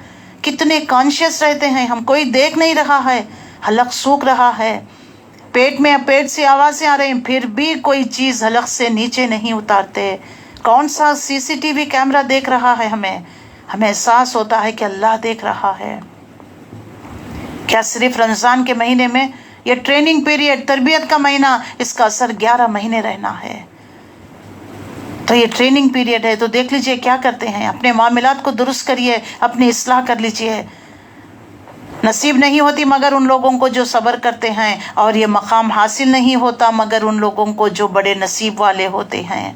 Speaker 1: کتنے کانشیس رہتے ہیں ہم، کوئی دیکھ نہیں رہا ہے، حلق سوکھ رہا ہے، پیٹ سے آوازیں آ رہی ہیں پھر بھی کوئی چیز حلق سے نیچے نہیں اتارتے۔ کون سا CCTV کیمرہ دیکھ رہا ہے ہمیں احساس ہوتا ہے کہ اللہ دیکھ رہا ہے۔ کیا صرف رمضان کے مہینے میں یہ ٹریننگ پیریڈ، تربیت کا مہینہ، اس کا اثر 11 مہینے رہنا ہے؟ تو یہ ٹریننگ پیریڈ ہے، تو دیکھ لیجئے کیا کرتے ہیں، اپنے معاملات کو درست کریے، اپنی اصلاح کر لیجئے۔ نصیب نہیں ہوتی مگر ان لوگوں کو جو صبر کرتے ہیں، اور یہ مقام حاصل نہیں ہوتا مگر ان لوگوں کو جو بڑے نصیب والے ہوتے ہیں۔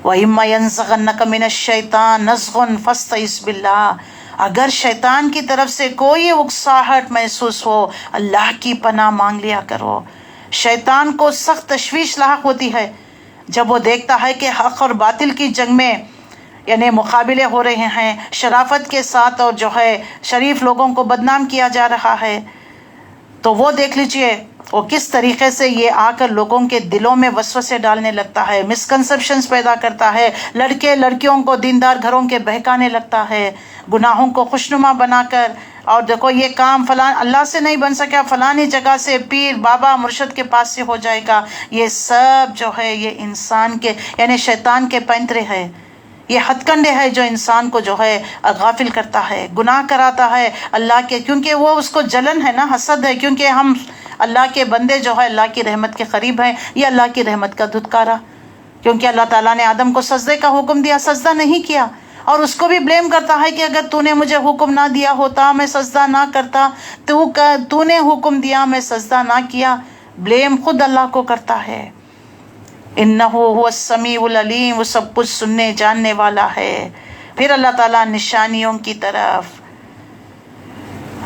Speaker 1: وَإِمَّا يَنزَغَنَّكَ مِنَ الشَّيْطَانِ نَزْغٌ فَاسْتَعِذْ بِاللَّهِ، اگر شیطان کی طرف سے کوئی اکساہٹ محسوس ہو اللہ کی پناہ مانگ لیا کرو۔ شیطان کو سخت تشویش لاحق ہوتی ہے جب وہ دیکھتا ہے کہ حق اور باطل کی جنگ میں یعنی مقابلے ہو رہے ہیں شرافت کے ساتھ، اور جو ہے شریف لوگوں کو بدنام کیا جا رہا ہے، تو وہ دیکھ لیجئے وہ کس طریقے سے یہ آ کر لوگوں کے دلوں میں وسوسے ڈالنے لگتا ہے، مسکنسپشنز پیدا کرتا ہے، لڑکے لڑکیوں کو دیندار گھروں کے بہکانے لگتا ہے، گناہوں کو خوشنما بنا کر، اور دیکھو یہ کام فلاں اللہ سے نہیں بن سکا، فلانی جگہ سے پیر بابا مرشد کے پاس سے ہو جائے گا۔ یہ سب جو ہے یہ انسان کے یعنی شیطان کے پینترے ہے، یہ ہتھ کنڈے ہے جو انسان کو جو ہے غافل کرتا ہے، گناہ کراتا ہے اللہ کے، کیونکہ وہ اس کو جلن ہے نا، حسد ہے، کیونکہ ہم اللہ کے بندے جو ہے اللہ کی رحمت کے قریب ہیں، یہ اللہ کی رحمت کا دھتکارا، کیونکہ اللہ تعالیٰ نے آدم کو سجدے کا حکم دیا، سجدہ نہیں کیا، اور اس کو بھی بلیم کرتا ہے کہ اگر تو نے مجھے حکم نہ دیا ہوتا میں سجدہ نہ کرتا، تو نے حکم دیا میں سجدہ نہ کیا، بلیم خود اللہ کو کرتا ہے۔ انہ هو السمیع العلیم، وہ سب کچھ سننے جاننے والا ہے۔ پھر اللہ تعالیٰ نشانیوں کی طرف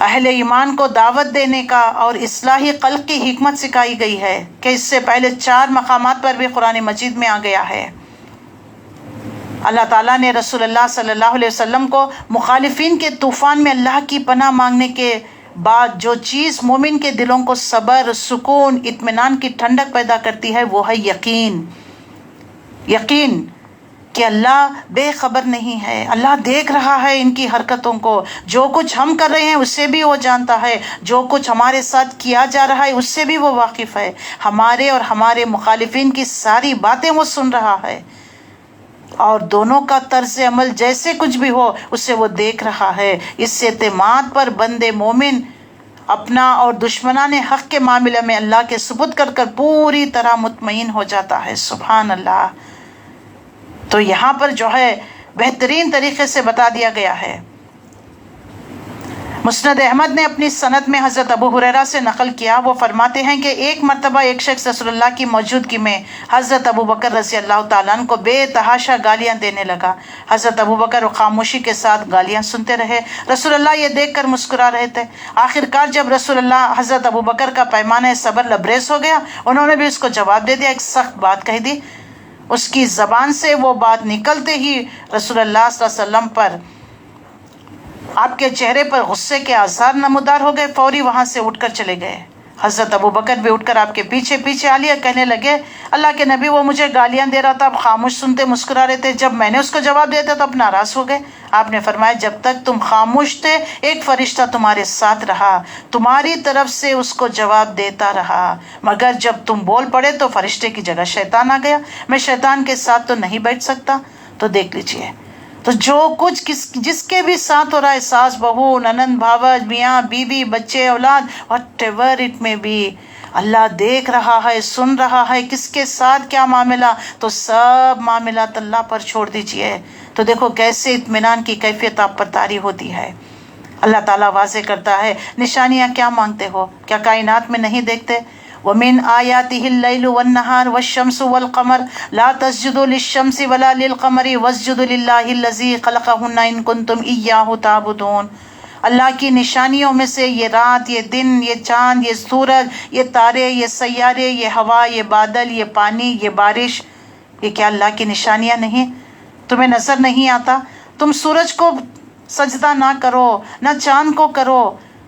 Speaker 1: اہل ایمان کو دعوت دینے کا اور اصلاحی قلب کی حکمت سکھائی گئی ہے کہ اس سے پہلے 4 مقامات پر بھی قرآن مجید میں آ گیا ہے۔ اللہ تعالیٰ نے رسول اللہ صلی اللہ علیہ وسلم کو مخالفین کے طوفان میں اللہ کی پناہ مانگنے کے بعد جو چیز مومن کے دلوں کو صبر، سکون، اطمینان کی ٹھنڈک پیدا کرتی ہے وہ ہے یقین کہ اللہ بے خبر نہیں ہے، اللہ دیکھ رہا ہے ان کی حرکتوں کو، جو کچھ ہم کر رہے ہیں اس سے بھی وہ جانتا ہے، جو کچھ ہمارے ساتھ کیا جا رہا ہے اس سے بھی وہ واقف ہے، ہمارے اور ہمارے مخالفین کی ساری باتیں وہ سن رہا ہے، اور دونوں کا طرز عمل جیسے کچھ بھی ہو اسے وہ دیکھ رہا ہے۔ اس اعتماد پر بندے مومن اپنا اور دشمنان حق کے معاملے میں اللہ کے سپرد کر کر پوری طرح مطمئن ہو جاتا ہے۔ سبحان اللہ۔ تو یہاں پر جو ہے بہترین طریقے سے بتا دیا گیا ہے۔ مسند احمد نے اپنی سند میں حضرت ابو ہریرہ سے نقل کیا، وہ فرماتے ہیں کہ ایک مرتبہ ایک شخص رسول اللہ کی موجودگی میں حضرت ابو بکر رضی اللہ تعالیٰ عنہ کو بے تحاشا گالیاں دینے لگا۔ حضرت ابو بکر خاموشی کے ساتھ گالیاں سنتے رہے، رسول اللہ یہ دیکھ کر مسکرا رہے تھے۔ آخرکار جب رسول اللہ حضرت ابو بکر کا پیمانہ صبر لبریز ہو گیا، انہوں نے بھی اس کو جواب دے دیا، ایک سخت بات کہہ دی۔ اس کی زبان سے وہ بات نکلتے ہی رسول اللہ صلی اللہ علیہ وسلم پر آپ کے چہرے پر غصے کے آثار نمودار ہو گئے، فوری وہاں سے اٹھ کر چلے گئے۔ حضرت ابو بکر بھی اٹھ کر آپ کے پیچھے پیچھے آ لیا، کہنے لگے اللہ کے نبی وہ مجھے گالیاں دے رہا تھا، اب خاموش سنتے مسکرا رہے تھے، جب میں نے اس کو جواب دیا تھا تو اب ناراض ہو گئے۔ آپ نے فرمایا جب تک تم خاموش تھے ایک فرشتہ تمہارے ساتھ رہا، تمہاری طرف سے اس کو جواب دیتا رہا، مگر جب تم بول پڑے تو فرشتے کی جگہ شیطان آ گیا، میں شیطان کے ساتھ تو نہیں بیٹھ سکتا۔ تو دیکھ لیجئے، تو جو کچھ جس کے بھی ساتھ ہو رہا ہے، ساس بہو، ننند بھاوج، میاں بیوی، بچے، اولاد، واٹ ایور اٹ میں بی، اللہ دیکھ رہا ہے، سن رہا ہے کس کے ساتھ کیا معاملہ، تو سب معاملات اللہ پر چھوڑ دیجئے۔ تو دیکھو کیسے اطمینان کی کیفیت آپ پر طاری ہوتی ہے۔ اللہ تعالیٰ واضح کرتا ہے نشانیاں کیا مانگتے ہو، کیا کائنات میں نہیں دیکھتے؟ وَمِنْ آيَاتِهِ اللَّيْلُ وَالنَّهَارُ وَالشَّمْسُ وَالْقَمَرُ لَا تَسْجُدُوا لِلشَّمْسِ وَلَا لِلْقَمَرِ وَاسْجُدُوا لِلَّهِ الَّذِي خَلَقَهُنَّ إِن كُنتُمْ إِيَّاهُ تَعْبُدُونَ۔ اللہ کی نشانیوں میں سے یہ رات، یہ دن، یہ چاند، یہ سورج، یہ تارے، یہ سیارے، یہ ہوا، یہ بادل، یہ پانی، یہ بارش، یہ کیا اللہ کی نشانیاں نہیں؟ تمہیں نظر نہیں آتا؟ تم سورج کو سجدہ نہ کرو، نہ چاند کو کرو،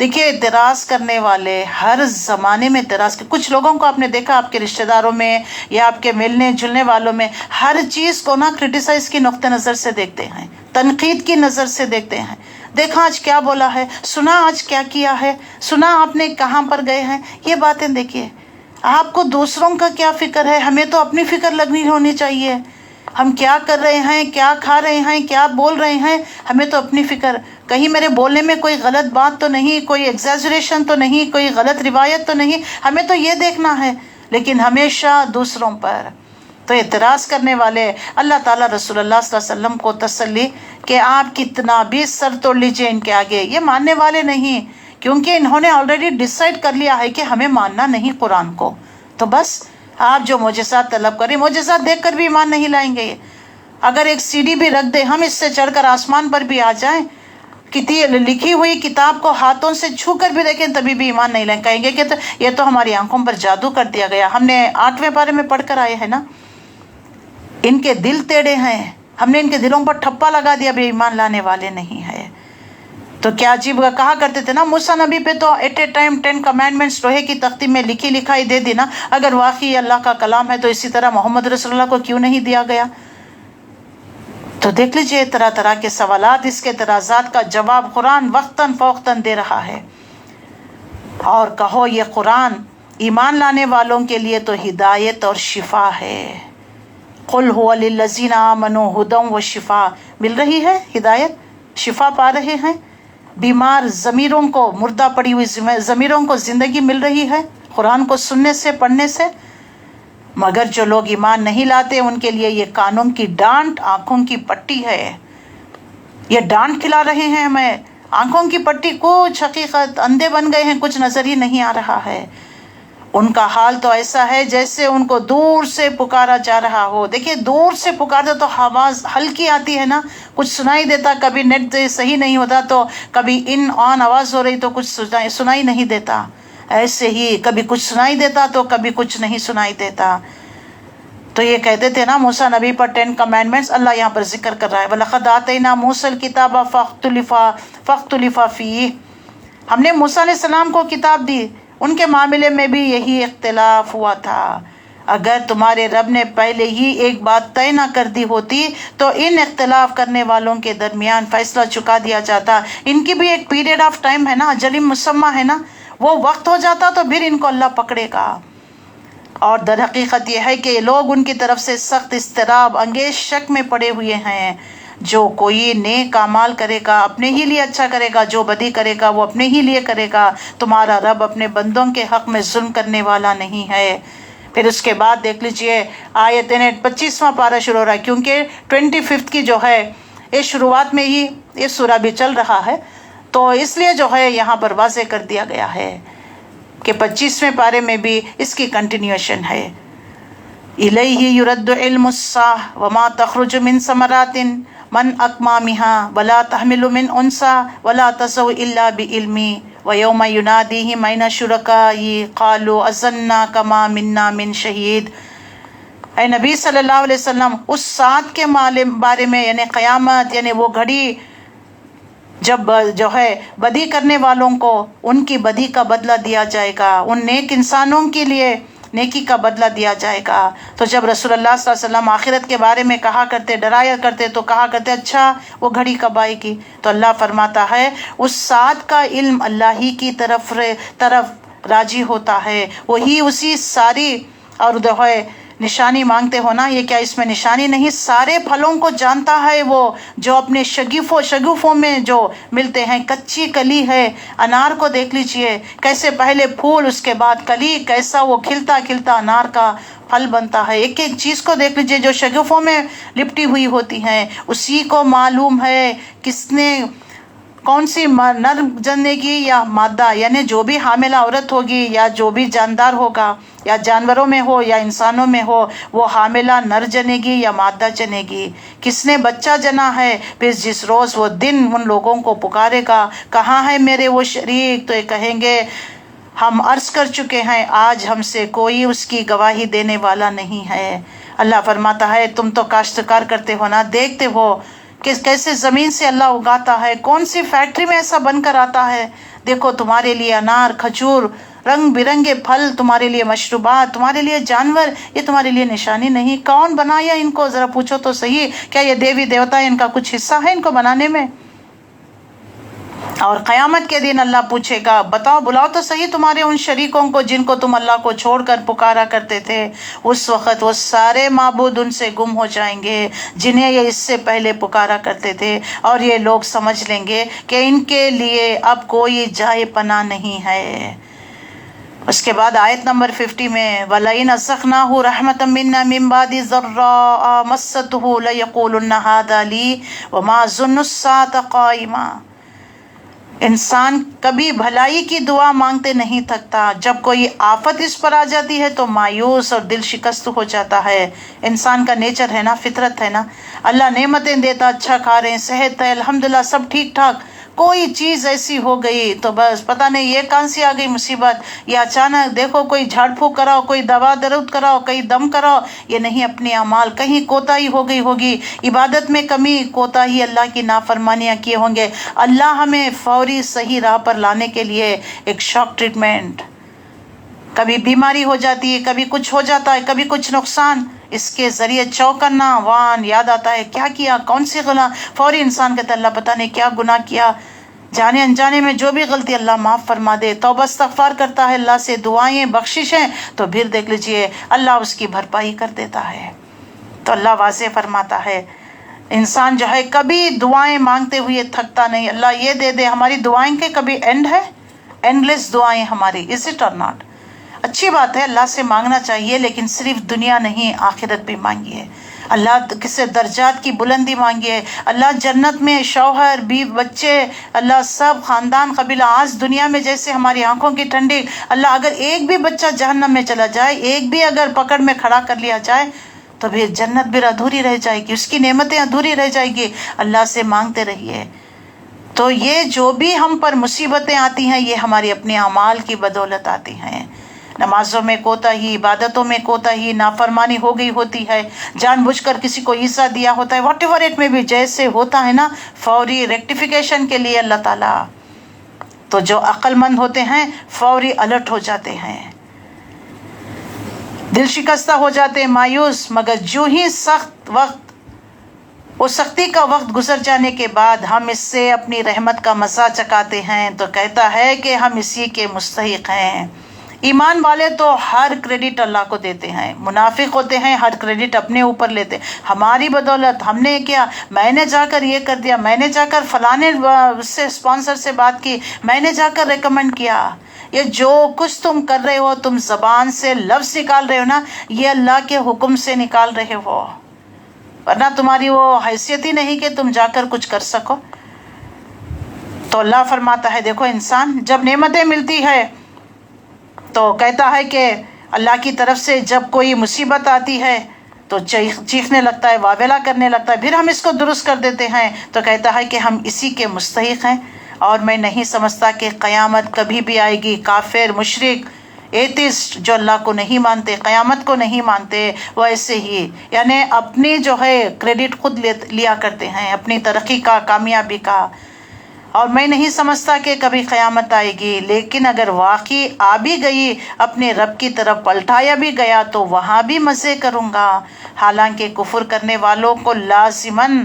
Speaker 1: دیکھیے اعتراض کرنے والے ہر زمانے میں اعتراض کچھ لوگوں کو آپ نے دیکھا آپ کے رشتہ داروں میں یا آپ کے ملنے جلنے والوں میں ہر چیز کو نا کرٹیسائز کی نقطہ نظر سے دیکھتے ہیں، تنقید کی نظر سے دیکھتے ہیں. دیکھا آج کیا بولا ہے، سنا آج کیا کیا ہے، سنا آپ نے کہاں پر گئے ہیں. یہ باتیں دیکھیے، آپ کو دوسروں کا کیا فکر ہے، ہمیں تو اپنی فکر لگنی ہونی چاہیے. ہم کیا کر رہے ہیں، کیا کھا رہے ہیں، کیا بول رہے ہیں، ہمیں تو اپنی فکر. کہیں میرے بولنے میں کوئی غلط بات تو نہیں، کوئی ایگزیجریشن تو نہیں، کوئی غلط روایت تو نہیں، ہمیں تو یہ دیکھنا ہے. لیکن ہمیشہ دوسروں پر تو اعتراض کرنے والے اللہ تعالیٰ رسول اللہ صلی اللہ علیہ وسلم کو تسلی کہ آپ کتنا بھی سر توڑ لیجئے ان کے آگے، یہ ماننے والے نہیں، کیونکہ انہوں نے آلریڈی ڈیسائیڈ کر لیا ہے کہ ہمیں ماننا نہیں قرآن کو. تو بس آپ جو معجزات طلب کریں، معجزات دیکھ کر بھی ایمان نہیں لائیں گے. اگر ایک سیڑھی بھی رکھ دے، ہم اس سے چڑھ کر آسمان پر بھی آ جائیں، لکھی ہوئی کتاب کو ہاتھوں سے چھو کر بھی دیکھیں تبھی بھی ایمان نہیں لائیں. کہیں گے کہ یہ تو ہماری آنکھوں پر جادو کر دیا گیا. ہم نے 8ویں پارے میں پڑھ کر آئے ہیں نا، ان کے دل ٹیڑھے ہیں، ہم نے ان کے دلوں پر ٹھپا لگا دیا، بھی ایمان لانے والے نہیں ہے. تو کیا عجیب کہا کرتے تھے نا موسیٰ نبی پہ تو ایٹ اے ٹائم 10 کمانڈمنٹس لوہے کی تختی میں لکھی لکھائی دے دی نا. اگر واقعی اللہ کا کلام ہے تو اسی طرح محمد رسول اللہ کو کیوں نہیں دیا گیا؟ تو دیکھ لیجئے طرح طرح کے سوالات، اس کے اعتراضات کا جواب قرآن وقتاً فوقتاً دے رہا ہے. اور کہو یہ قرآن ایمان لانے والوں کے لیے تو ہدایت اور شفا ہے. قل هو للذین آمنوا ھدی و شفا، مل رہی ہے ہدایت، شفا پا رہے ہیں. بیمار ضمیروں کو، مردہ پڑی ہوئی ضمیروں کو زندگی مل رہی ہے قرآن کو سننے سے، پڑھنے سے. مگر جو لوگ ایمان نہیں لاتے ان کے لیے یہ کانوں کی ڈانٹ، آنکھوں کی پٹی ہے. یہ ڈانٹ کھلا رہے ہیں ہمیں، آنکھوں کی پٹی، کچھ حقیقت، اندھے بن گئے ہیں، کچھ نظر ہی نہیں آ رہا ہے. ان کا حال تو ایسا ہے جیسے ان کو دور سے پکارا جا رہا ہو. دیکھیے دور سے پکارتے تو آواز ہلکی آتی ہے نا، کچھ سنائی دیتا، کبھی نیٹ صحیح نہیں ہوتا تو کبھی ان آن آواز ہو رہی تو کچھ سنائی نہیں دیتا. ایسے ہی کبھی کچھ سنائی دیتا تو کبھی کچھ نہیں سنائی دیتا. تو یہ کہتے تھے نا موسیٰ نبی پر 10 کمانڈمنٹس اللہ یہاں پر ذکر کر رہا ہے. وَلَقَدْ آتَيْنَا مُوسَى الْكِتَابَ فَاخْتُلِفَ فِيهِ، ہم نے موسیٰ علیہ السلام کو کتاب دی، ان کے معاملے میں بھی یہی اختلاف ہوا تھا. اگر تمہارے رب نے پہلے ہی ایک بات طے نہ کر دی ہوتی تو ان اختلاف کرنے والوں کے درمیان فیصلہ چکا دیا جاتا. ان کی بھی ایک پیریڈ آف ٹائم ہے نا، اجل مسمى ہے نا، وہ وقت ہو جاتا تو پھر ان کو اللہ پکڑے گا. اور در حقیقت یہ ہے کہ لوگ ان کی طرف سے سخت اضطراب انگیز شک میں پڑے ہوئے ہیں. جو کوئی نیک اعمال کرے گا اپنے ہی لیے اچھا کرے گا، جو بدی کرے گا وہ اپنے ہی لیے کرے گا. تمہارا رب اپنے بندوں کے حق میں ظلم کرنے والا نہیں ہے. پھر اس کے بعد دیکھ لیجئے آیت 25واں پارہ شروع ہو رہا ہے، کیونکہ 25 کی جو ہے اس شروعات میں ہی یہ سورہ بھی چل رہا ہے تو اس لیے جو ہے یہاں پر واضح کر دیا گیا ہے کہ 25ویں پارے میں بھی اس کی کنٹینیوشن ہے. الیہ یرد علم الساعۃ وما تخرج من ثمرات من اکمامها ولا تحمل من انثى ولا تضع الا بعلمه ویوم ینادیہم این شرکائی قالوا اظناک ما منا من شہید. اے نبی صلی اللہ علیہ وسلم اس ساتھ کے بارے میں، یعنی قیامت، یعنی وہ گھڑی جب جو ہے بدی کرنے والوں کو ان کی بدی کا بدلہ دیا جائے گا، ان نیک انسانوں کے لیے نیکی کا بدلہ دیا جائے گا. تو جب رسول اللہ صلی اللہ علیہ وسلم آخرت کے بارے میں کہا کرتے، ڈرایا کرتے تو کہا کرتے اچھا وہ گھڑی کب آئے گی؟ تو اللہ فرماتا ہے اس ساتھ کا علم اللہ ہی کی طرف راجی ہوتا ہے، وہی اسی ساری. اور جو ہے نشانی مانگتے ہو نا، یہ کیا اس میں نشانی نہیں؟ سارے پھلوں کو جانتا ہے وہ، جو اپنے شگوفوں میں جو ملتے ہیں. کچی کلی ہے، انار کو دیکھ لیجئے کیسے پہلے پھول اس کے بعد کلی، کیسا وہ کھلتا کھلتا انار کا پھل بنتا ہے. ایک ایک چیز کو دیکھ لیجئے جو شگوفوں میں لپٹی ہوئی ہوتی ہیں، اسی کو معلوم ہے کس نے کون سی نر جننے کی یا مادہ، یعنی جو بھی حاملہ عورت ہوگی یا جو بھی جاندار ہوگا، یا جانوروں میں ہو یا انسانوں میں ہو، وہ حاملہ نر جنے گی یا مادہ جنے گی، کس نے بچہ جنا ہے. پھر جس روز وہ دن ان لوگوں کو پکارے گا کہاں ہے میرے وہ شریک، تو یہ کہیں گے ہم عرض کر چکے ہیں آج ہم سے کوئی اس کی گواہی دینے والا نہیں ہے. اللہ فرماتا ہے تم تو کاشتکار کرتے ہو نا، دیکھتے ہو کہ کیسے زمین سے اللہ اگاتا ہے، کون سی فیکٹری میں ایسا بن کر آتا ہے، دیکھو تمہارے لیے انار، کھجور، رنگ برنگے پھل، تمہارے لیے مشروبات، تمہارے لیے جانور، یہ تمہارے لیے نشانی نہیں؟ کون بنایا ان کو؟ ذرا پوچھو تو صحیح، کیا یہ دیوی دیوتا ان کا کچھ حصہ ہے ان کو بنانے میں؟ اور قیامت کے دن اللہ پوچھے گا، بتاؤ بلاؤ تو صحیح تمہارے ان شریکوں کو جن کو تم اللہ کو چھوڑ کر پکارا کرتے تھے۔ اس وقت وہ سارے معبود ان سے گم ہو جائیں گے جنہیں یہ اس سے پہلے پکارا کرتے تھے، اور یہ لوگ سمجھ لیں گے کہ ان کے لیے اب کوئی جائے پناہ نہیں ہے۔ اس کے بعد آیت نمبر 50 میں وَلَئِنْ أَذَقْنَاهُ رَحْمَةً مِنَّا مِنْ بَعْدِ ضَرَّاءَ مَسَّتْهُ لَيَقُولُنَّ هَذَا لِي وَمَا أَظُنُّ السَّاعَةَ قَائِمَةً۔ انسان کبھی بھلائی کی دعا مانگتے نہیں تھکتا، جب کوئی آفت اس پر آ جاتی ہے تو مایوس اور دل شکست ہو جاتا ہے۔ انسان کا نیچر ہے نا، فطرت ہے نا، اللہ نعمتیں دیتا، اچھا کھا رہے ہیں، صحت ہے الحمدللہ، سب ٹھیک ٹھاک، کوئی چیز ایسی ہو گئی تو بس پتہ نہیں یہ کہاں سے آ گئی مصیبت، یا اچانک دیکھو کوئی جھاڑ پھونک کراؤ، کوئی دوا درود کراؤ، کہیں دم کراؤ، یہ نہیں اپنے اعمال، کہیں کوتاہی ہو گئی ہوگی، عبادت میں کمی کوتاہی، اللہ کی نافرمانیاں کیے ہوں گے، اللہ ہمیں فوری صحیح راہ پر لانے کے لیے ایک شاک ٹریٹمنٹ، کبھی بیماری ہو جاتی ہے، کبھی کچھ ہو جاتا ہے، کبھی کچھ نقصان، اس کے ذریعے چوکنا وان یاد آتا ہے کیا کیا، کون سی غلط، فوری انسان کہتا ہے اللہ پتہ نہیں کیا گناہ کیا، جانے انجانے میں جو بھی غلطی اللہ معاف فرما دے، توبہ استغفار کرتا ہے اللہ سے، دعائیں بخششیں، تو پھر دیکھ لیجئے اللہ اس کی بھرپائی کر دیتا ہے۔ تو اللہ واضح فرماتا ہے انسان جو ہے کبھی دعائیں مانگتے ہوئے تھکتا نہیں، اللہ یہ دے دے، ہماری دعائیں کے کبھی اینڈ ہے؟ اینڈلیس دعائیں ہماری، از اٹ اور ناٹ؟ اچھی بات ہے، اللہ سے مانگنا چاہیے، لیکن صرف دنیا نہیں، آخرت بھی مانگیے، اللہ کسے درجات کی بلندی مانگیے، اللہ جنت میں شوہر، بیوی، بچے، اللہ سب خاندان قبیلہ، آج دنیا میں جیسے ہماری آنکھوں کی ٹھنڈی، اللہ اگر ایک بھی بچہ جہنم میں چلا جائے، ایک بھی اگر پکڑ میں کھڑا کر لیا جائے تو پھر جنت بھی ادھوری رہ جائے گی، اس کی نعمتیں ادھوری رہ جائے گی۔ اللہ سے مانگتے رہیے۔ تو یہ جو بھی ہم پر مصیبتیں آتی ہیں یہ ہماری اپنے اعمال کی بدولت آتی ہیں، نمازوں میں کوتاہی، عبادتوں میں کوتاہی، نافرمانی ہو گئی ہوتی ہے، جان بوجھ کر کسی کو ایذا دیا ہوتا ہے، واٹ ایور اٹ میں بھی جیسے ہوتا ہے نا، فوری ریکٹیفیکیشن کے لیے اللہ تعالیٰ، تو جو عقل مند ہوتے ہیں فوری الرٹ ہو جاتے ہیں، دل شکستہ ہو جاتے ہیں، مایوس، مگر جو ہی وہ سختی کا وقت گزر جانے کے بعد ہم اس سے اپنی رحمت کا مزہ چکاتے ہیں تو کہتا ہے کہ ہم اسی کے مستحق ہیں۔ ایمان والے تو ہر کریڈٹ اللہ کو دیتے ہیں، منافق ہوتے ہیں ہر کریڈٹ اپنے اوپر لیتے ہیں، ہماری بدولت، ہم نے کیا، میں نے جا کر یہ کر دیا، میں نے جا کر فلانے سے اسپانسر سے بات کی، میں نے جا کر ریکمنڈ کیا، یہ جو کچھ تم کر رہے ہو، تم زبان سے لفظ نکال رہے ہو نا، یہ اللہ کے حکم سے نکال رہے ہو، ورنہ تمہاری وہ حیثیت ہی نہیں کہ تم جا کر کچھ کر سکو۔ تو اللہ فرماتا ہے دیکھو انسان جب نعمتیں ملتی ہے تو کہتا ہے کہ اللہ کی طرف سے جب کوئی مصیبت آتی ہے تو چیخنے لگتا ہے، واویلا کرنے لگتا ہے، پھر ہم اس کو درست کر دیتے ہیں تو کہتا ہے کہ ہم اسی کے مستحق ہیں، اور میں نہیں سمجھتا کہ قیامت کبھی بھی آئے گی۔ کافر، مشرک، ایتھسٹ جو اللہ کو نہیں مانتے، قیامت کو نہیں مانتے، وہ ایسے ہی یعنی اپنی جو ہے کریڈٹ خود لیا کرتے ہیں، اپنی ترقی کا، کامیابی کا، اور میں نہیں سمجھتا کہ کبھی قیامت آئے گی، لیکن اگر واقعی آ بھی گئی، اپنے رب کی طرف پلٹایا بھی گیا تو وہاں بھی مزے کروں گا، حالانکہ کفر کرنے والوں کو لازماً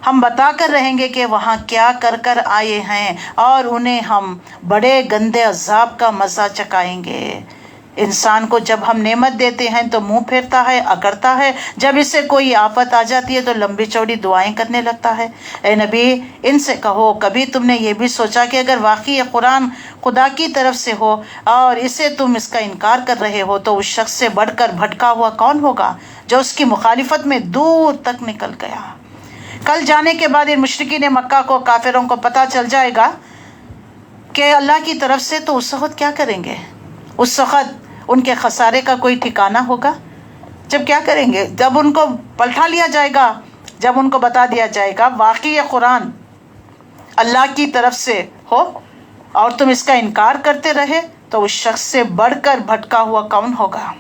Speaker 1: ہم بتا کر رہیں گے کہ وہاں کیا کر کر آئے ہیں، اور انہیں ہم بڑے گندے عذاب کا مزہ چکائیں گے۔ انسان کو جب ہم نعمت دیتے ہیں تو منہ پھیرتا ہے، اکڑتا ہے، جب اسے کوئی آفت آ جاتی ہے تو لمبی چوڑی دعائیں کرنے لگتا ہے۔ اے نبی ان سے کہو کبھی تم نے یہ بھی سوچا کہ اگر واقعی یہ قرآن خدا کی طرف سے ہو اور اسے تم اس کا انکار کر رہے ہو تو اس شخص سے بڑھ کر بھٹکا ہوا کون ہوگا جو اس کی مخالفت میں دور تک نکل گیا۔ کل جانے کے بعد ان مشرکین مکہ کو، کافروں کو پتہ چل جائے گا کہ اللہ کی طرف سے، تو اس وقت کیا کریں گے؟ اس وقت ان کے خسارے کا کوئی ٹھکانہ ہوگا؟ جب کیا کریں گے؟ جب ان کو پلٹا لیا جائے گا، جب ان کو بتا دیا جائے گا واقعی یہ قرآن اللہ کی طرف سے ہو اور تم اس کا انکار کرتے رہے، تو اس شخص سے بڑھ کر بھٹکا ہوا کون ہوگا؟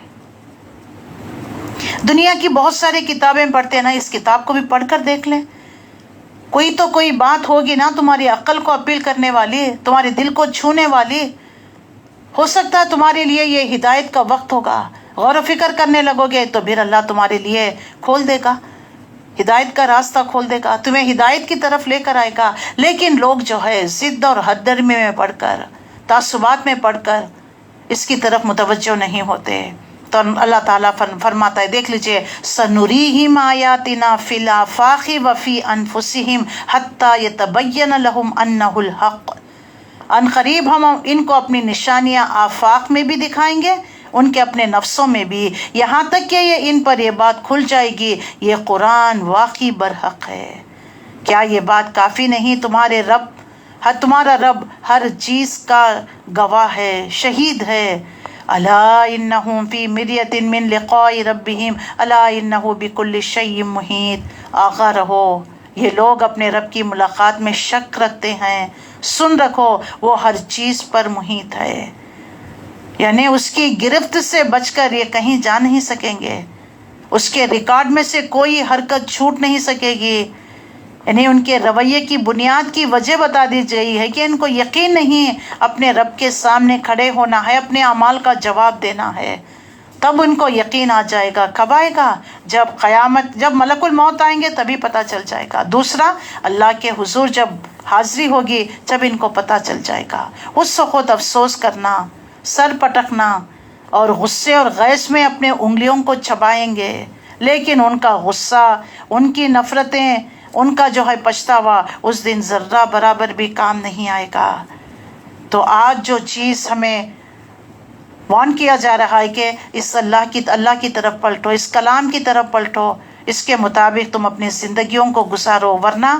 Speaker 1: دنیا کی بہت ساری کتابیں پڑھتے ہیں نا، اس کتاب کو بھی پڑھ کر دیکھ لیں، کوئی بات ہوگی نا تمہاری عقل کو اپیل کرنے والی، تمہارے دل کو چھونے والی. ہو سکتا ہے تمہارے لیے یہ ہدایت کا وقت ہوگا، غور و فکر کرنے لگو گے تو پھر اللہ تمہارے لیے کھول دے گا، ہدایت کا راستہ کھول دے گا، تمہیں ہدایت کی طرف لے کر آئے گا. لیکن لوگ جو ہے ضد اور حد درمی میں پڑھ کر، تعصبات میں پڑھ کر اس کی طرف متوجہ نہیں ہوتے. تو اللہ تعالیٰ فرماتا ہے، دیکھ لیجئے، سَنُرِيهِمْ آيَاتِنَا فِي الْآفَاقِ وَفِي أَنفُسِهِمْ حَتَّى يَتَبَيَّنَ لَهُمْ أَنَّهُ الْحَقُّ. ان قریب ہم ان کو اپنی نشانیاں آفاق میں بھی دکھائیں گے، ان کے اپنے نفسوں میں بھی، یہاں تک کہ ان پر یہ بات کھل جائے گی، یہ قرآن واقعی برحق ہے. کیا یہ بات کافی نہیں؟ تمہارا رب ہر چیز کا گواہ ہے، شہید ہے. الا انہم فی مریۃ من لقاء ربہم الا انہ بکل شیء محیط. آگاہ رہو، یہ لوگ اپنے رب کی ملاقات میں شک رکھتے ہیں. سن رکھو، وہ ہر چیز پر محیط ہے، یعنی اس کی گرفت سے بچ کر یہ کہیں جا نہیں سکیں گے، اس کے ریکارڈ میں سے کوئی حرکت چھوٹ نہیں سکے گی. یعنی ان کے رویے کی بنیاد کی وجہ بتا دی گئی ہے کہ ان کو یقین نہیں اپنے رب کے سامنے کھڑے ہونا ہے، اپنے اعمال کا جواب دینا ہے. تب ان کو یقین آ جائے گا. کب آئے گا؟ جب ملک الموت آئیں گے تبھی پتہ چل جائے گا. دوسرا، اللہ کے حضور جب حاضری ہوگی جب ان کو پتہ چل جائے گا. اس وقت افسوس کرنا، سر پٹکنا اور غصے اور غیظ میں اپنے انگلیوں کو چبائیں گے، لیکن ان کا غصہ، ان کی نفرتیں، ان کا جو ہے پچھتاوا اس دن ذرہ برابر بھی کام نہیں آئے گا. تو آج جو چیز ہمیں وارن کیا جا رہا ہے کہ اس اللہ کی طرف پلٹو، اس کلام کی طرف پلٹو، اس کے مطابق تم اپنی زندگیوں کو گزارو، ورنہ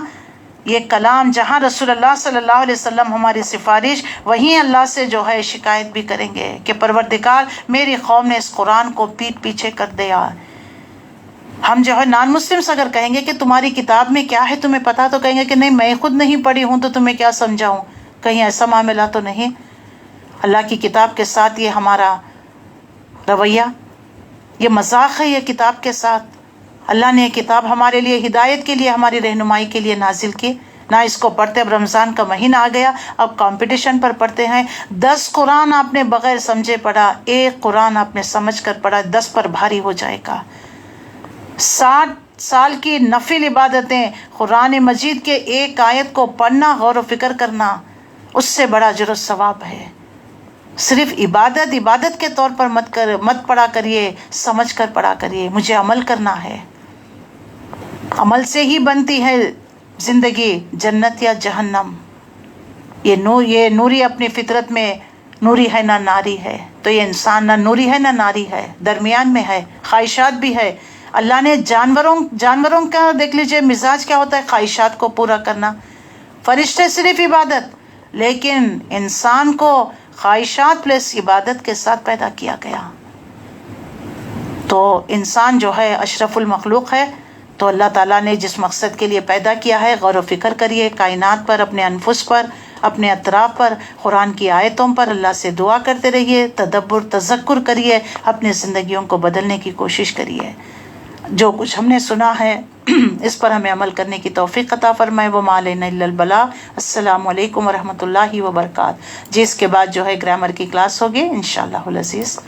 Speaker 1: یہ کلام جہاں رسول اللہ صلی اللہ علیہ وسلم ہماری سفارش، وہیں اللہ سے جو ہے شکایت بھی کریں گے کہ پروردگار میری قوم نے اس قرآن کو پیٹ پیچھے کر دیا. ہم جو ہے نان مسلمس اگر کہیں گے کہ تمہاری کتاب میں کیا ہے تمہیں پتا، تو کہیں گے کہ نہیں میں خود نہیں پڑھی ہوں تو تمہیں کیا سمجھاؤں. کہیں ایسا معاملہ تو نہیں. اللہ کی کتاب کے ساتھ یہ ہمارا رویہ، یہ مذاق ہے یہ کتاب کے ساتھ. اللہ نے یہ کتاب ہمارے لیے ہدایت کے لیے، ہماری رہنمائی کے لیے نازل کی. نہ اس کو پڑھتے، اب رمضان کا مہینہ آ گیا، اب کمپٹیشن پر پڑھتے ہیں. 10 قرآن آپ نے بغیر سمجھے پڑھا، ایک قرآن آپ نے سمجھ کر پڑھا، 10 پر بھاری ہو جائے گا. 60 سال کی نفل عبادتیں، قرآن مجید کے ایک آیت کو پڑھنا، غور و فکر کرنا، اس سے بڑا اجر و ثواب ہے. صرف عبادت کے طور پر مت پڑھا کریے، سمجھ کر پڑھا کریے. مجھے عمل کرنا ہے، عمل سے ہی بنتی ہے زندگی، جنت یا جہنم. یہ نوری اپنی فطرت میں نوری ہے نہ ناری ہے. تو یہ انسان نہ نوری ہے نہ ناری ہے، درمیان میں ہے، خواہشات بھی ہے. اللہ نے جانوروں کا دیکھ لیجئے مزاج کیا ہوتا ہے، خواہشات کو پورا کرنا. فرشتے صرف عبادت، لیکن انسان کو خواہشات پلس عبادت کے ساتھ پیدا کیا گیا. تو انسان جو ہے اشرف المخلوق ہے. تو اللہ تعالیٰ نے جس مقصد کے لیے پیدا کیا ہے، غور و فکر کریے کائنات پر، اپنے انفس پر، اپنے اطراف پر، قرآن کی آیتوں پر. اللہ سے دعا کرتے رہیے، تدبر تذکر کریے، اپنی زندگیوں کو بدلنے کی کوشش کریے. جو کچھ ہم نے سنا ہے اس پر ہمیں عمل کرنے کی توفیق عطا فرمائے. وما علینا الا البلاغ. السلام علیکم ورحمۃ اللہ وبرکاتہ. جس کے بعد جو ہے گرامر کی کلاس ہوگی انشاءاللہ العزیز.